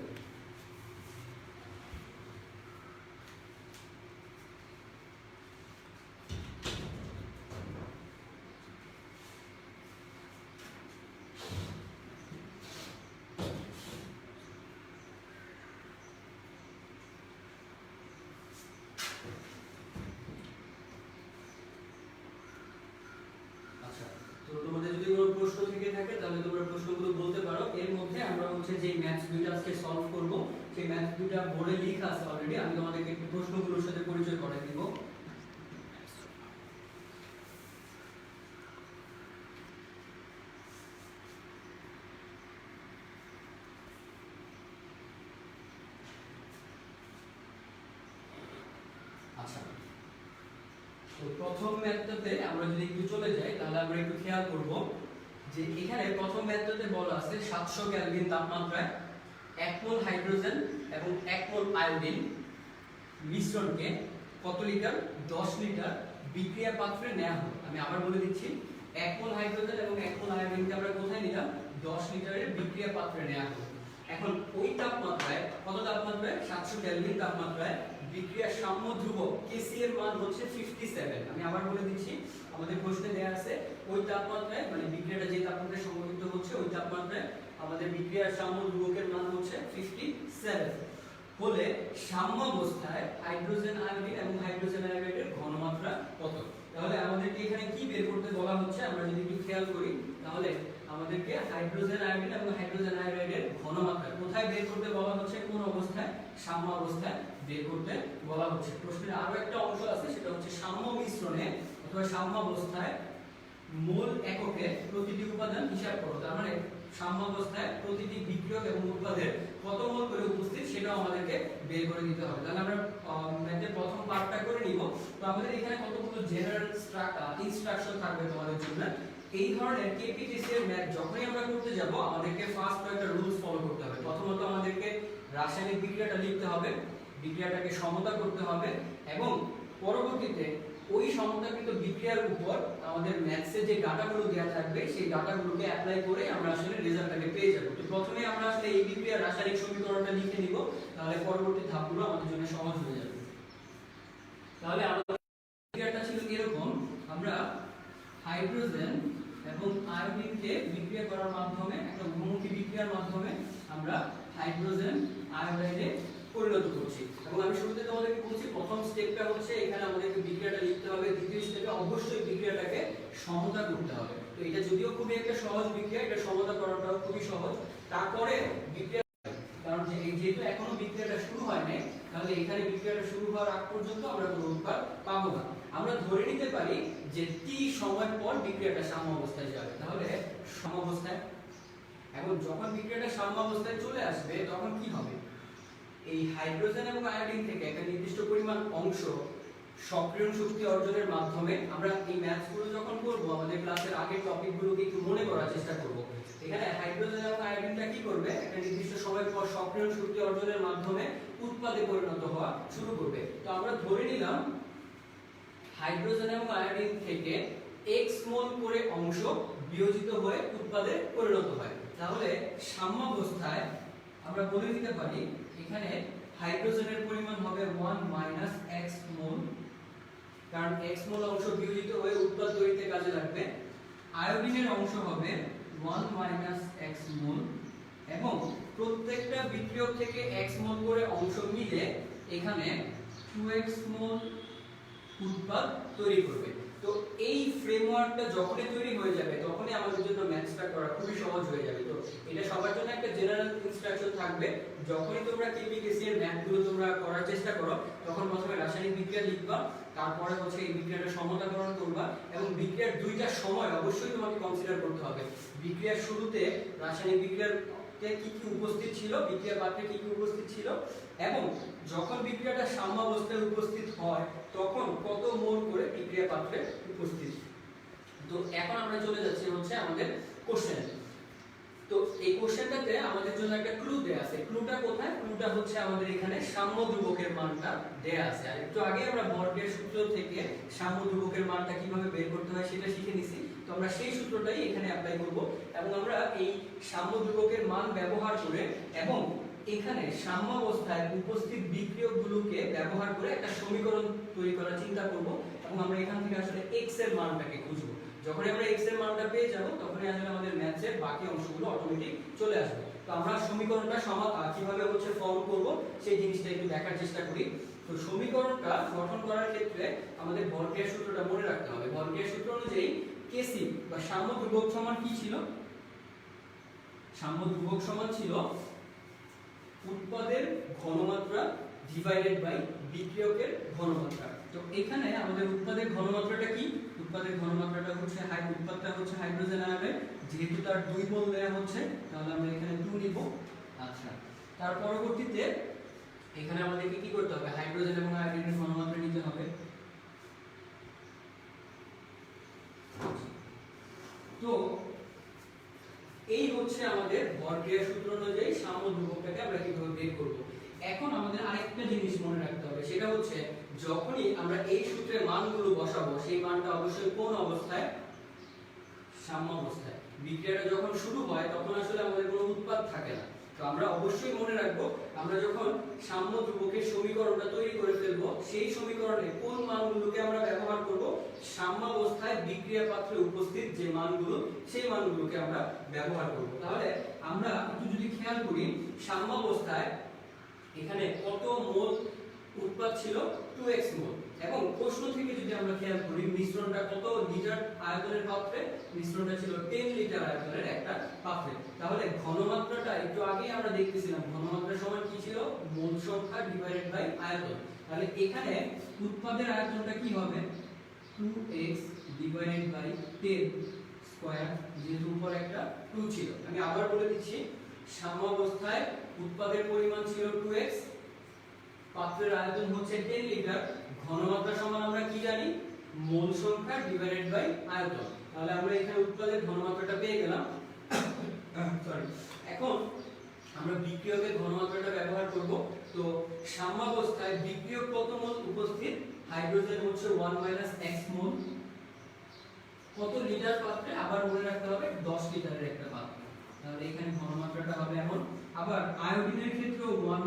তো তোমাদের যদি কোনো প্রশ্ন থেকে থাকে তাহলে তোমরা প্রশ্নগুলো বলতে পারো। এর মধ্যে আমরা হচ্ছে যে ম্যাথস দুইটা আজকে সলভ করব, সেই ম্যাথস দুইটা বোর্ডে লেখা আছে অলরেডি, আমি তোমাদেরকে একটু প্রশ্নগুলোর সাথে পরিচয় করাই দিব। আচ্ছা, তো প্রথম ম্যাথটাতে আমরা যদি একটু চলে যাই তাহলে আমরা একটু খেয়াল করব যে এখানে প্রথম ম্যাথটাতে বলা আছে 700 কেলভিন তাপমাত্রায় 1 মোল হাইড্রোজেন এবং 1 মোল আয়োডিন মিশ্রণকে কত লিটার? 10 লিটার বিক্রিয়া পাত্রে নেওয়া হবে। আমি আবার বলে দিচ্ছি, 1 মোল হাইড্রোজেন এবং 1 মোল আয়োডিনকে আমরা কোথায় নিলাম? 10 লিটারের বিক্রিয়া পাত্রে নেওয়া হবে। এখন ওই তাপমাত্রায়, কত তাপমাত্রায়? 700 কেলভিন তাপমাত্রায় বিক্রিয়ার সাম্য ধ্রুবক Kc এর মান হচ্ছে 57। আমি আবার বলে দিচ্ছি, আমাদের প্রশ্নে দেয়া আছে ওই তাপমাত্রায় মানে বিক্রিয়াটা যে তাপমাত্রায় সংঘটিত হচ্ছে ওই তাপমাত্রায় আমাদের বিক্রিয়ার সাম্য ধ্রুবকের মান হচ্ছে 57 হলে সাম্য অবস্থায় হাইড্রোজেন আয়োডিন এবং হাইড্রোজেন আয়োডাইডের ঘনমাত্রা কত? তাহলে আমাদেরকে এখানে কি বের করতে বলা হচ্ছে আমরা যদি একটু খেয়াল করি তাহলে আমাদেরকে হাইড্রোজেন আয়োডিন এবং হাইড্রোজেন আয়োডাইডের ঘনমাত্রা কোথায় বের করতে বলা হচ্ছে? কোন অবস্থায়? সাম্য অবস্থায় বের করতে বলা হচ্ছে। প্রশ্নের আরো একটা অংশ আছে, সেটা হচ্ছে সাম্য মিশ্রণে অথবা সাম্য অবস্থায় মোল এককে প্রতিটি উপাদান হিসাব করো। তার মানে সাম্য অবস্থায় প্রতিটি বিক্রিয়ক এবং উৎপাদের কত মোল করে উপস্থিত সেটাও আমাদেরকে বের করে দিতে হবে। তাহলে আমরা ম্যাথের প্রথম পার্টটা করে নিব। তো আমাদের এখানে কতগুলো জেনারেল ইনস্ট্রাকশন থাকবে তোমাদের জন্য। এই ধরনের কেপিটিসি এর ম্যাথ যখনই আমরা করতে যাব আমাদেরকে ফার্স্ট কয়েকটা রুলস ফলো করতে হবে। প্রথমত আমাদেরকে রাসায়নিক বিক্রিয়াটা লিখতে হবে, বিক্রিয়াটাকে সমতা করতে হবে এবং পরবর্তীতে ওই সমতাকৃত বিক্রিয়ার উপর আমাদের ম্যাথসে যে ডাটাগুলো দেওয়া থাকবে সেই ডাটাগুলোকে অ্যাপ্লাই করে আমরা আসলে রেজাল্টটাকে পেয়ে যাব। তো প্রথমে আমরা আসলে এই বিক্রিয়ার রাসায়নিক সমীকরণটা লিখে নিব, তাহলে পরবর্তী ধাপগুলো আমাদের জন্য সহজ হয়ে যাবে। তাহলে আমাদের বিক্রিয়াটা ছিল এরকম, আমরা হাইড্রোজেন এবং আয়োডিনকে বিক্রিয়া করার মাধ্যমে একটা বহুমুখী বিক্রিয়ার মাধ্যমে আমরা হাইড্রোজেন আয়োডাইডে পরিণত করছি। এবং আমি শুরুতে তোমাদেরকে বলছি প্রথম স্টেপটা হচ্ছে এখানে আমাদেরকে বিক্রিয়াটা লিখতে হবে, দ্বিতীয় স্টেপে অবশ্যই বিক্রিয়াটাকে সমতা করতে হবে। তো এটা যদিও খুবই একটা সহজ বিক্রিয়া, এটা সমতা করাটাও খুবই সহজ। তারপরে বিক্রিয়া, কারণ যেহেতু এখনো বিক্রিয়াটা শুরু হয় নাই, তাহলে এখানে বিক্রিয়াটা শুরু হওয়ার আগ পর্যন্ত আমরা কোনো উৎপাদ পাবো না। আমরা ধরে নিতে পারি যে টি সময় পর বিক্রিয়াটা সাম্য অবস্থায় যাবে, তাহলে সাম্যাবস্থায়। এখন যখন বিক্রিয়াটা সাম্যাবস্থায় চলে আসবে তখন কি হবে? এই হাইড্রোজেন এবং আয়োডিন থেকে একটা নির্দিষ্ট পরিমাণ অংশ সক্রিয়ণ শক্তি অর্জনের মাধ্যমে, আমরা এই ম্যাথসগুলো যখন করব আমাদের ক্লাসের আগের টপিকগুলোকে একটু মনে করার চেষ্টা করব। এখানে হাইড্রোজেন এবং আয়োডিনটা কি করবে? একটা নির্দিষ্ট সময় পর সক্রিয়ণ শক্তি অর্জনের মাধ্যমে উৎপাদে পরিণত হওয়া শুরু করবে। তো আমরা ধরে নিলাম হাইড্রোজেন এবং আয়োডিন থেকে x মোল করে অংশ বিয়োজিত হয়ে উৎপাদে পরিণত হয়। তাহলে সাম্যাবস্থায় আমরা বলে দিতে পারি এখানে হাইড্রোজেনের পরিমাণ হবে 1 - x মোল, কারণ x মোল অংশ বিয়োজিত হয়ে উৎপাদ তৈরিতে কাজে লাগবে। আয়োডিনের অংশ হবে 1 - x মোল, এবং প্রত্যেকটা বিক্রিয়ক থেকে x মোল করে অংশ মিলে এখানে 2x মোল উৎপাদ তৈরি করবে। তো এই ফ্রেমওয়ার্কটা যখনই তৈরি হয়ে যাবে তখনই আমাদের জন্য ম্যাথসটা করা খুবই সহজ হয়ে যাবে। তো এটা সবার জন্য একটা জেনারেল ইনস্ট্রাকশন থাকবে, যখনই তোমরা কেপিকেসি এর ম্যাথগুলো তোমরা করার চেষ্টা করো তখন প্রথমে রাসায়নিক বিক্রিয়া লিখবা, তারপরে হচ্ছে এই বিক্রিয়াটা সমতাকরণ করবা, এবং বিক্রিয়ার দুইটা সময় অবশ্যই তোমাকে কনসিডার করতে হবে। বিক্রিয়ার শুরুতে রাসায়নিক বিক্রিয়ার কি কি উপস্থিত ছিল, বিক্রিয়া পাত্রে কি কি উপস্থিত ছিল, এবং যখন বিক্রিয়াটা সাম্যাবস্থায় উপস্থিত হয় তখন কত মোল করে বিক্রিয়া পাত্রে উপস্থিত। তো এখন আমরা চলে যাচ্ছি হচ্ছে আমাদের কোশ্চেনে। তো এই কোশ্চেনটাতে আমাদের জন্য একটা ক্লু দেয়া আছে। ক্লুটা কোথায়? ক্লুটা হচ্ছে আমাদের এখানে সাম্য ধ্রুবকের মানটা দেয়া আছে। আর একটু আগে আমরা ভরবেগের সূত্র থেকে সাম্য ধ্রুবকের মানটা কিভাবে বের করতে হয় সেটা শিখে নিছি। তো আমরা সেই সূত্রটাই এখানে অ্যাপ্লাই করব, এবং আমরা এই সাম্য ধ্রুবকের মান ব্যবহার করে এবং এখানে সাম্যাবস্থায় উপস্থিত বিক্রিয়কগুলোকে ব্যবহার করে একটা সমীকরণ তৈরি করার চিন্তা করব, এবং আমরা এখান থেকে আসলে x এর মানটাকে খুঁজব। যখন আমরা x এর মানটা পেয়ে যাব তখনই আসলে আমাদের ম্যাথসের বাকি অংশগুলো অটোমেটিক চলে আসবে। তো আমরা সমীকরণটা কিভাবে হচ্ছে ফর্ম করব সেই জিনিসটা একটু দেখার চেষ্টা করি। তো সমীকরণটা গঠন করার ক্ষেত্রে আমাদের ভরবেগের সূত্রটা মনে রাখতে হবে। ভরবেগের সূত্র অনুযায়ী কেসি বা সাম্য ধ্রুবক সমান কি ছিল? সাম্য ধ্রুবক সমান ছিল উৎপাদের ঘনমাত্রা ডিভাইডেড বাই বিক্রিয়কের ঘনমাত্রা। তো এখানে আমাদের উৎপাদের ঘনমাত্রাটা কি? উৎপাদের ঘনমাত্রাটা হচ্ছে উৎপাদটা হচ্ছে হাইড্রোজেন আয়োডাইড, যেহেতু তার 2 মোল দেয়া হচ্ছে তাহলে আমরা এখানে 2 নিব। আচ্ছা, তার পরবর্তীতে এখানে আমাদেরকে কি করতে হবে? হাইড্রোজেন এবং আয়োডিনের ঘনমাত্রা নিতে হবে। তো এই হচ্ছে আমাদের ভরবেগের সূত্র অনুযায়ী সাম্য ধ্রুবকটাকে আমরা কিভাবে বের করব। এখন আমাদের আরেকটা জিনিস মনে রাখতে হবে, সেটা হচ্ছে যখনই আমরা এই সূত্রের মানগুলো বসাবো সেই মানটা অবশ্যই কোন অবস্থায়? সাম্য অবস্থায়। বিক্রিয়াটা যখন শুরু হয় তখন আসলে আমাদের কোনো উৎপাদ থাকে না। তো আমরা অবশ্যই মনে রাখবো আমরা যখন সাম্য ধ্রুবকের সমীকরণটা তৈরি করে ফেলবো সেই সমীকরণে কোন মানগুলোকে আমরা ব্যবহার করব? সাম্যাবস্থায় বিক্রিয়া পাত্রে উপস্থিত যে মানগুলো সেই মানগুলোকে আমরা ব্যবহার করব। তাহলে আমরা একটু যদি খেয়াল করি সাম্যাবস্থায় এখানে কত মোল উৎপাদ ছিল? 2x মোল। এবং প্রশ্ন থেকে যদি আমরা খেয়াল করি মিশ্রণটা কত লিটার আয়তনের পাত্রে? মিশ্রণটা ছিল 10 লিটার আয়তনের একটা পাত্রে। তাহলে ঘনমাত্রাটা একটু আগে আমরা দেখতেছিলাম ঘনমাত্রা সমান কি ছিল? মোল সংখ্যা ডিভাইডেড বাই আয়তন। তাহলে এখানে উৎপাদের আয়তনটা কি হবে? 2x ডিভাইডেড বাই 10 স্কয়ার, যেহেতু উপরে একটা 2 ছিল। আমি আবার বলে দিচ্ছি সাম্যাবস্থায় উৎপাদের পরিমাণ ছিল 2x, পাত্রের আয়তন হচ্ছে 10 লিটার, ঘনমাত্রা সমান আমরা কি জানি? মোল সংখ্যা ডিভাইডেড বাই আয়তন। তাহলে আমরা এখানে উৎপাদের ঘনমাত্রাটা পেয়ে গেলাম। সরি, এখন আমরা বিক্রিয়কের ঘনমাত্রাটা ব্যবহার করব। তো সাম্যাবস্থায় বিক্রিয়ক কত মোল উপস্থিত? হাইড্রোজেন হচ্ছে 1 x মোল। কত লিটার পাত্রে? আবার মনে রাখতে হবে 10 লিটারের একটা পাত্র। তাহলে এখানে ঘনমাত্রাটা হবে এমন। আবার আয়োডিনের ক্ষেত্রেও 1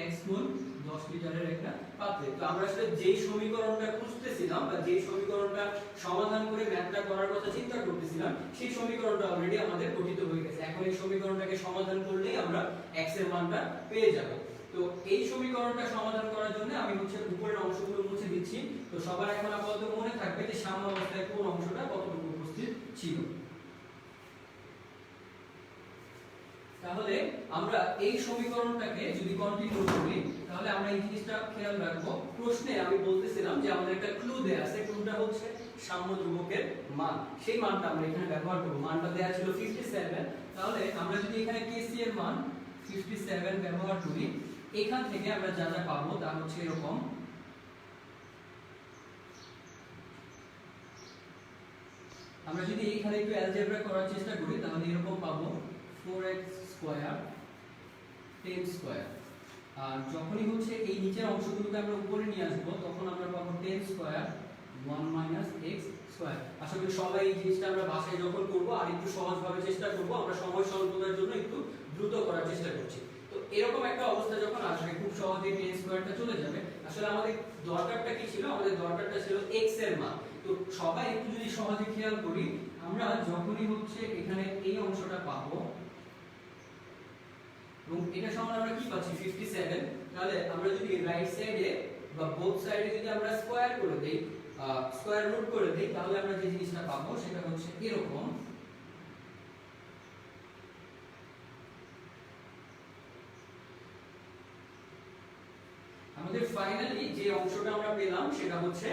x মোল 10 লিটারের একটা পাত্রে। তো আমরা আসলে যেই সমীকরণটা খুঁজতেছিলাম বা যেই সমীকরণটা সমাধান করে ম্যাথটা করার কথা চিন্তা করতেছিলাম, সেই সমীকরণটা অলরেডি আমাদের গঠিত হয়ে গেছে। এখন এই সমীকরণটাকে সমাধান করলেই আমরা x এর মানটা পেয়ে যাব। তো এই সমীকরণটা সমাধান করার জন্য আমি হচ্ছে উপরের অংশগুলো মুছে দিচ্ছি। তো সবার এখন আপাতত মনে থাকবে যে সাম্যাবস্থায় কোন অংশটা কতটুকু উপস্থিত ছিল। তাহলে আমরা এই সমীকরণটাকে যদি কন্টিনিউ করি তাহলে আমরা এই জিনিসটা খেয়াল রাখবো। প্রশ্নে আমি বলতেছিলাম যে আমাদের একটা ক্লু দেয়া আছে, ক্লুটা হচ্ছে সাম্য ধ্রুবকের মান। সেই মানটা আমরা এখানে ব্যবহার করব। মানটা দেয়া ছিল 57। তাহলে আমরা যদি এখানে Kc এর মান 57 ব্যবহার করি, এখান থেকে আমরা যা যা পাবো তা হচ্ছে এরকম। আমরা যদি এখানে একটু অ্যালজেব্রা করার চেষ্টা করি তাহলে এরকম পাবো 4x স্কয়ার 10 স্কয়ার। আর যখনই হচ্ছে এই নিচের অংশগুলোকে আমরা উপরে নিয়ে আসবো তখন আমরা পাবো 10 স্কয়ার 1 x স্কয়ার। আশা করি সবাই এই জিনিসটা আমরা বাসায় যখন করব আর একটু সহজভাবে চেষ্টা করব। আমরা সময় স্বল্পতার জন্য একটু দ্রুত করার চেষ্টা করছি। তো এরকম একটা অবস্থা যখন আসবে খুব সহজেই 10 স্কয়ারটা চলে যাবে। আসলে আমাদের দরকারটা কি ছিল? আমাদের দরকারটা ছিল x এর মান। তো সবাই একটু যদি সহজে খেয়াল করি, আমরা যখনই হচ্ছে এখানে এই অংশটা পাবো এবং এটা সমান আমরা কি পাচ্ছি 57, তাহলে আমরা যদি রাইট সাইডে বা বোথ সাইডে যদি আমরা স্কয়ার করে দেই, স্কয়ার রুট করে দেই, তাহলে আমরা যে জিনিসটা পাবো সেটা হচ্ছে এরকম। আমাদের ফাইনালি যে অংশটা আমরা পেলাম সেটা হচ্ছে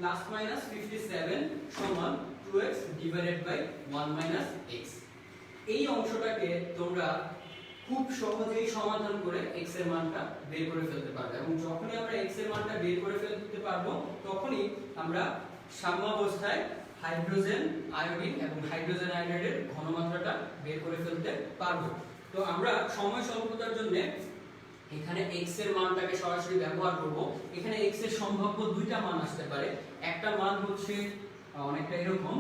+-57 সমান 2x ডিভাইডেড বাই 1 x। এই অংশটাকে তোমরা খুব সহজেই সমাধান করে x এর মানটা বের করে ফেলতে পারবে। এবং যখনই আমরা x এর মানটা বের করে ফেলতে পারবো তখনই আমরা সাম্যাবস্থায় হাইড্রোজেন আয়োডিন এবং হাইড্রোজেন আয়োডাইডের ঘনমাত্রাটা বের করে ফেলতে পারবো। তো আমরা সময় স্বল্পতার জন্য এখানে x এর মানটাকে সরাসরি ব্যবহার করব। এখানে x এর সম্ভাব্য দুইটা মান আসতে পারে। একটা মান হচ্ছে অনেকটা এরকম,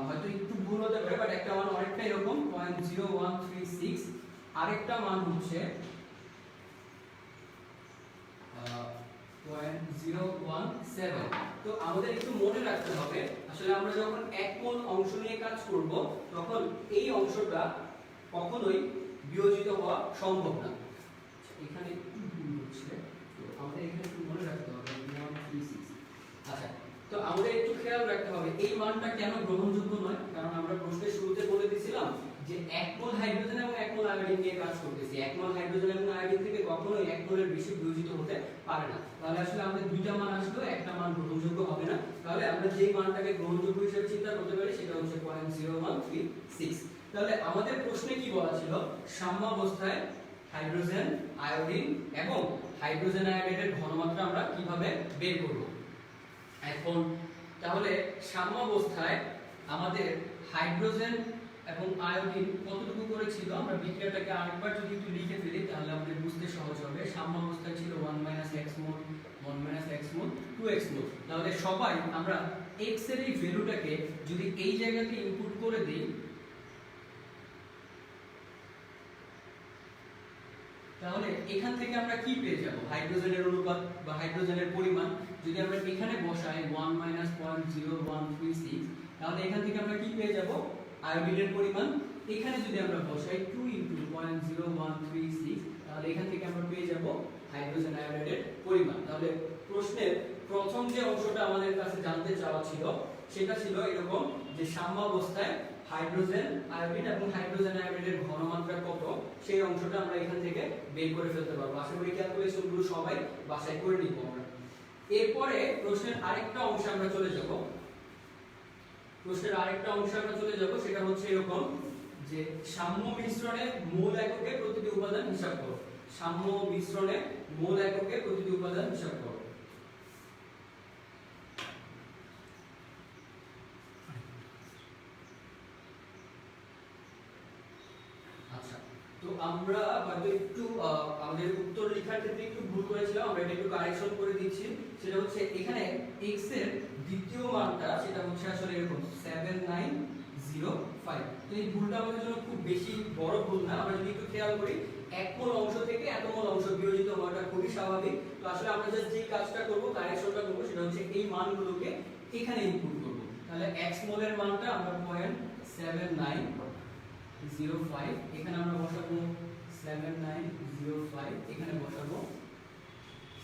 হয়তো একটু ভুল হতে পারে, বাট একটা মান অনেকটা এরকম 0.0136। আরেকটা মান হচ্ছে 0.017। তো আমাদের একটু মনে রাখতে হবে আসলে আমরা যখন এক মোল অংশ নিয়ে কাজ করব তখন এই অংশটা কখনোই বিয়োজিত হওয়া সম্ভব না। এখানে একটু ভুল হচ্ছে, তো আমাদের এখানে একটু মনে রাখতে হবে 136। আচ্ছা, তো আমাদের একটু খেয়াল রাখতে হবে এই মানটা কেন গ্রহণযোগ্য নয়। কারণ আমরা প্রশ্নের শুরুতে বলে দিয়েছিলাম যে এক মোল হাইড্রোজেন এবং এক মোল আয়োডিন নিয়ে কাজ করতেছি। এক মোল হাইড্রোজেন এবং আয়োডিন থেকে কখনোই এক মোলের বেশি বিয়োজিত হতে পারে না। তাহলে আসলে আমাদের দুইটা মান আসলো, একটা মান গ্রহণযোগ্য হবে না। তাহলে আমরা যেই মানটাকে গ্রহণযোগ্য হিসেবে চিন্তা করতে পারি সেটা হচ্ছে 0.0136। তাহলে আমাদের প্রশ্নে কি বলা ছিল? সাম্যাবস্থায় হাইড্রোজেন আয়োডিন এবং হাইড্রোজেন আয়োডাইডের ঘনমাত্রা আমরা কিভাবে বের করব। এখন তাহলে সাম্যাবস্থায় আমাদের হাইড্রোজেন এবং আয়োডিন কতটুকু করে ছিল আমরা বিক্রিয়াটাকে আরেকবার যদি একটু লিখে ফেলি তাহলে আমাদের বুঝতে সহজ হবে। সাম্যাবস্থায় ছিল 1 x মোল 1 x মোল 2x মোল। তাহলে সবাই আমরা x এর এই ভ্যালুটাকে যদি এই জায়গাতে ইনপুট করে দেই তাহলে এখান থেকে আমরা কি পেয়ে যাব? হাইড্রোজেনের অনুপাত বা হাইড্রোজেনের পরিমাণ যদি আমরা এখানে বসাই 1 0.0136, তাহলে এখান থেকে আমরা কি পেয়ে যাব? আয়োডিনের পরিমাণ। এখানে যদি আমরা বসাই 2 0.0136, তাহলে এখান থেকে আমরা পেয়ে যাব হাইড্রোজেন আয়োডাইডের পরিমাণ। তাহলে প্রশ্নের প্রথম যে অংশটা আমাদের কাছে জানতে চাওয়া ছিল সেটা ছিল এরকম যে সাম্যাবস্থায় হাইড্রোজেন আয়োডিন এবং হাইড্রোজেন আয়োডাইডের ঘনমাত্রা কত, সেই অংশটা আমরা এখান থেকে বের করে ফেলতে পারবো। আশা করি ক্যালকুলেশনগুলো সবাই বাসায় করে নিব আমরা। এরপরে প্রশ্নের আরেকটা অংশে আমরা চলে যাব। সেটা হচ্ছে এরকম যে সাম্য মিশ্রণে মোল এককে প্রতিটি উপাদান হিসাব করো। সাম্য মিশ্রণে মোল এককে প্রতিটি উপাদান হিসাব করো। আচ্ছা, তো আমরা হয়তো একটু আমাদের উত্তর লেখার লেখার ক্ষেত্রে একটু ভুল করেছিলাম, আমরা এটা একটু কারেকশন করে দিচ্ছি। সেটা হচ্ছে এখানে x এর দ্বিতীয় মানটা সেটা হচ্ছে আসলে এরকম 7905। তো এই ভুলটা আমাদের জন্য খুব বেশি বড় ভুল না, আমরা যদি একটু খেয়াল করি এক মোল অংশ থেকে এত মোল অংশ বিয়োজিত হওয়াটা খুবই স্বাভাবিক। তো আসলে আমরা জাস্ট যে কাজটা করব, কারেকশনটা করব, সেটা হচ্ছে এই মানগুলোকে এখানে ইনপুট করব। তাহলে x মোলের মানটা আমরা 0.7905 এখানে আমরা বসাবো 7905, এখানে বসাবো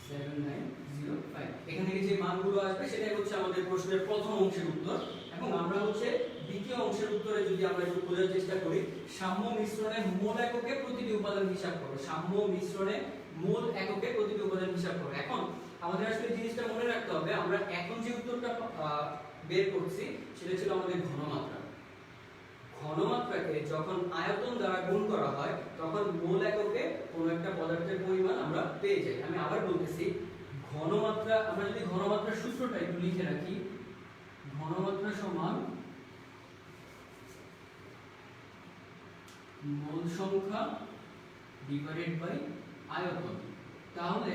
7905। এখান থেকে যে মানগুলো আসবে সেটাই হচ্ছে আমাদের প্রশ্নের প্রথম অংশের উত্তর। এবং আমরা হচ্ছে দ্বিতীয় অংশের উত্তরে যদি আমরা একটু বোঝার চেষ্টা করি, সাম্য মিশ্রণে মোল এককে প্রতিটি উপাদান হিসাব করো, সাম্য মিশ্রণে মোল এককে প্রতিটি উপাদান হিসাব করো। এখন আমাদের আসলে জিনিসটা মনে রাখতে হবে, আমরা এখন যে উত্তরটা বের করছি সেটা ছিল আমাদের ঘনমাত্রা। ঘনমাত্রাকে যখন আয়তন দ্বারা গুণ করা হয় তখন মোল এককে কোনো একটা পদার্থের পরিমাণ আমরা পেয়ে যাই। আমি আবার বলতেছি, ঘনমাত্রা, আমরা যদি ঘনমাত্রার সূত্রটা একটু লিখে রাখি, ঘনমাত্রা সমান মোল সংখ্যা ডিভাইডেড বাই আয়তন। তাহলে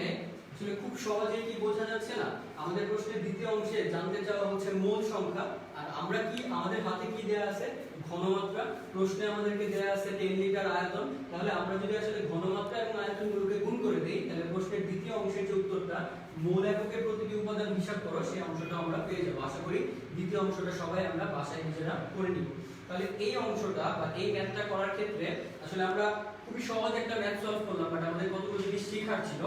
আসলে খুব সহজেই কি বোঝা যাচ্ছে না, আমাদের প্রশ্নের দ্বিতীয় অংশে জানতে চাওয়া হচ্ছে মোল সংখ্যা, আর আমরা কি আমাদের হাতে কি দেয়া আছে, ঘনমাত্রা। প্রশ্নে আমাদেরকে দেয়া আছে 10 লিটার আয়তন। তাহলে আমরা যদি আসলে ঘনমাত্রা এবং আয়তনগুলোকে গুণ করে দেই, তাহলে প্রশ্নের দ্বিতীয় অংশের যে উত্তরটা মোল এককে প্রতিটি উপাদান হিসাব করো, সেই অংশটা আমরা পেয়ে যাব। আশা করি দ্বিতীয় অংশটা সবাই আমরা বাসায় নিজেরা করে নিব। তাহলে এই অংশটা বা এই ম্যাথটা করার ক্ষেত্রে আসলে আমরা খুবই সহজ একটা ম্যাথ সলভ করলাম, বাট আমাদের কতগুলো জিনিস শেখার ছিল।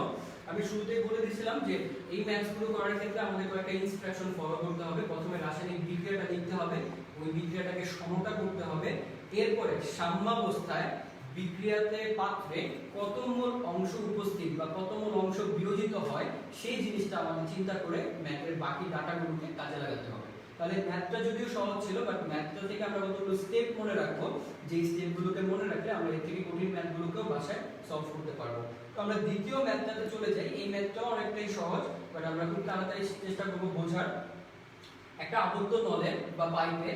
আমি শুরুতেই বলে দিয়েছিলাম যে এই ম্যাথসগুলো করার ক্ষেত্রে আমাদের কয়েকটা ইনস্ট্রাকশন ফলো করতে হবে। প্রথমে রাসায়নিক বিক্রিয়াটা লিখতে হবে, ওই বিক্রিয়াটাকে সমতা করতে হবে। এরপরে সাম্যাবস্থায় বিক্রিয়াতে পাত্রে কত মোল অংশ উপস্থিত বা কত মোল অংশ বিয়োজিত হয় সেই জিনিসটা আমাদের চিন্তা করে ম্যাথের বাকি ডাটাগুলোকে কাজে লাগাতে হবে। তাহলে ম্যাথটা যদিও সহজ ছিল, বাট ম্যাথটা থেকে আমরা কতগুলো স্টেপ মনে রাখবো, যে স্টেপগুলোকে মনে রাখলে আমরা এর থেকে কঠিন ম্যাথগুলোকেও বাসায় সলভ করতে পারবো। তো আমরা দ্বিতীয় ম্যাথটাতে চলে যাই। এই ম্যাথটাও অনেকটাই সহজ, বাট আমরা খুব তাড়াতাড়ি চেষ্টা করবো বোঝার। একটা আবদ্ধ নলে বা পাইপে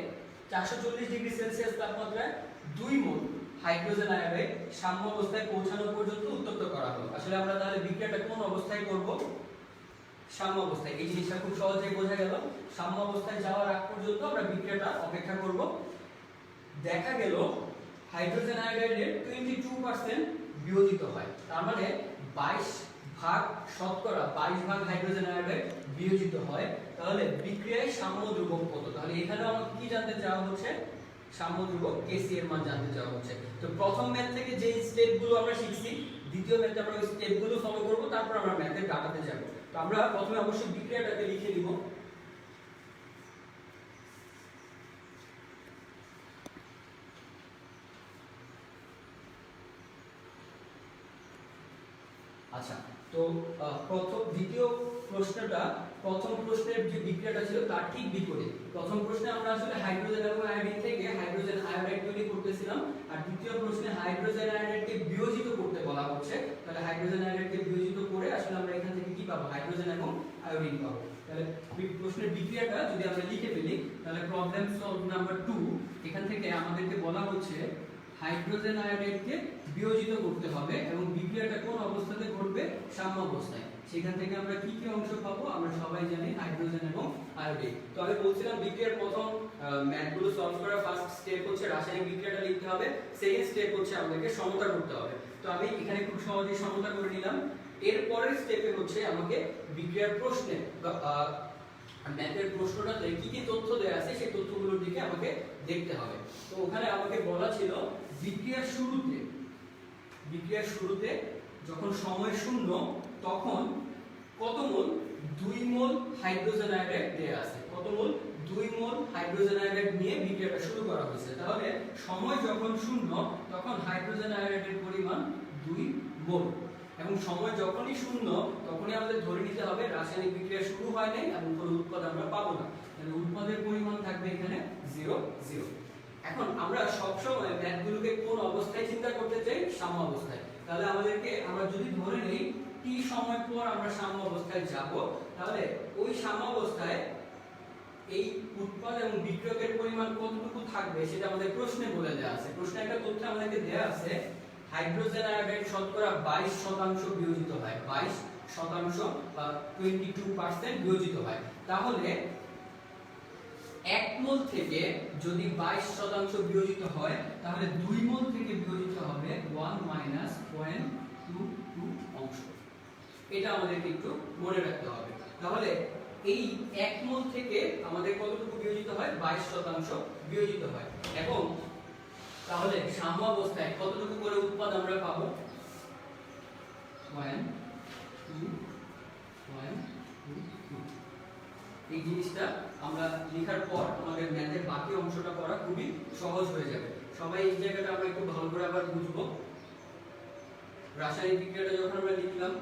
440 ডিগ্রি সেলসিয়াস তাপমাত্রায় 2 মোল হাইড্রোজেন আয়োডাইড সাম্য অবস্থায় পৌঁছানো পর্যন্ত উত্তপ্ত করা হলো। আসলে আমরা তাহলে বিক্রিয়াটা কোন অবস্থায় করব, সাম্য অবস্থায়। এই জিনিসটা খুব সহজেই বোঝা গেল, সাম্য অবস্থায় যাওয়ার আগ পর্যন্ত আমরা বিক্রিয়াটা অপেক্ষা করব। দেখা গেল হাইড্রোজেন আয়োডাইডের 22% বিয়োজিত হয়, তার মানে 22 ভাগ শতকরা 22 ভাগ হাইড্রোজেন আয়োডাইড বিয়োজিত হয়। তাহলে বিক্রিয়ায় সাম্য ধ্রুবক কত? তাহলে এখানেও আমাকে কি জানতে চাওয়া হচ্ছে, সাম্য ধ্রুবক Kc এর মান জানতে চাওয়া হচ্ছে। তো প্রথম ম্যাথ থেকে যে স্টেপগুলো আমরা শিখছি, দ্বিতীয় ম্যাথে আমরা ওই স্টেপগুলো ফলো করব, তারপর আমরা ম্যাথের ডাটাতে যাব। তো আমরা প্রথমে অবশ্যই বিক্রিয়াটাকে লিখে নিব। আচ্ছা, তো দ্বিতীয় প্রশ্নটা প্রথম প্রশ্নের যে বিক্রিয়াটা ছিল তার ঠিক বিপরীত। প্রথম প্রশ্নে আমরা আসলে হাইড্রোজেন এবং আয়োডিন থেকে হাইড্রোজেন আয়োডাইড তৈরি করতেছিলাম, আর দ্বিতীয় প্রশ্নে হাইড্রোজেন আয়োডাইডকে বিয়োজিত করতে বলা হচ্ছে। তাহলে হাইড্রোজেন আয়োডাইডকে বিয়োজিত করে আসলে আমরা এখান থেকে কি পাবো, হাইড্রোজেন এবং আয়োডিন পাবো। তাহলে প্রশ্নের বিক্রিয়াটা যদি আমরা লিখে ফেলি, তাহলে প্রবলেম সলভ নাম্বার 2, এখান থেকে আমাদেরকে বলা হচ্ছে হাইড্রোজেন আয়োডাইডকে বিয়োজিত করতে হবে এবং বিক্রিয়াটা কোন অবস্থাতে ঘটবে, সাম্য অবস্থায়। সেখান থেকে আমরা কি কি অংশ পাবো, আমরা সবাই জানি হাইড্রোজেন এবং আয়োডিন। তো আমি বলছিলাম বিক্রিয়ার প্রথম ম্যাথগুলো সলভ করার ফার্স্ট স্টেপ হচ্ছে রাসায়নিক বিক্রিয়াটা লিখতে হবে, সেকেন্ড স্টেপ হচ্ছে আমাদেরকে সমতা করতে হবে। তো আমি এখানে খুব সহজেই সমতা করে নিলাম। এর পরের স্টেপে হচ্ছে আমাকে বিক্রিয়ার প্রশ্নে ম্যাথের প্রশ্নটাতে কি কি তথ্য দেয়া আছে সেই তথ্যগুলোর দিকে আমাকে দেখতে হবে। তো ওখানে আমাকে বলা ছিল বিক্রিয়ার শুরুতে যখন সময় শূন্য তখন কত মোল, 2 মোল হাইড্রোজেন আয়োডাইড দেয়া আছে। কত মোল, 2 মোল হাইড্রোজেন আয়োডাইড নিয়ে বিক্রিয়াটা শুরু করা হয়েছে। তাহলে সময় যখন শূন্য তখন হাইড্রোজেন আয়োডাইডের পরিমাণ 2 মোল, এবং সময় যখনই শূন্য তখনই আমাদের ধরে নিতে হবে রাসায়নিক বিক্রিয়া শুরু হয় নাই এবং কোনো উৎপাদ আমরা পাবো না। তাহলে উৎপাদের পরিমাণ থাকবে এখানে 0 0। এখন আমরা সব সময় ম্যাথগুলোকে কোন অবস্থায় চিন্তা করতে চাই, সাম্য অবস্থায়। তাহলে আমরা যদি ধরে নেই t সময় পর আমরা সাম্য অবস্থায় যাব, তাহলে ওই সাম্য অবস্থায় এই উৎপাদ এবং বিক্রিয়কের পরিমাণ কতটুকু থাকবে সেটা আমাদের প্রশ্নে বলে দেওয়া আছে। প্রশ্নে একটা তথ্য আমাদেরকে দেওয়া আছে, হাইড্রোজেন আয়োডাইড শতকরা 22% বিয়োজিত হয়, 22% বা 22% বিয়োজিত হয়। তাহলে 1 মোল থেকে যদি 22% বিয়োজিত হয় তাহলে 2 মোল থেকে বিয়োজিত হবে 1 -0.22 অংশ। এটা আমাদেরকে একটু মনে রাখতে হবে। তাহলে এই 1 মোল থেকে আমাদের কতটুকু বিয়োজিত হয়? 22% বিয়োজিত হয়। এবং তাহলে সাম্যাবস্থায় কতটুকু করে উৎপাদ আমরা পাবো? 1 2 1 2 2। এই জিনিসটা আমরা লেখার পর আমাদের ম্যাথের বাকি অংশটা করা খুবই সহজ হয়ে যাবে। সবাই এই জায়গাটা আমরা একটু ভালো করে আবার বুঝবো। রাসায়নিক বিক্রিয়াটা যখন আমরা লিখলাম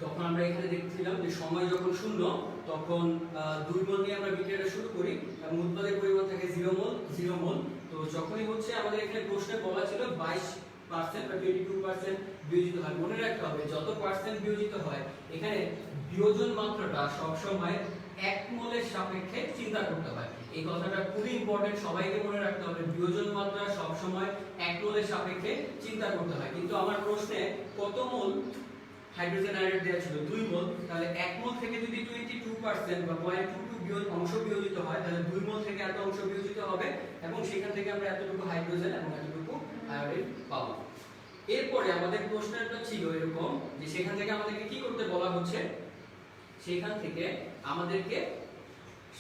তখন আমরা এখানে দেখছিলাম যে সময় যখন শূন্য তখন 2 মোল নিয়ে আমরা বিক্রিয়াটা শুরু করি এবং উৎপাদের পরিমাণ থাকে 0 মোল। তো যখনই হচ্ছে আমাদের এখানে প্রশ্নে বলা ছিল 22% বা 22% বিয়োজিত হয়। মনে রাখতে হবে যত পার্সেন্ট বিয়োজিত হয় এখানে বিয়োজন মাত্রাটা সব সময় 1 মোলের সাপেক্ষে চিন্তা করতে হয়। এই কথাটা খুবই ইম্পর্টেন্ট, সবাইকে মনে রাখতে হবে। বিয়োজন মাত্রা সব সময় 1 মোলের সাপেক্ষে চিন্তা করতে হয়। কিন্তু আমার প্রশ্নে কত মোল হাইড্রোজেন আয়োডাইড দেওয়া ছিল? 2 মোল। তাহলে 1 মোল থেকে যদি 22% বা 0.22 অংশ বিয়োজিত হয় তাহলে 2 মোল থেকে এত অংশ বিয়োজিত হবে এবং সেখান থেকে আমরা এতটুকু হাইড্রোজেন এবং এতটুকু আয়োডিন পাবো। এরপরে আমাদের প্রশ্নটা ছিল এরকম যে সেখান থেকে আমাদেরকে কি করতে বলা হচ্ছে? সেখান থেকে আমাদেরকে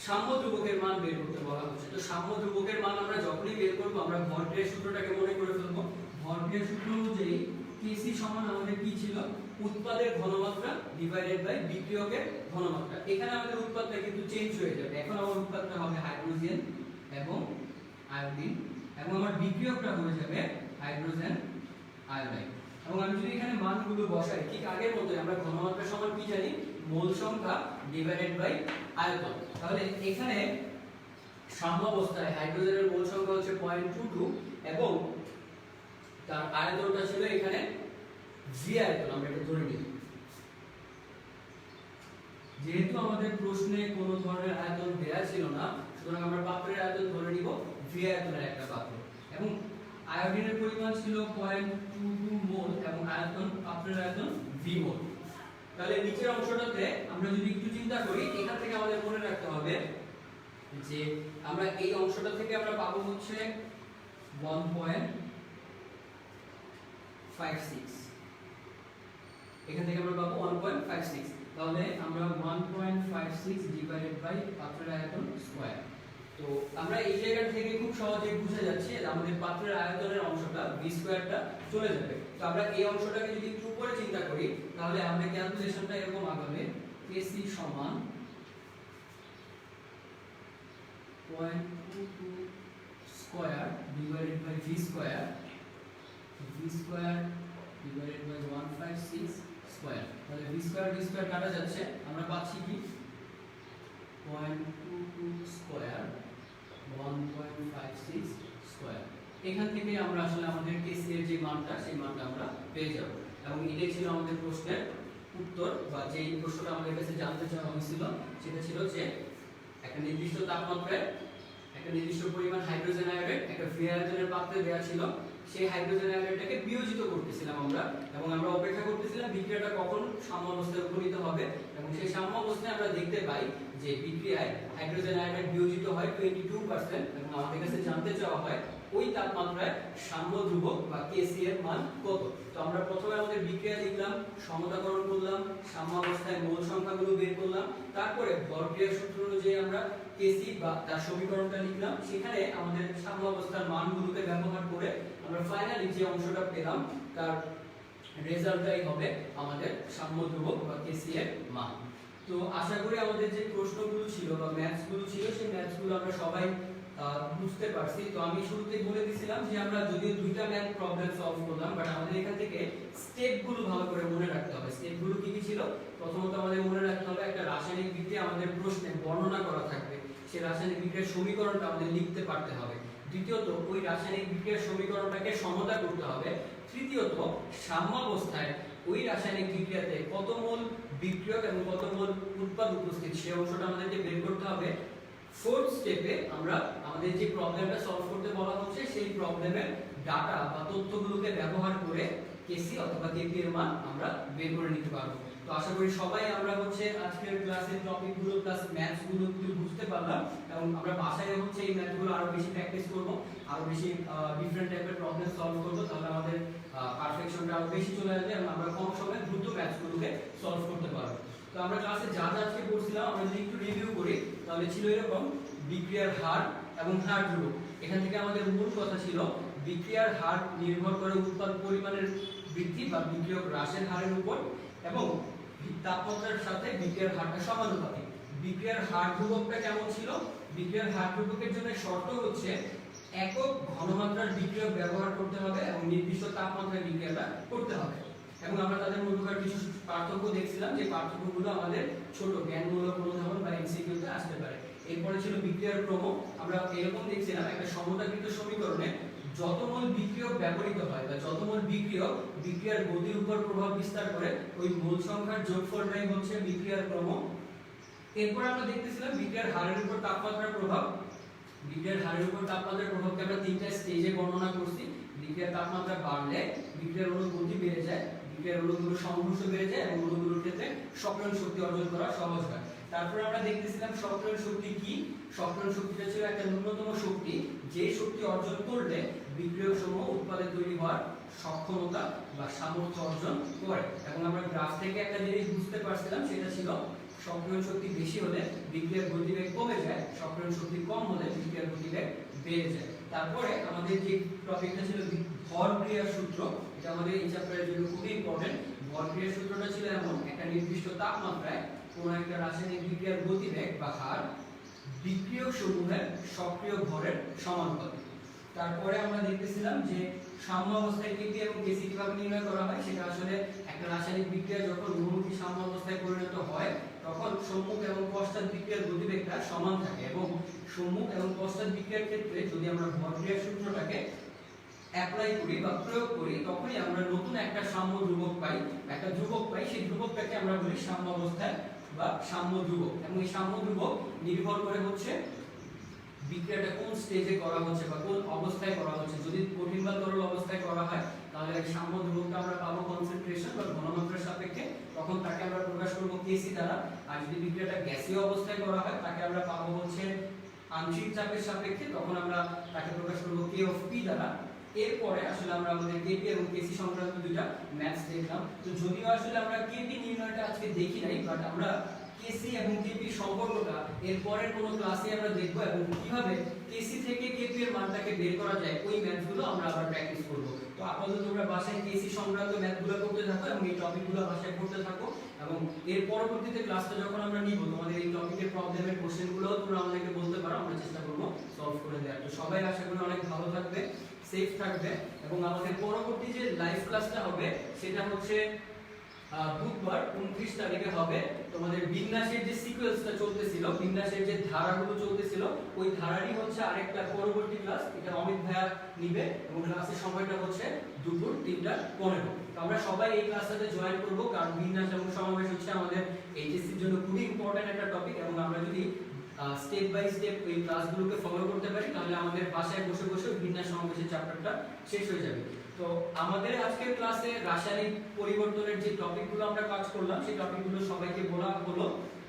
সাম্য ধ্রুবকের মান বের করতে বলা হচ্ছে। তো সাম্য ধ্রুবকের মান আমরা যখনই বের করব আমরা ভরক্রিয়ার সূত্রটাকে মনে করে ফেলবো। ভরক্রিয়ার সূত্র অনুযায়ী Kc সমান আমাদের কি ছিল? উৎপাদের ঘনমাত্রা ডিভাইডেড বাই বিক্রিয়কের ঘনমাত্রা। এখানে আমাদের উৎপাদটা কিন্তু চেঞ্জ হয়ে যাবে। এখন আমার উৎপাদটা হবে হাইড্রোজেন এবং আয়োডিন এবং আমার বিক্রিয়কটা হয়ে যাবে হাইড্রোজেন আয়োডাইড। এবং আমি যদি এখানে মানগুলো বসাই ঠিক আগের মতো আমরা ঘনমাত্রা সমান কি জানি? মোল সংখ্যা ডিভাইডেড বাই আয়তন। তাহলে এখানে সাম্যাবস্থায় হাইড্রোজেনের মোল সংখ্যা হচ্ছে 0.22 এবং তার আয়তনটা ছিল এখানে জি আয়তন। আমরা এটা ধরে নিই, যেহেতু আমাদের প্রশ্নে কোনো ধরনের আয়তন দেয়া ছিল না সুতরাং আমরা পাত্রের আয়তন ধরে নিব ভি আয়তনের একটা পাত্র। এবং আয়োডিনের পরিমাণ ছিল 0.22 মোল এবং আয়তন পাত্রের আয়তন ভি মোল। তাহলে নিচের অংশটাতে আমরা যদি একটু চিন্তা করি এখান থেকে আমাদের মনে রাখতে হবে যে আমরা এই অংশটা থেকে আমরা পাবো হচ্ছে 1.56। এখান থেকে আমরা পাবো 1.56। তাহলে আমরা 1.56 ডিভাইডেড বাই পাত্রের আয়তন স্কয়ার। তো আমরা এই জায়গা থেকে খুব সহজে বুঝে যাচ্ছে আমাদের পাত্রের আয়তনের অংশটা ভি স্কয়ারটা চলে যাবে। তো আমরা এই অংশটাকে যদি একটু উপরে চিন্তা করি তাহলে আমাদের ক্যালকুলেশনটা এরকম আগাবে Kc সমান 0.22 square divided by V square divided by 156 square. তাহলে ভি স্কয়ার কাটা যাচ্ছে, আমরা পাচ্ছি কি 0.22 স্কয়ার 1.56 স্কয়ার। এখান থেকে আমরা আসলে আমাদের Kc এর যে মানটা সেই মানটা আমরা পেয়ে যাব। এবং এটাই ছিল আমাদের প্রশ্নের উত্তর বা যে প্রশ্নটা আমাদের কাছে জানতে চাওয়া হয়েছিল সেটা ছিল যে একটা নির্দিষ্ট তাপমাত্রায় একটা নির্দিষ্ট পরিমাণ হাইড্রোজেন আয়োডাইড একটা ভি আয়তনের পাত্রে দেওয়া ছিল। সেই হাইড্রোজেন আয়োডাইডটাকে বিয়োজিত করতেছিলাম আমরা এবং আমরা অপেক্ষা করতেছিলাম বিক্রিয়াটা কখন সাম্যাবস্থায় উপনীত হবে। এবং সেই সাম্যাবস্থায় আমরা দেখতে পাই যে বিক্রিয়ায় হাইড্রোজেন আয়োডাইড বিয়োজিত হয় 22% এবং আমাদের কাছে জানতে চাওয়া হয় ওই তাপমাত্রায় সাম্য ধ্রুবক বা Kc এর মান কত। তো আমরা প্রথমে আমাদের বিক্রিয়া লিখলাম, সমতাকরণ করলাম, সাম্যাবস্থায় মোল সংখ্যাগুলো বের করলাম, তারপরে ভরক্রিয়ার সূত্র অনুযায়ী আমরা Kc বা তার সমীকরণটা লিখলাম। সেখানে আমাদের সাম্যাবস্থার মানগুলোকে ব্যবহার করে আমরা ফাইনালি যে অংশটা পেলাম তার রেজাল্টটাই হবে আমাদের সাম্য ধ্রুবক বা Kc এর মান। তো আশা করি আমাদের যে প্রশ্নগুলো ছিল বা ম্যাথসগুলো ছিল সেই ম্যাথসগুলো আমরা সবাই বুঝতে পারছি। তো আমি শুরুতেই বলে দিয়েছিলাম যে আমরা যদিও দুইটা ম্যাথ প্রবলেম সলভ করলাম বাট আমাদের এখান থেকে স্টেপগুলো ভালো করে মনে রাখতে হবে। স্টেপগুলো কি কি ছিল? প্রথমত আমাদের মনে রাখতে হবে একটা রাসায়নিক বিক্রিয়া আমাদের প্রশ্নে বর্ণনা করা থাকবে, সেই রাসায়নিক বিক্রিয়ার সমীকরণটা আমাদের লিখতে পারতে হবে। দ্বিতীয়ত ওই রাসায়নিক বিক্রিয়ার সমীকরণটাকে সমতা করতে হবে। তৃতীয়ত সাম্যাবস্থায় ওই রাসায়নিক বিক্রিয়াতে কত মোল বিক্রিয়ক এবং কত মোল উৎপাদ উপস্থিত সেই অংশটা আমাদেরকে বের করতে হবে। ফোর্থ স্টেপে আমরা আমাদের যে প্রবলেমটা সলভ করতে বলা হচ্ছে সেই প্রবলেমের ডাটা বা তথ্যগুলোকে ব্যবহার করে কেসি অথবা কেপি এর মান আমরা বের করে নিতে পারবো। তো আশা করি সবাই আমরা আজকের ক্লাসের টপিকগুলো প্লাস ম্যাথস গুলো একটু বুঝতে পারলাম, এবং আমরা বাসায় এই ম্যাথগুলো আরো বেশি প্র্যাকটিস করব, আরো বেশি ডিফারেন্ট টাইপের প্রবলেম সলভ করব, তাহলে আমাদের পারফেকশনটা আরো বেশি চলে আসবে এবং আমরা কম সময়ে দ্রুত ম্যাথসগুলোকে সলভ করতে পারবো। তো আমরা ক্লাসে যা যা আজকে পড়ছিলাম আমরা যদি একটু রিভিউ করি তাহলে ছিল এরকম: বিক্রিয়ার হার এবং হার ধ্রুবক। এখান থেকে আমাদের মূল কথা ছিল বিক্রিয়ার হার নির্ভর করে উৎপাদ পরিমাণের বৃদ্ধি বা বিক্রিয়ক হ্রাসের হারের উপর, এবং তাপমাত্রার সাথে বিক্রিয়ার হারটা সমানুপাতিক। বিক্রিয়ার হার ধ্রুবকটা কেমন ছিল? বিক্রিয়ার হার ধ্রুবকের জন্য শর্ত হচ্ছে একক ঘনমাত্রার বিক্রিয়ক ব্যবহার করতে হবে এবং নির্দিষ্ট তাপমাত্রায় বিক্রিয়াটা করতে হবে। এবং আমরা তাদের মধ্যকার কিছু পার্থক্য দেখছিলাম, যে পার্থক্যগুলো আমাদের ছোট জ্ঞানমূলক অনুধাবন বা এমসিকিউতে আসতে পারে। এরপরে ছিল বিক্রিয়ার ক্রম। আমরা এরকম দেখছিলাম একটা সমতাকৃত সমীকরণে যত মোল বিক্রিয়ক ব্যবহৃত হয় বা যত মোল বিক্রিয়ক বিক্রিয়ার গতির উপর প্রভাব বিস্তার করে, ওই মোল সংখ্যার যোগফলটাই হচ্ছে বিক্রিয়ার ক্রম। এরপর আমরা দেখতেছিলাম বিক্রিয়ার হারের উপর তাপমাত্রার প্রভাব। বিক্রিয়ার হারের উপর তাপমাত্রার প্রভাবকে আমরা তিনটা স্টেজে বর্ণনা করছি। বিক্রিয়ার তাপমাত্রা বাড়লে বিক্রিয়ার অণুর গতি বেড়ে যায়, বিক্রিয়ার অণুগুলোর সংঘর্ষ বেড়ে যায় এবং অণুগুলোর ক্ষেত্রে সক্রিয়ণ শক্তি অর্জন করা সহজ হয়। তারপর আমরা দেখতেছিলাম সক্রিয়ণ শক্তি কি। সক্রিয়ণ শক্তিটা ছিল একটা ন্যূনতম শক্তি, যে শক্তি অর্জন করলে বিক্রিয়ক সমূহ উৎপাদে তৈরি হওয়ার সক্ষমতা বা সামর্থ্য অর্জন করে। এবং আমরা গ্রাফ থেকে একটা জিনিস বুঝতে পারছিলাম, সেটা ছিল সক্রিয়ণ শক্তি বেশি হলে বিক্রিয়ার গতিবেগ কমে যায়, সক্রিয়ণ শক্তি কম হলে বিক্রিয়ার গতিবেগ বেড়ে যায়। তারপরে আমাদের যে টপিকটা ছিল ভর ক্রিয়ার সূত্র, এটা আমাদের এই চ্যাপ্টারের জন্য খুবই ইম্পর্টেন্ট। ভর ক্রিয়ার সূত্রটা ছিল এমন: একটা নির্দিষ্ট তাপমাত্রায় কোন একটা রাসায়নিক বিক্রিয়ার গতিবেগ বা হার বিক্রিয়ক সমূহের সক্রিয় ভরের সমানুপাতিক। তারপরে আমরা দেখতেছিলাম যে সাম্য অবস্থায় কেপি এবং কেসি কিভাবে নির্ণয় করা হয়। সেটা আসলে একটা রাসায়নিক বিক্রিয়া যখন বহুমুখী সাম্য অবস্থায় পরিণত হয় তখন সম্মুখ এবং পশ্চাৎ বিক্রিয়ার গতিবেগটা সমান থাকে, এবং সম্মুখ এবং পশ্চাৎ বিক্রিয়ার ক্ষেত্রে যদি আমরা ভর ক্রিয়ার সূত্রটাকে অ্যাপ্লাই করি বা প্রয়োগ করি তখনই আমরা নতুন একটা সাম্য ধ্রুবক পাই, একটা ধ্রুবক পাই। সেই ধ্রুবকটাকে আমরা বলি সাম্য অবস্থায় বা সাম্য ধ্রুবক। এবং এই সাম্য ধ্রুবক নির্ভর করে বিক্রিয়াটা কোন স্টেজে করা হচ্ছে বা কোন অবস্থায় করা হচ্ছে। যদি কঠিন বা তরল অবস্থায় করা হয় তাহলে এই সাম্য ধ্রুবকটা আমরা পাবো কনসেন্ট্রেশন বা ঘনমাত্রার সাপেক্ষে, তখন তাকে আমরা প্রকাশ করব কেসি দ্বারা। আর যদি বিক্রিয়াটা গ্যাসীয় অবস্থায় করা হয় তাকে আমরা পাবো আংশিক চাপের সাপেক্ষে, তখন আমরা তাকে প্রকাশ করব কে অফ পি দ্বারা। এরপরে আসলে আমরা আমাদের কেপি এবং কেসি সংক্রান্ত দুইটা ম্যাথস দেখলাম। তো যদিও আসলে আমরা কেপি নির্ণয়টা আজকে দেখি নাই, বাট আমরা কেসি এবং কেপি সম্পর্কটা এর পরের কোনো ক্লাসে আমরা দেখব, এবং কিভাবে কেসি থেকে কেপি এর মানটাকে বের করা যায় ওই ম্যাথগুলো আমরা আবার প্র্যাকটিস করব। তো আপাতত তোমরা বাসায় কেসি সংক্রান্ত ম্যাথগুলো করতে থাকো এবং এই টপিকগুলো বাসায় পড়তে থাকো, এবং এর পরবর্তীতে ক্লাসটা যখন আমরা নিব তোমাদের এই টপিকের প্রবলেমের কোশ্চেনগুলো তোমরা আমাদেরকে বলতে পারো, আমরা চেষ্টা করব সলভ করে দেওয়ার। তো সবাই আশা করি অনেক ভালো থাকবে, সেফ থাকবে, এবং আমাদের পরবর্তী যে লাইভ ক্লাসটা হবে সেটা বুধবার 29 তারিখে হবে। তোমাদের বিন্যাসের যে সিকোয়েন্সটা চলতেছিল, বিন্যাসের যে ধারাগুলো চলতেছিল, ওই ধারারই আরেকটা পরবর্তী ক্লাস। এটা অমিত ভাইয়া নিবে এবং ক্লাসের সময়টা দুপুর 3:15। তো আমরা সবাই এই ক্লাসটাতে জয়েন করব, কারণ বিন্যাস এবং সমাবেশ আমাদের এইচএসসির জন্য খুবই ইম্পর্টেন্ট একটা টপিক, এবং আমরা যদি স্টেপ বাই স্টেপ এই ক্লাসগুলোকে ফলো করতে পারি তাহলে আমাদের বাসায় বসে বসে বিন্যাস সমাবেশের চ্যাপ্টারটা শেষ হয়ে যাবে। তো আমাদের আজকের ক্লাসে রাসায়নিক পরিবর্তনের যে টপিকগুলো আমরা কাজ করলাম সেই টপিকগুলো সবাইকে বলা হলো।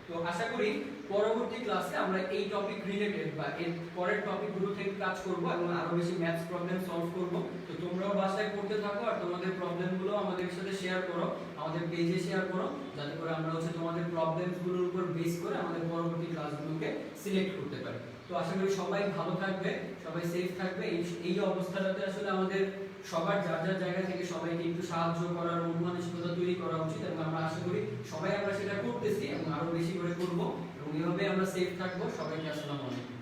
তো আশা করি পরবর্তী ক্লাসে আমরা এই টপিক রিলেটেড বা এর পরের টপিকগুলো থেকে কাজ করব এবং আরো বেশি ম্যাথস প্রবলেম সলভ করব। তো তোমরাও বাসায় করতে থাকো আর তোমাদের প্রবলেমগুলো আমাদের সাথে শেয়ার করো, আমাদের পেজে শেয়ার করো, যাতে করে আমরা তোমাদের প্রবলেমসগুলোর উপর বেস করে আমাদের পরবর্তী ক্লাসগুলোকে সিলেক্ট করতে পারি। তো আশা করি সবাই ভালো থাকবে, সবাই সেফ থাকবে। এই অবস্থাটাতে আসলে আমাদের সবার যার যার জায়গা থেকে সবাইকে একটু সাহায্য করার মানসিকতা তৈরি করা উচিত, এবং আমরা আশা করি সবাই আমরা সেটা করতেছি এবং আরো বেশি করে করব, এবং এভাবে আমরা সেফ থাকবো। সবাইকে আসসালামু আলাইকুম।